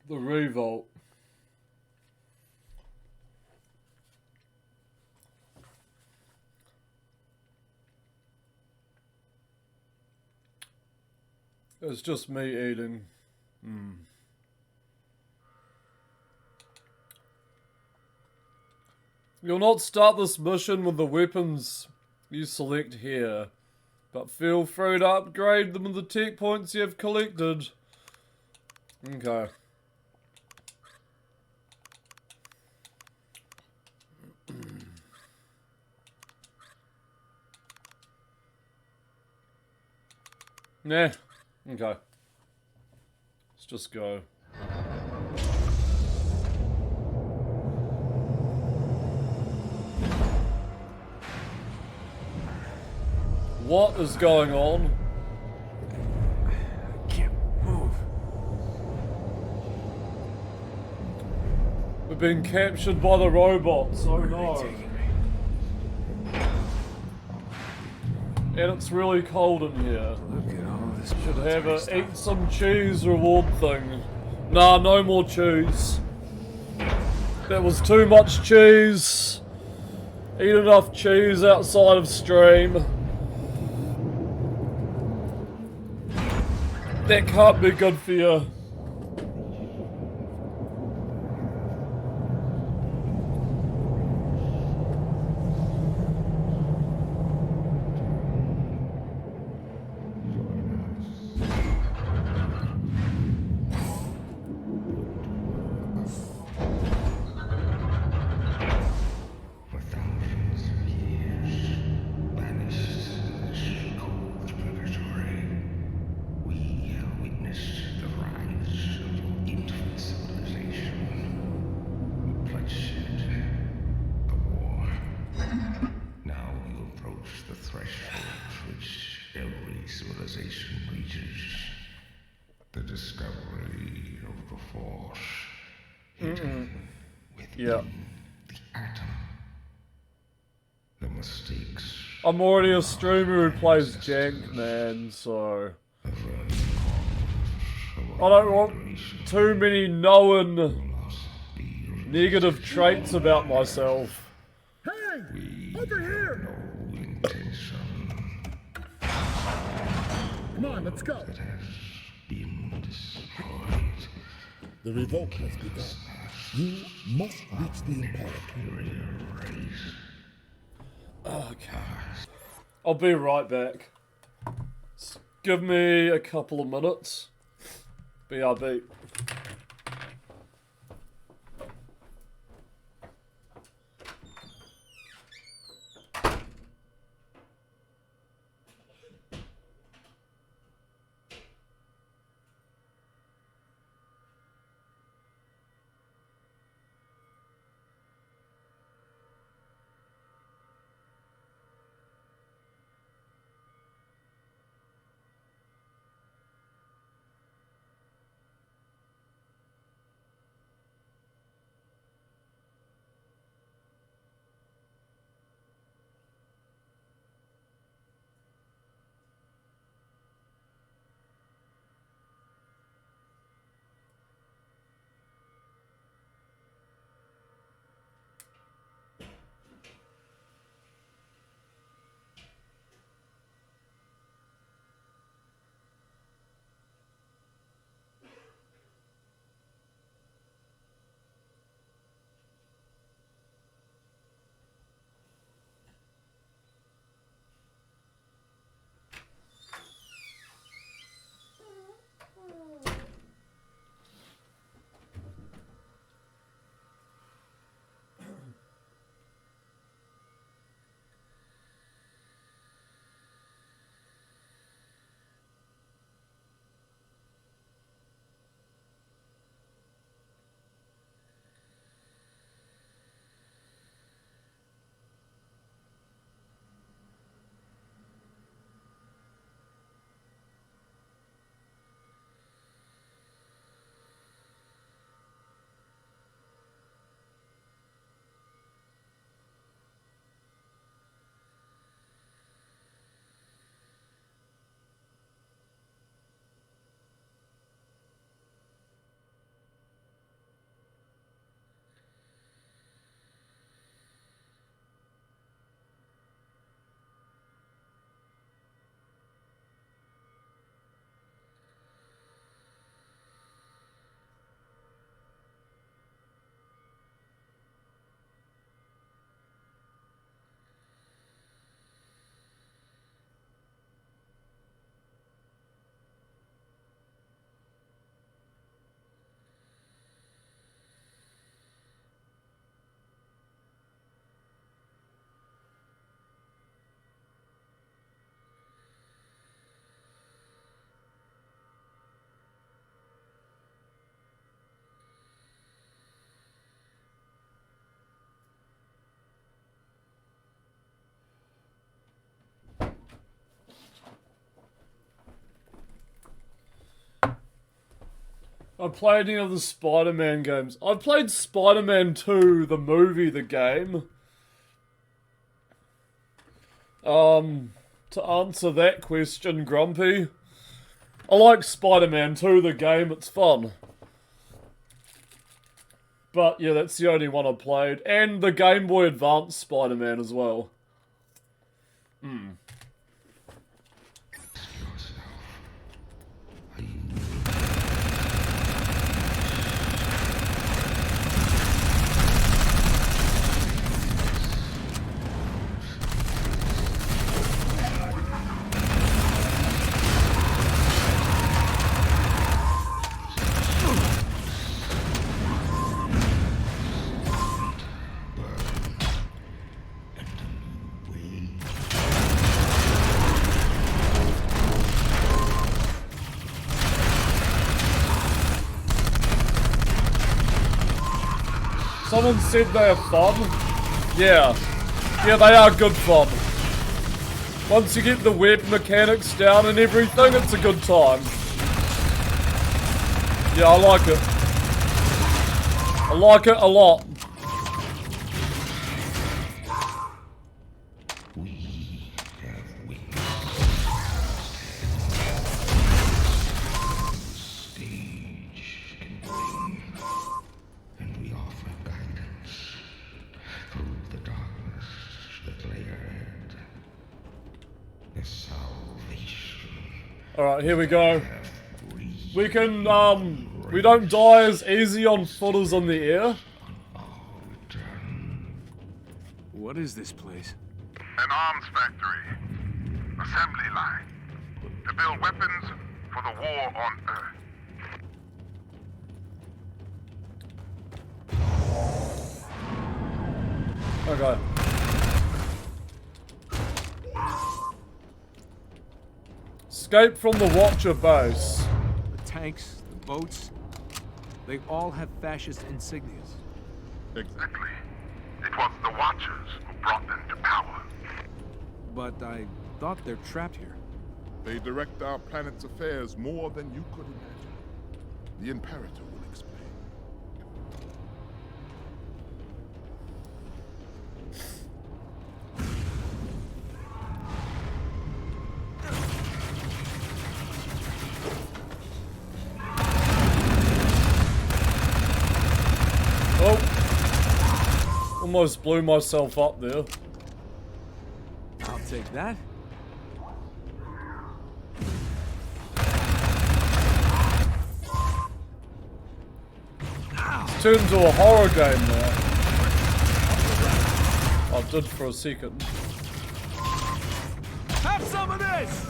The Revolt. It's just me eating. You'll not start this mission with the weapons you select here, but feel free to upgrade them with the tech points you have collected. Okay. Nah. Okay. Let's just go. What is going on? I can't move. We're being captured by the robots. Oh no. And it's really cold in here. Look at all this. Should have a eat some cheese reward thing. Nah, no more cheese. That was too much cheese. Eat enough cheese outside of stream. That can't be good for you. I'm already a streamer who plays Jank, man, so... I don't want too many known negative traits about myself. Hey! Over here! Come on, let's go. The revolt has begun. You must reach the Imperator. Okay. I'll be right back. Just give me a couple of minutes. BRB. I played any of the Spider-Man games. I played Spider-Man 2, the movie, the game. To answer that question, Grumpy, I like Spider-Man 2, the game, it's fun. But yeah, that's the only one I played. And the Game Boy Advance Spider-Man as well. Someone said they are fun. Yeah. Yeah, they are good fun. Once you get the web mechanics down and everything, it's a good time. Yeah, I like it. I like it a lot. Alright, here we go. We can, we don't die as easy on foot as on the air. What is this place? An arms factory. Assembly line. To build weapons for the war on Earth. Okay. Escape from the Watcher base. The tanks, the boats, they all have fascist insignias. Exactly. It was the Watchers who brought them to power. But I thought they're trapped here. They direct our planet's affairs more than you could imagine. The Imperator will explain. Oh. Almost blew myself up there. I'll take that. Turned into a horror game now. I did for a second. Have some of this!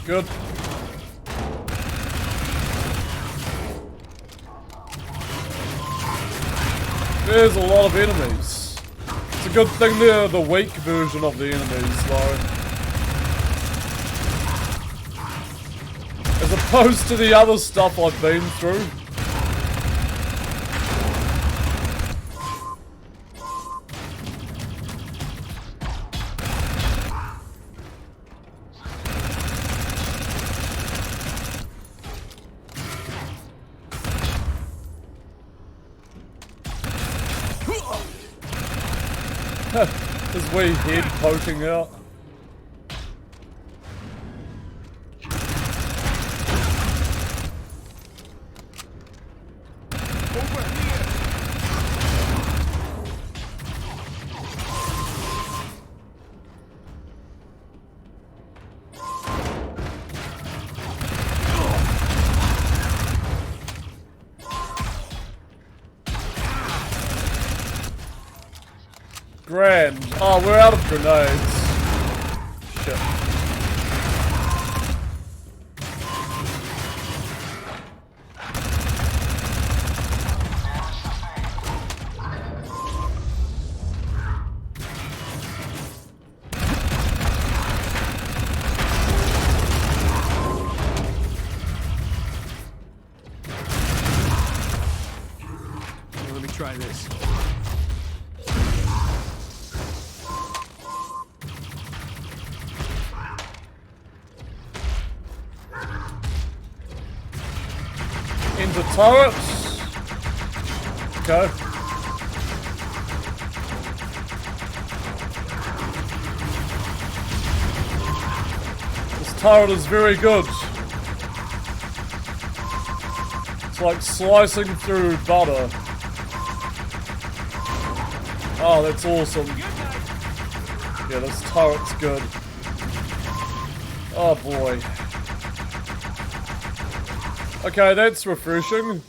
Good. There's a lot of enemies. It's a good thing they're the weak version of the enemies, though. As opposed to the other stuff I've been through. His wee head poking out. Grand. Oh, we're out of grenades. Shit. Let me try this. into turrets. Okay. This turret is very good. It's like slicing through butter. Oh, that's awesome. Yeah, this turret's good. Oh boy. Okay, that's refreshing.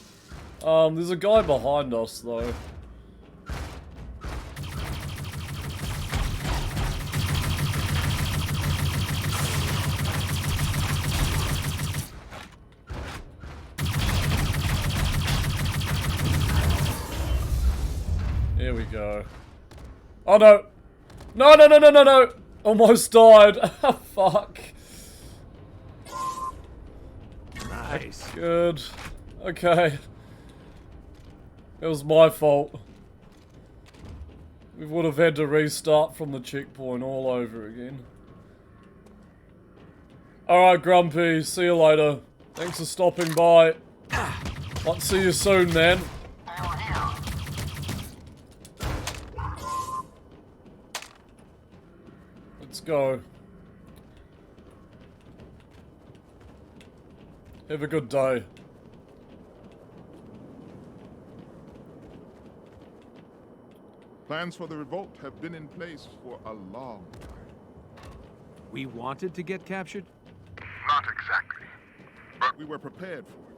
There's a guy behind us though. Here we go. Oh no! No, no, no, no, no, no! Almost died. Fuck. Nice. Good. Okay. It was my fault. We would have had to restart from the checkpoint all over again. Alright, Grumpy. See you later. Thanks for stopping by. I'll see you soon, man. Let's go. Have a good day. Plans for the revolt have been in place for a long time. We wanted to get captured? Not exactly. But We were prepared for it.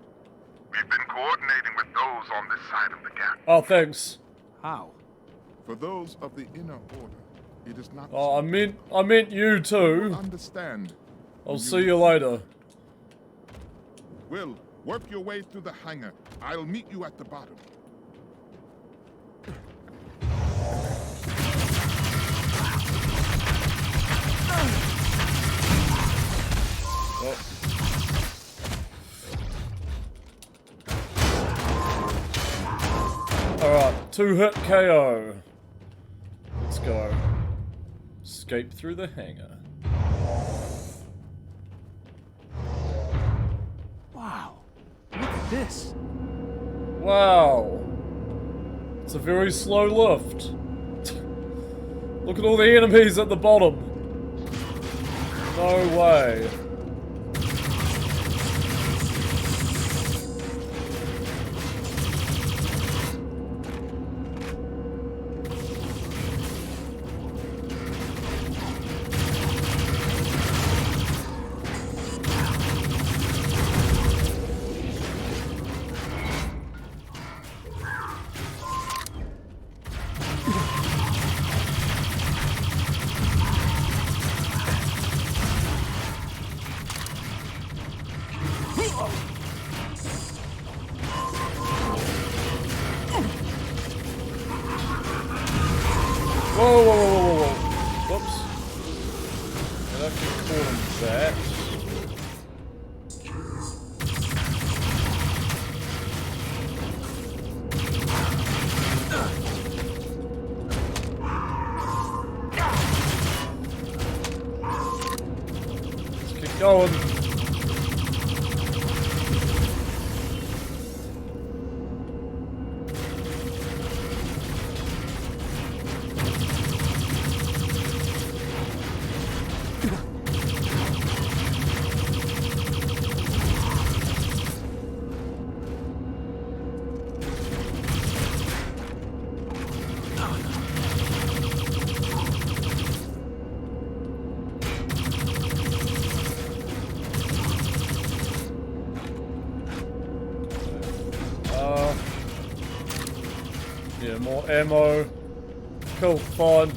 we've been coordinating with those on this side of the gap. Oh, thanks. How? For those of the inner order, it is not. Oh, I meant you too. Understand. I'll see you later. Will, work your way through the hangar. I'll meet you at the bottom. Oh. Alright, 2-hit KO. Let's go. Escape through the hangar. Wow. Look at this. Wow. It's a very slow lift. Look at all the enemies at the bottom. No way. Whoa, whoa, whoa, whoa, whoa. Whoops. I don't get caught on that. Let's keep going. Yeah, more ammo. Cool, fine.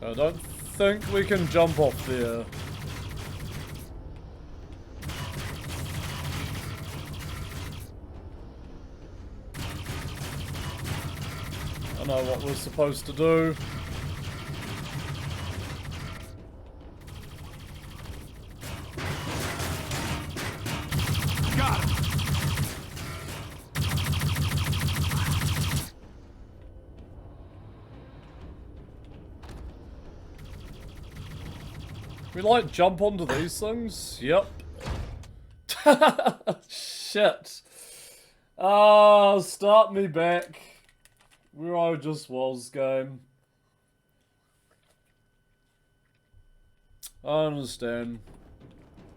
I don't think we can jump off there. I know what we're supposed to do. Got him. We like jump onto these things? Yep. Shit. Start me back where I just was, game. I understand.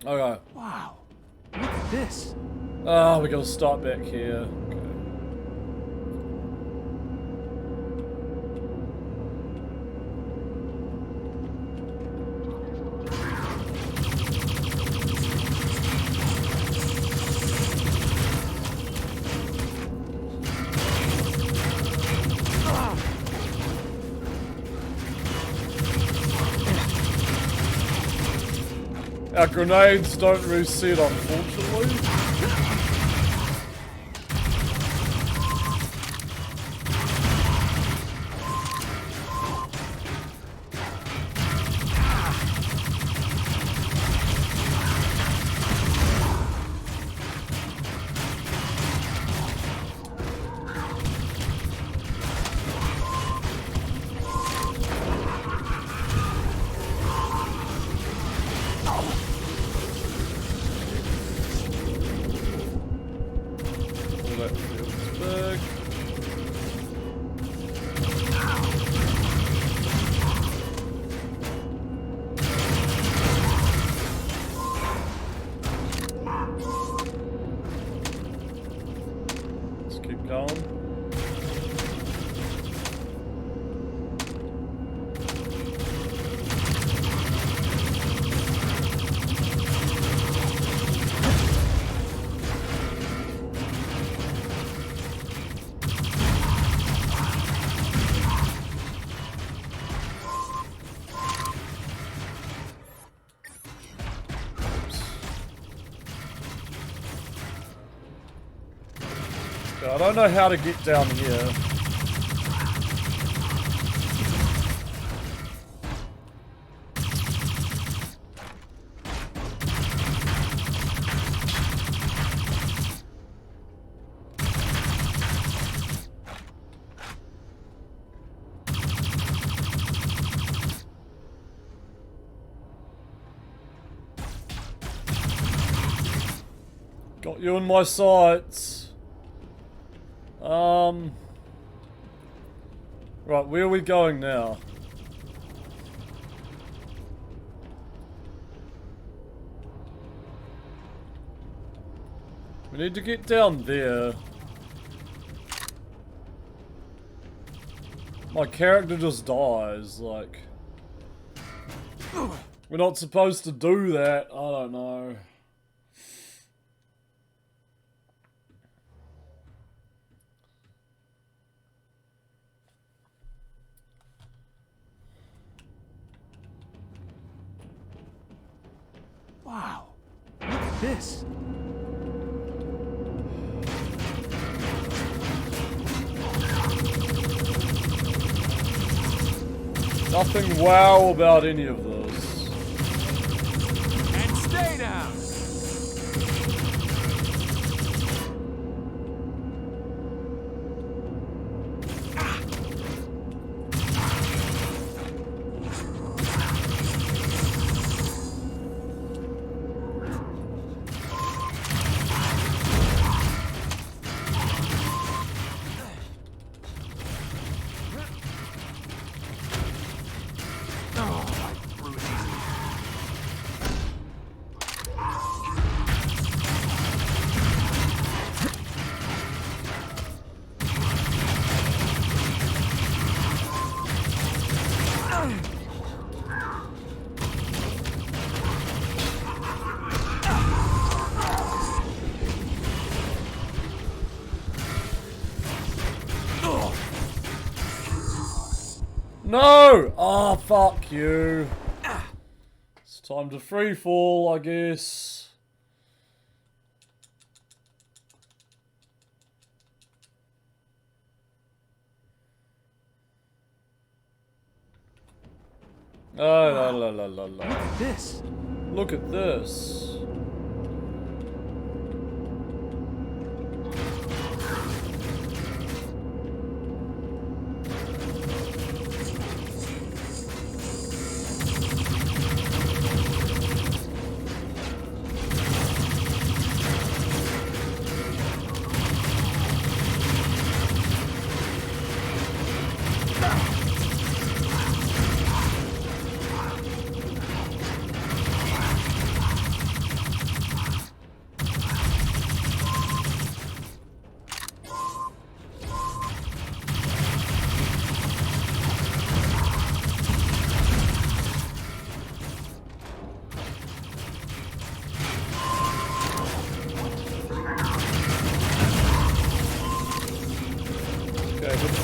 Okay. Wow. Look at this. We gotta start back here. Okay. Our grenades don't reset, unfortunately. I don't know how to get down here. Got you in my sights. Right, where are we going now? We need to get down there. My character just dies, like... We're not supposed to do that, I don't know. Wow. Look at this. Nothing wow about any of this. And stay down. No! Oh, fuck you. It's time to free fall, I guess. Oh, la la la la la. Look at this. Look at this.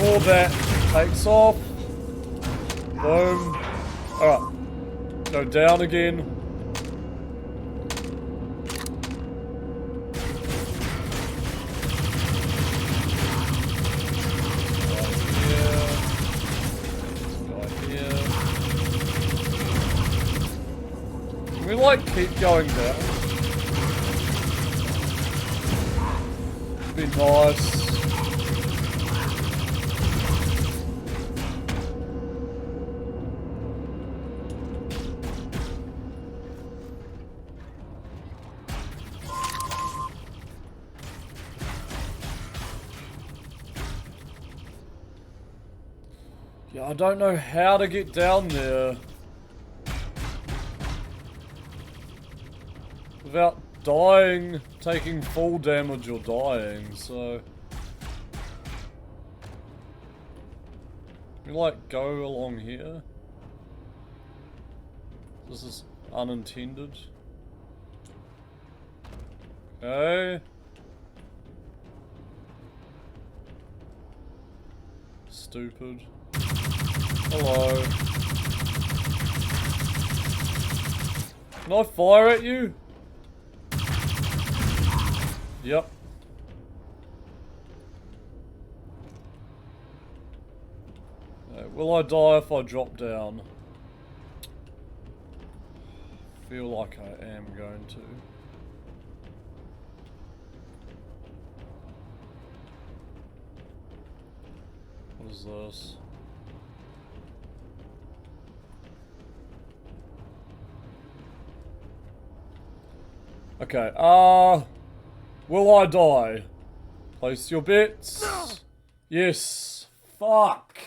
before that takes off. Boom. Alright. Go down again. We like keep going down. Be nice. Yeah, I don't know how to get down there without dying, taking full damage or dying, so... We like go along here. This is unintended. Okay. Stupid. Hello. Can I fire at you? Yep. Will I die if I drop down? Feel like I am going to. What is this? Okay, will I die? Place your bets. No. Yes. Fuck.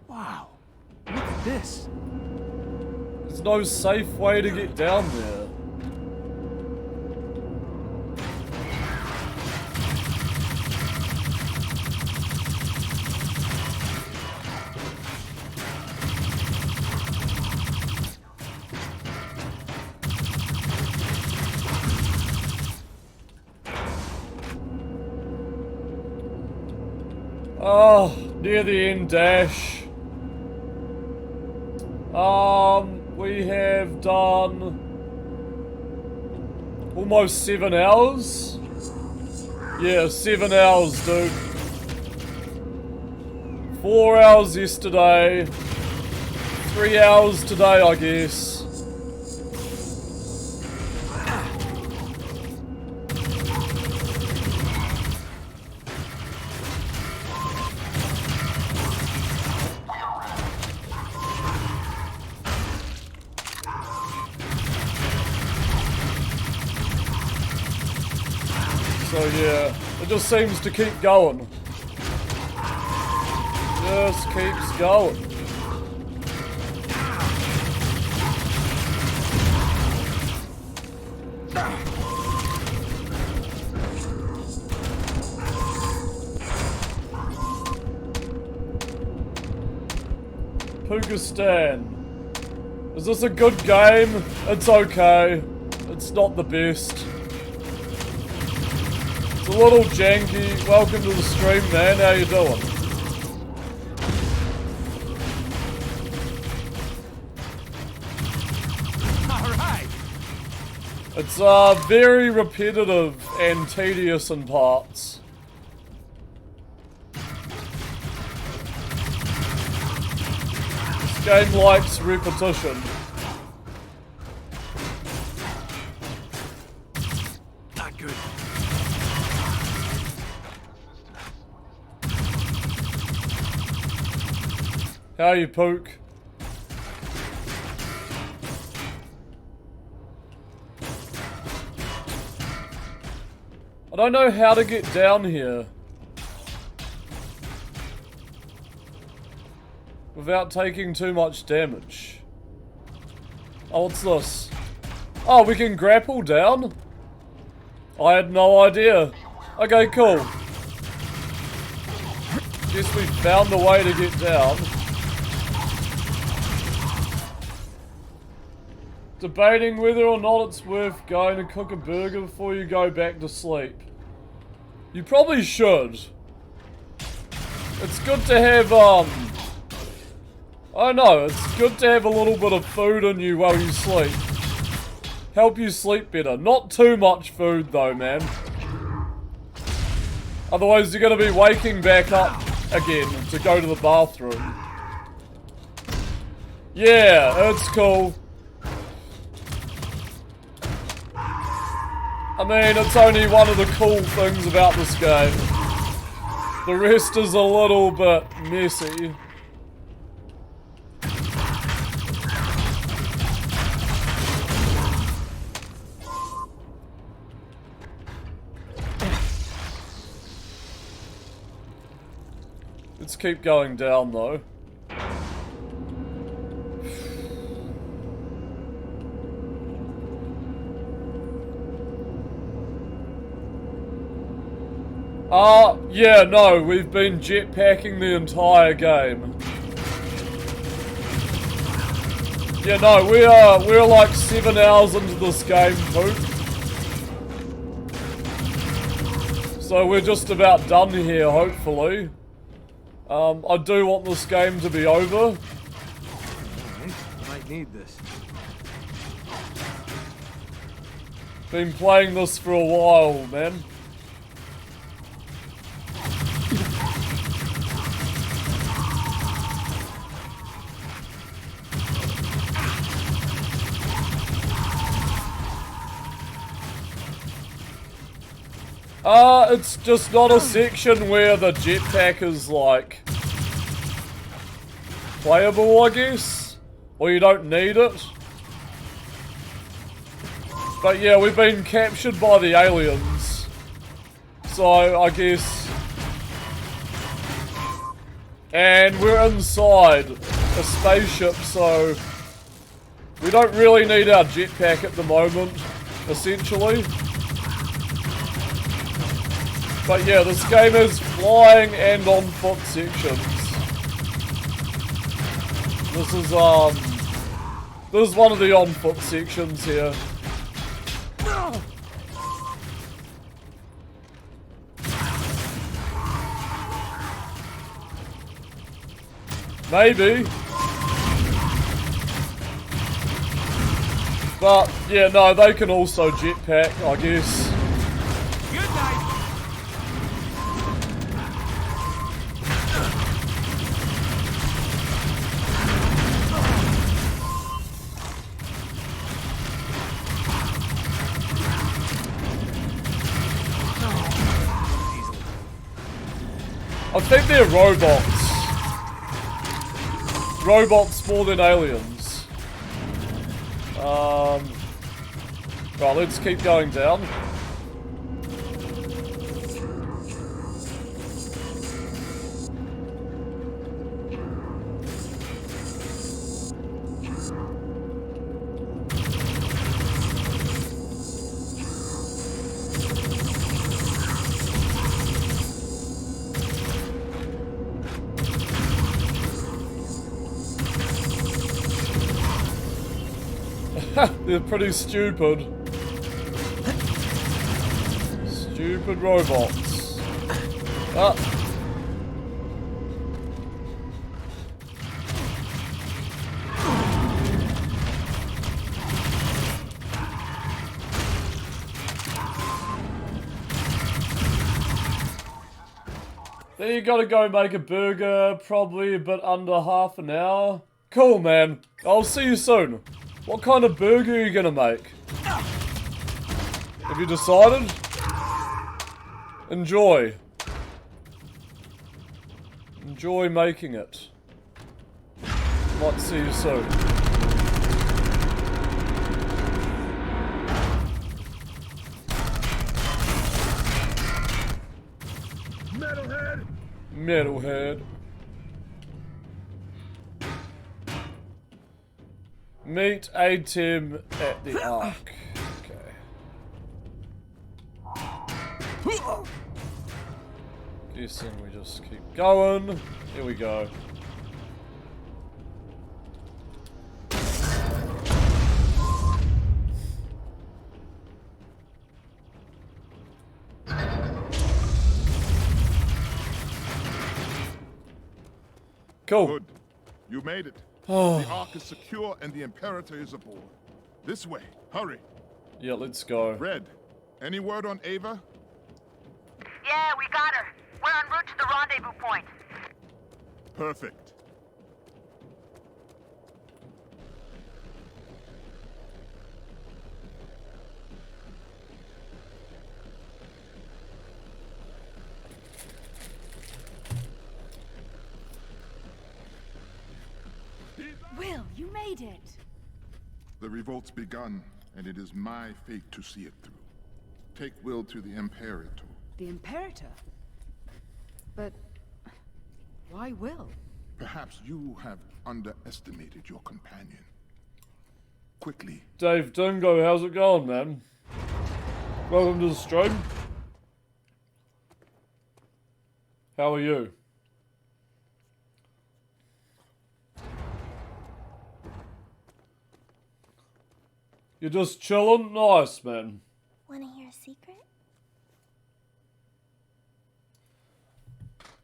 Wow. Look at this. There's no safe way to get down there. Oh, near the end dash. We have done almost 7 hours. Yeah, 7 hours, dude. 4 hours yesterday. 3 hours today, I guess. So yeah, it just seems to keep going. Just keeps going. Pugistan. Is this a good game? It's okay. It's not the best. It's a little janky. Welcome to the stream, man. How you doing? Alright. It's very repetitive and tedious in parts. This game likes repetition. Not good. How you, Pook? I don't know how to get down here without taking too much damage. Oh, what's this? Oh, we can grapple down? I had no idea. Okay, cool. Guess we found a way to get down. Debating whether or not it's worth going to cook a burger before you go back to sleep. You probably should. It's good to have, I don't know, it's good to have a little bit of food in you while you sleep. Help you sleep better. Not too much food though, man. Otherwise you're gonna be waking back up again to go to the bathroom. Yeah, it's cool. I mean, it's only one of the cool things about this game. The rest is a little bit messy. Let's keep going down though. Yeah, no, we've been jetpacking the entire game. Yeah, no, we're like 7 hours into this game, Poop. So we're just about done here, hopefully. I do want this game to be over. I might need this. Been playing this for a while, man. It's just not a section where the jetpack is, like, playable, I guess? Or you don't need it. But yeah, we've been captured by the aliens. So, I guess... And we're inside a spaceship, so... We don't really need our jetpack at the moment, essentially. But yeah, this game is flying and on foot sections. This is one of the on foot sections here. Maybe. But yeah, no, they can also jetpack, I guess. Good night. I think they're robots. Robots more than aliens. Right, let's keep going down. They're pretty stupid. Stupid robots. Ah. Then you gotta go make a burger, probably a bit under half an hour. Cool, man. I'll see you soon. What kind of burger are you gonna make? Have you decided? Enjoy. Enjoy making it. Might see you soon. Metalhead! Metalhead. Meet A-Tim at the Ark. Okay. Guessing we just keep going. Here we go. Cool. Good. You made it. The Ark is secure and the Imperator is aboard. This way. Hurry. Yeah, let's go. Red, any word on Ava? Yeah, we got her. We're en route to the rendezvous point. Perfect. Will, you made it. The revolt's begun, and it is my fate to see it through. Take Will to the Imperator. The Imperator? But why Will? Perhaps you have underestimated your companion. Quickly. Dave Dingo, how's it going, man? Welcome to the stream. How are you? You're just chilling? Nice, man. Wanna hear a secret?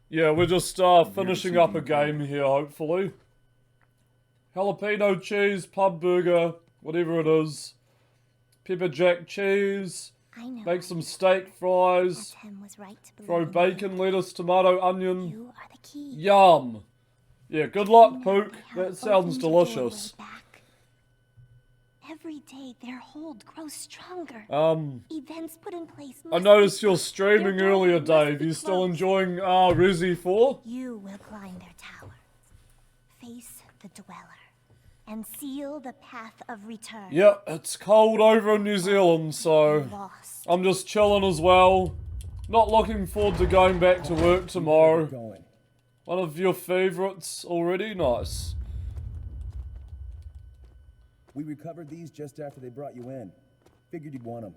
Yeah, we're just finishing up a game here, hopefully. Jalapeno cheese, pub burger, whatever it is. Pepper jack cheese. I know. Make some steak fries. Tim was right to Throw believe in bacon, him. lettuce, tomato, onion. You are the key. Yum. Yeah, good luck, Pook. How That sounds opened the doorway delicious. back. Every day their hold grows stronger. Events put in place. I must noticed be you're stopped. streaming Their earlier, doorway must Dave. be You still closed. enjoying Resi 4? You will climb their tower, face the Dweller, and seal the path of return. Yep, it's cold over in New Zealand, so Lost. I'm just chilling as well. Not looking forward to going back to work tomorrow. Going. One of your favorites already? Nice. We recovered these just after they brought you in. Figured you'd want them.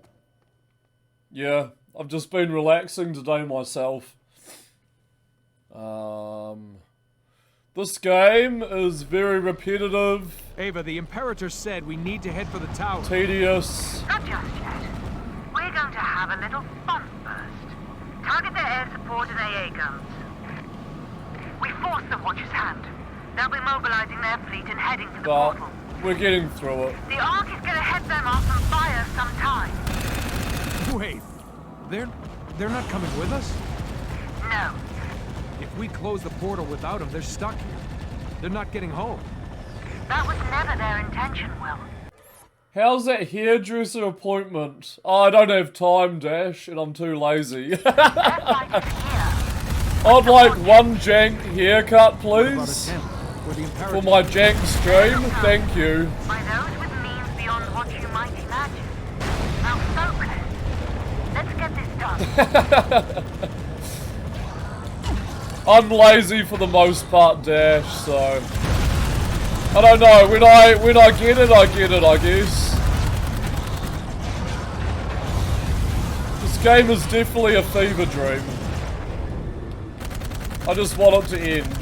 Yeah, I've just been relaxing today myself. This game is very repetitive, Ava, the Imperator said we need to head for the tower. tedious. Not just yet. We're going to have a little fun first. Target their air support and AA guns. We force the Watcher's hand. They'll be mobilizing their fleet and heading for the But portal. we're getting through it. The Ark is going to head them off and fire sometime. Wait, they're not coming with us? No. If we close the portal without them, they're stuck here. They're not getting home. That was never their intention, Will. How's that hairdresser appointment? Oh, I don't have time, Dash, and I'm too lazy. Their fight is here. I'd like one jank haircut, About a please. tent where the Imperator... For my jank stream, thank you. By those with means beyond what you might imagine. Now focus. Let's get this done. I'm lazy for the most part, Dash, so I don't know. When I get it, I guess. This game is definitely a fever dream. I just want it to end.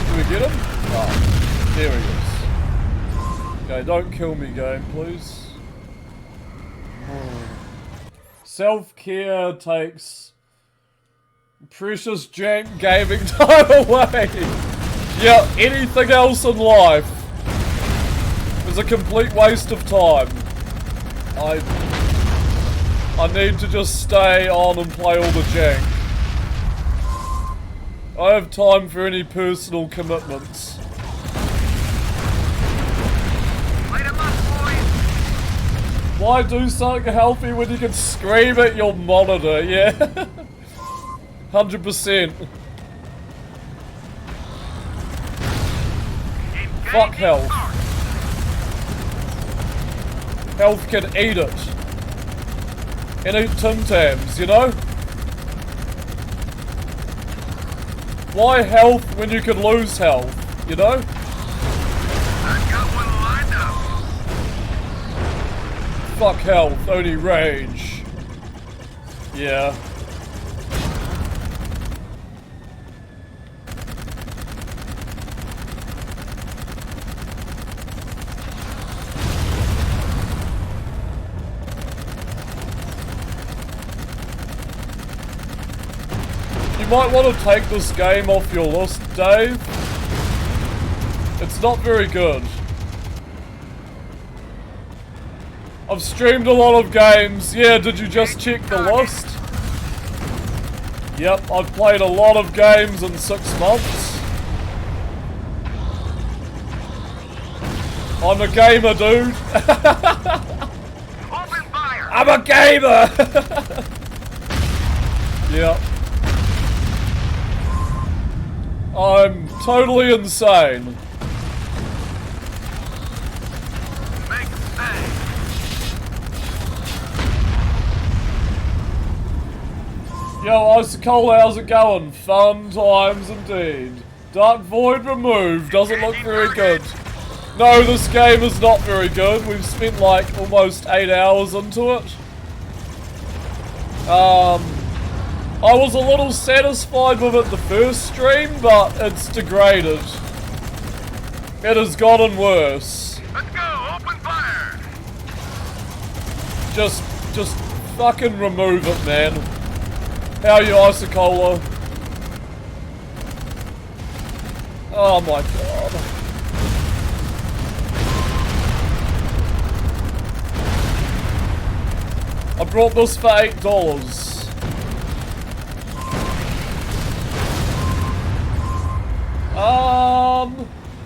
Do we get him? Oh, there he is. Okay, don't kill me, game, please. Self-care takes precious jank gaming time away. Yeah, anything else in life is a complete waste of time. I need to just stay on and play all the jank. I have time for any personal commitments. Light 'em up, boys! Why do something healthy when you can scream at your monitor? Yeah. 100%. Fuck health. Health can eat it. And eat Tim Tams, you know? Why health when you can lose health, you know? I've got one lined up. Fuck health, only rage. Yeah. You might want to take this game off your list, Dave. It's not very good. I've streamed a lot of games. Yeah, did you just check the list? Yep, I've played a lot of games in 6 months. I'm a gamer, dude. Open fire! I'm a gamer! Yep. I'm totally insane. Make pay! Yo, Icicola, how's it going? Fun times indeed. Dark Void removed. Doesn't look very good. No, this game is not very good. We've spent like almost 8 hours into it. I was a little satisfied with it the first stream, but it's degraded. It has gotten worse. Let's go! Open fire! Just fucking remove it, man. How are you, Icicola? Oh my god. I brought this for $8.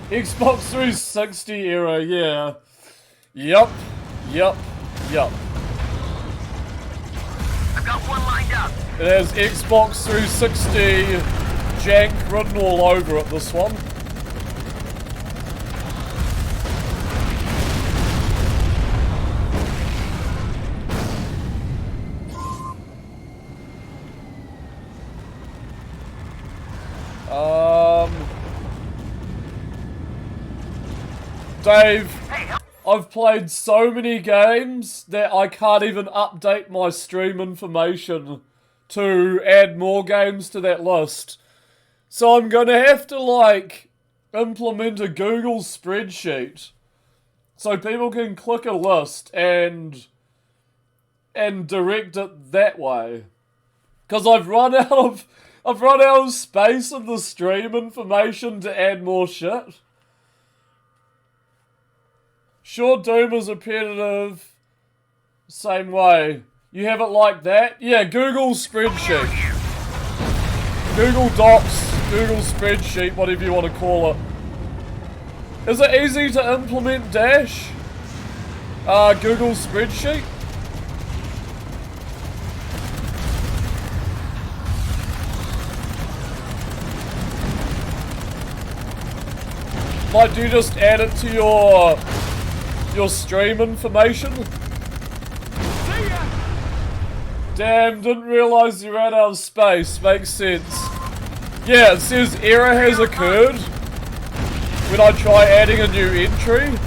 Xbox 360 era, yeah. Yep. I've got one lined up. It has Xbox 360 jank written all over it, this one. Dave, I've played so many games that I can't even update my stream information to add more games to that list. So I'm gonna have to, like, implement a Google spreadsheet so people can click a list and direct it that way. Because I've run out of space in the stream information to add more shit. Sure, Doom is repetitive. Same way. You have it like that? Yeah, Google spreadsheet. Google Docs, Google spreadsheet, whatever you want to call it. Is it easy to implement Dash? Google spreadsheet? Like, do you just add it to your stream information? Damn, didn't realize you ran out of space. Makes sense. Yeah, it says error has occurred when I try adding a new entry.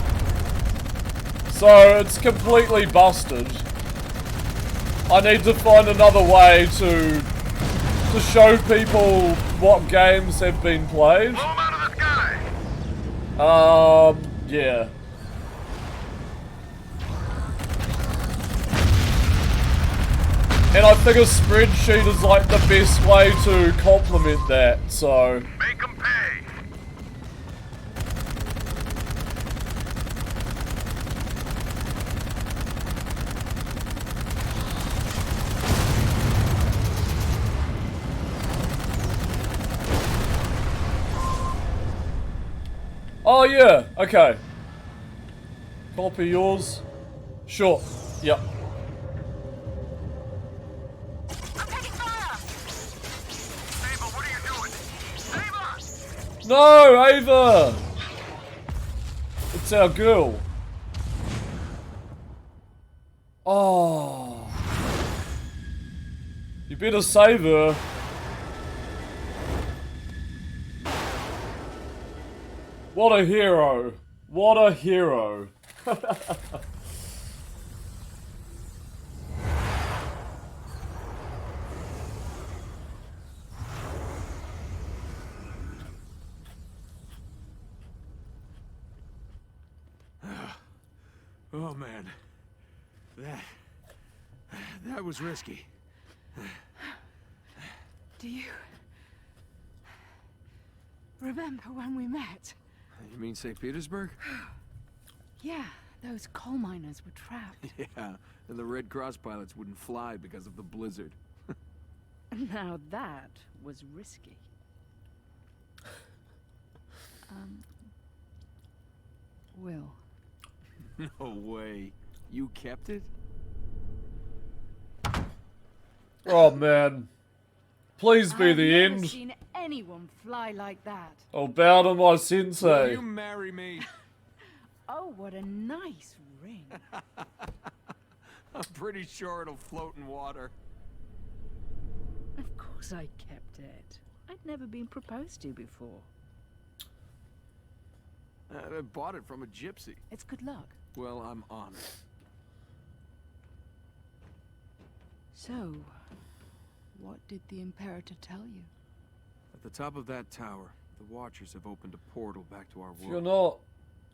So it's completely busted. I need to find another way to show people what games have been played. Blow 'em out of the sky! Yeah. And I think a spreadsheet is like the best way to complement that, so... Make 'em pay! Oh yeah, okay. Copy yours. Sure, yep. No, Ava! It's our girl. Oh. You better save her. What a hero. What a hero. Oh man, that was risky. Do you Remember when we met? You mean St. Petersburg? Yeah, those coal miners were trapped. Yeah, and the Red Cross pilots wouldn't fly because of the blizzard. Now that was risky. Will. No way. You kept it? Oh man. Please be the I've never end. seen anyone fly like that. I'll bow to my Will sensei. you marry me? Oh, what a nice ring. I'm pretty sure it'll float in water. Of course I kept it. I'd never been proposed to before. I bought it from a gypsy. It's good luck. Well, I'm honored. So, what did the Imperator tell you? At the top of that tower, the Watchers have opened a portal back to our If you're world.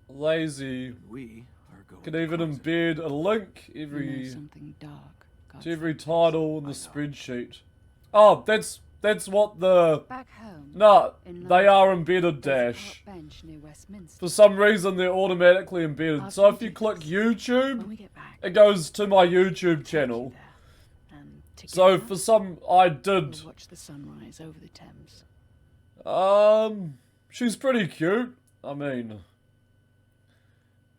not lazy, We are going can to even close it. embed a link You know every something dark. to every title in the spreadsheet. Oh, that's what the Back home. no, in they London, are embedded there's a dash. park bench near Westminster. For some reason, they're automatically embedded. I'll So if send you you click this. YouTube, When we get back, it goes to my YouTube take channel. you there. And So together, for some, I did. we'll watch the sunrise over the Thames. She's pretty cute. I mean,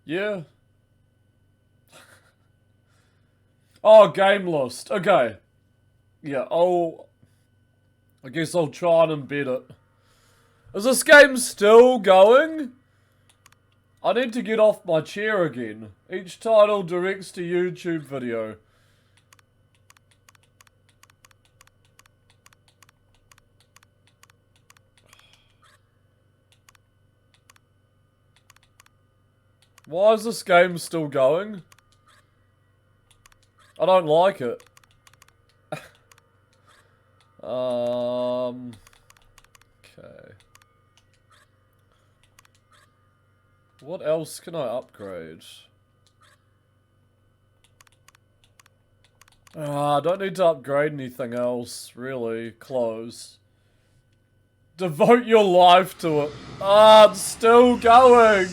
yeah. Oh, game list. Okay. Yeah, I guess I'll try and embed it. Is this game still going? I need to get off my chair again. Each title directs to YouTube video. Why is this game still going? I don't like it. Okay. What else can I upgrade? I don't need to upgrade anything else, really. Close. Devote your life to it. It's still going!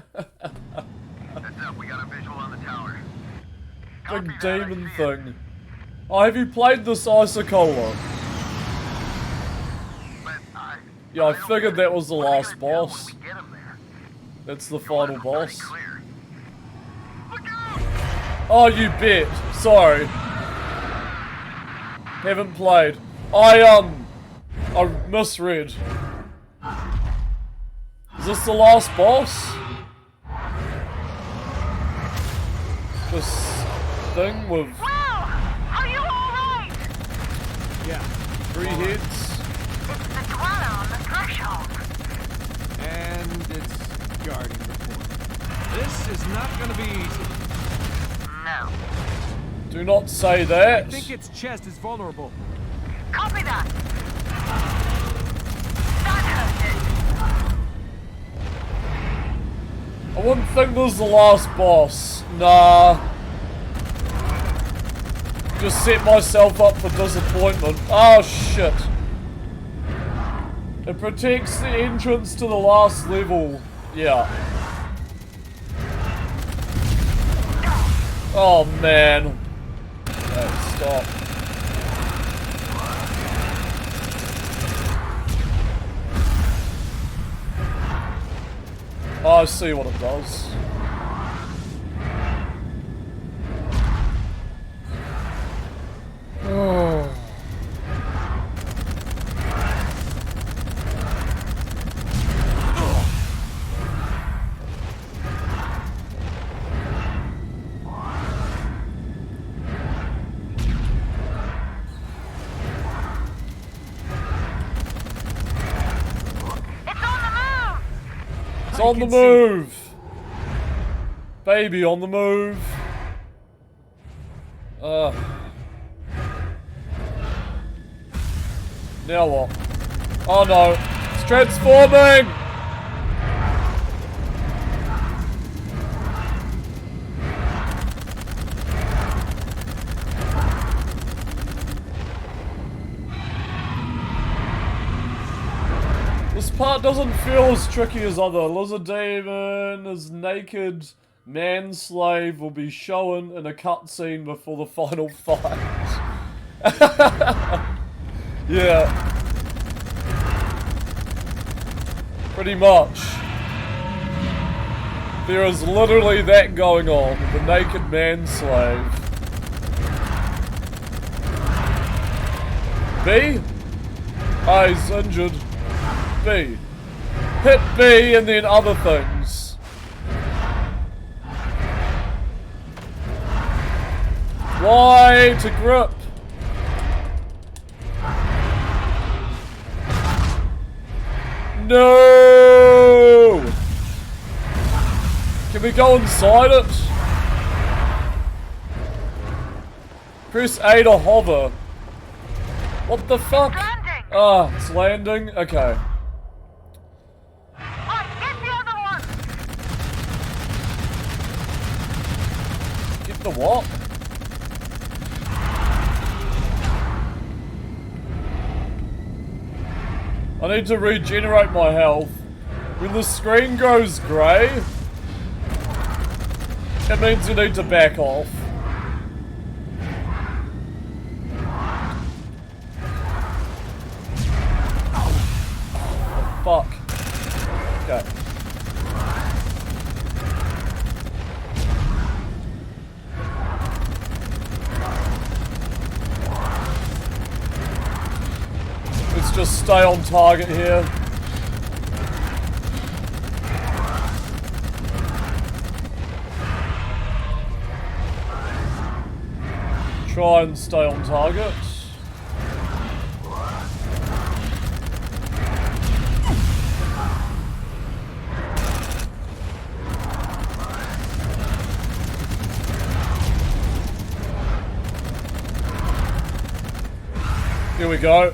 Heads up, we got a visual on the tower. Big demon thing. Oh, have you played this Isocola? Yeah, I figured that was the last boss. That's the final boss. Oh, you bet. Sorry. Haven't played. I misread. Is this the last boss? This thing with... Wow! Are you alright? Yeah. 3 heads? It's the dweller on the threshold. And it's guarding the point. This is not gonna be easy. No. Do not say that. I think its chest is vulnerable. Copy that. That hurt it. I wouldn't think this is the last boss. Nah. Just set myself up for disappointment. Oh shit. It protects the entrance to the last level. Yeah. Oh man. No, stop. Oh, I see what it does. Oh. It's on the move! Baby on the move. Now what? Oh no. It's transforming! This part doesn't feel as tricky as other. Lizard Demon, his naked man-slave will be shown in a cutscene before the final fight. Yeah. Pretty much. There is literally that going on. The naked man-slave. B? Ah, he's injured. B. Hit B and then other things. Y to grip. No! Can we go inside it? Press A to hover. What the fuck? Ah, it's landing? Okay. Get the other one! Get the what? I need to regenerate my health. When the screen goes grey, it means you need to back off. Oh, fuck. Okay. Let's just stay on target here. Try and stay on target. Here we go.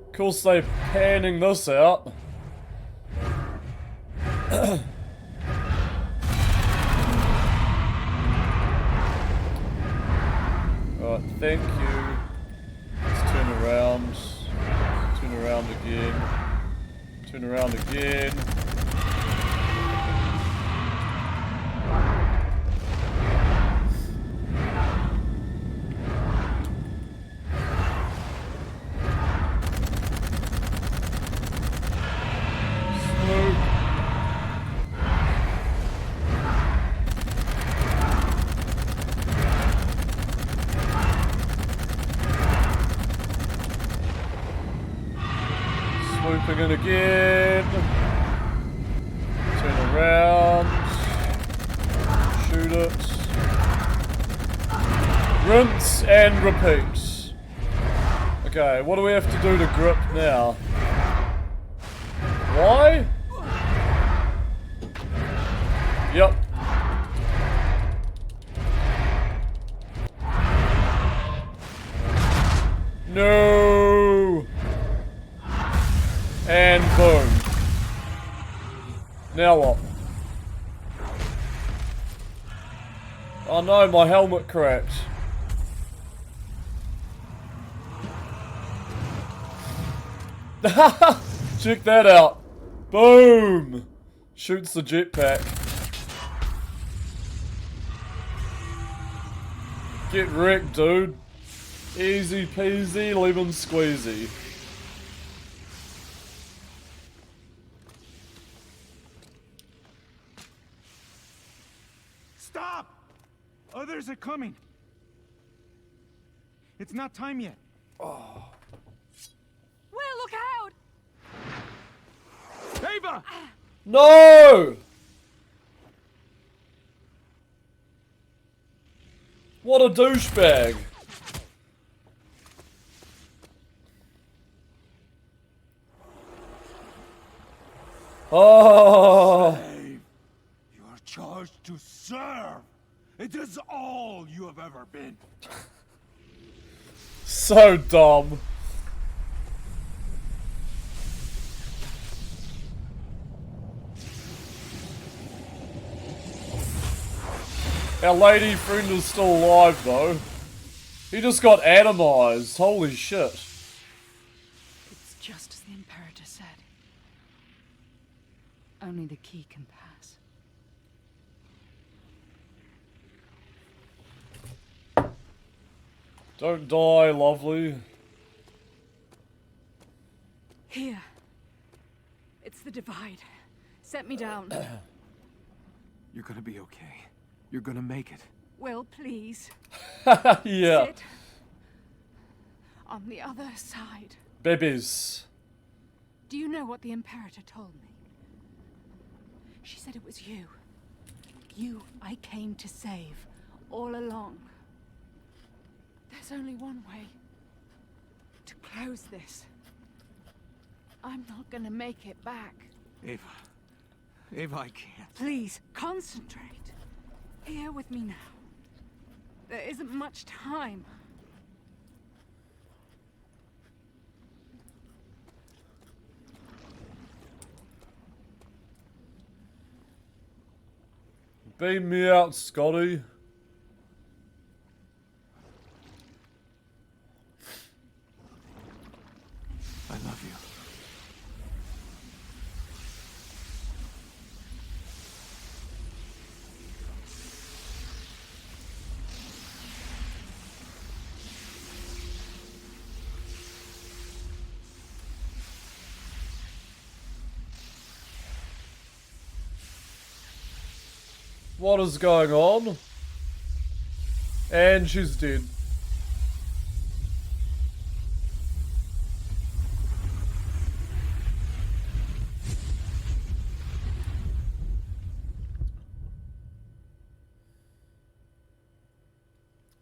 Of course they're panning this out. Right, thank you. Let's turn around. Turn around again. Turn around again. Swooping in again. Turn around. Shoot it. Rinse and repeat. Okay, what do we have to do to grip now? Why? Yep. No. And boom. Now what? Oh no, my helmet cracked. Check that out. Boom. Shoots the jetpack. Get wrecked, dude. Easy peasy, lemon squeezy. Stop! Others are coming. It's not time yet. Will, look out! Ava! No! What a douchebag. Oh. to serve. It is all you have ever been. So dumb. Our lady friend is still alive though. He just got atomized. Holy shit. It's just as the Imperator said. Only the key can pass. Don't die, lovely. Here. It's the divide. Set me down. You're gonna be okay. You're gonna make it. Will, please. Yeah. Sit on the other side. Babies. Do you know what the Imperator told me? She said it was you. You I came to save all along. There's only one way to close this. I'm not gonna make it back. Ava. Ava, I can't. Please, concentrate. Here with me now. There isn't much time. Beam me out, Scotty. I love you. What is going on? And she's dead.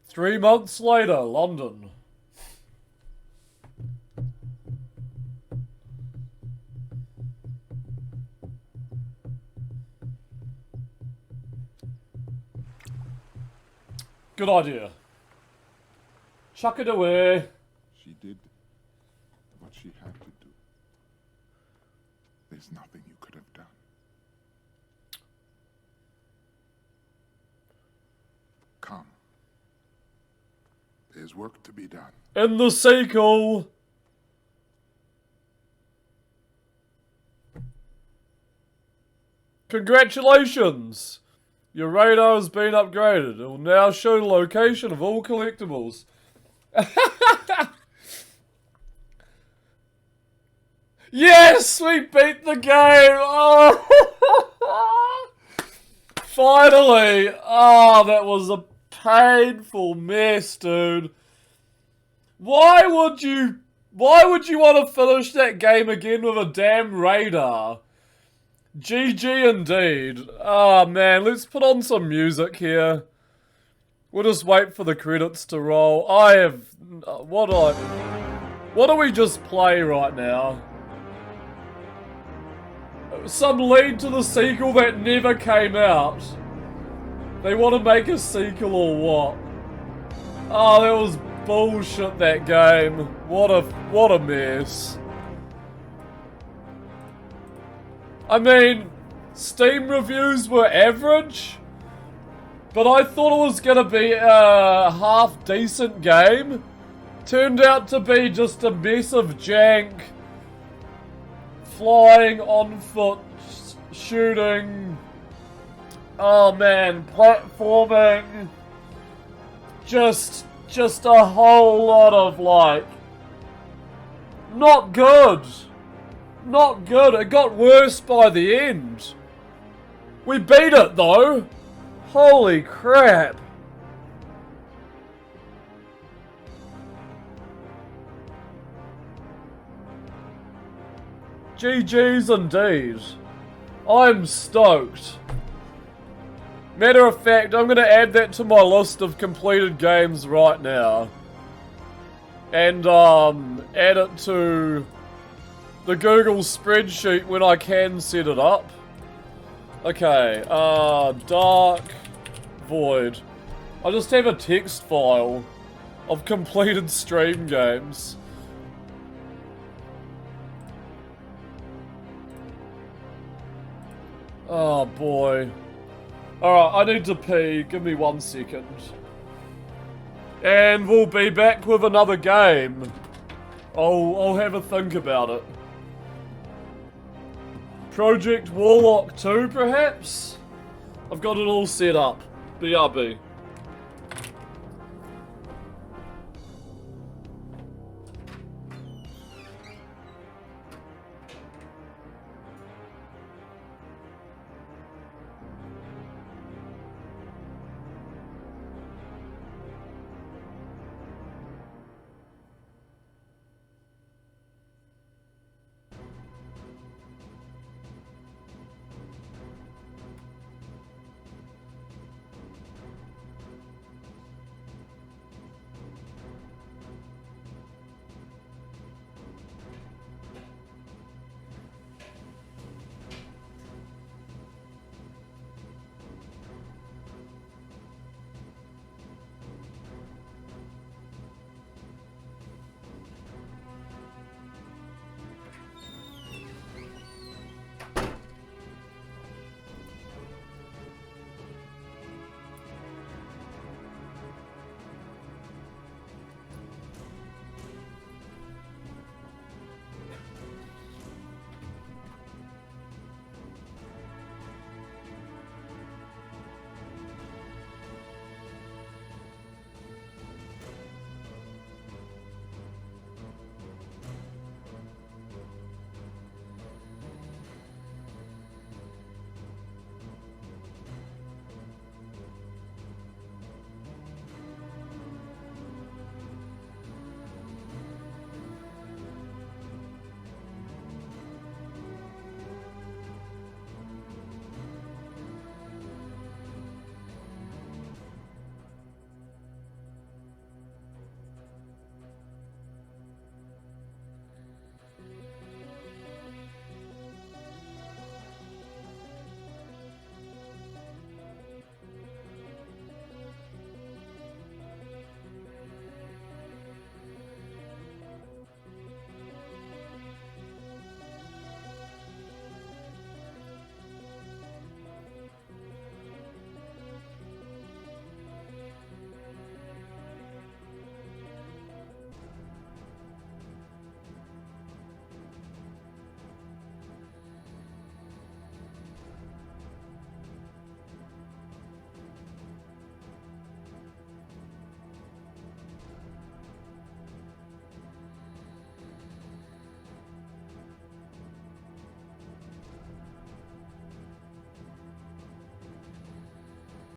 Three months later, London. Good idea. Chuck it away. She did what she had to do. There's nothing you could have done. Come. There's work to be done. In the sequel. Congratulations! Your radar has been upgraded. It will now show the location of all collectibles. Yes! We beat the game! Oh! Finally! Oh, that was a painful mess, dude. Why would you want to finish that game again with a damn radar? GG indeed. Ah, man, let's put on some music here. We'll just wait for the credits to roll. What do we just play right now? Some lead to the sequel that never came out. They want to make a sequel or what? Oh, that was bullshit, that game. What a mess. I mean, Steam reviews were average, but I thought it was gonna be a half-decent game. Turned out to be just a mess of jank, flying, on foot, shooting, oh man, platforming, just a whole lot of, like, not good. Not good. It got worse by the end. We beat it though. Holy crap. GG's indeed. I'm stoked. Matter of fact, I'm going to add that to my list of completed games right now. And add it to the Google spreadsheet when I can set it up. Okay, Dark Void. I just have a text file of completed stream games. Oh boy. Alright, I need to pee. Give me 1 second. And we'll be back with another game. I'll have a think about it. Project Warlock 2, perhaps? I've got it all set up. BRB.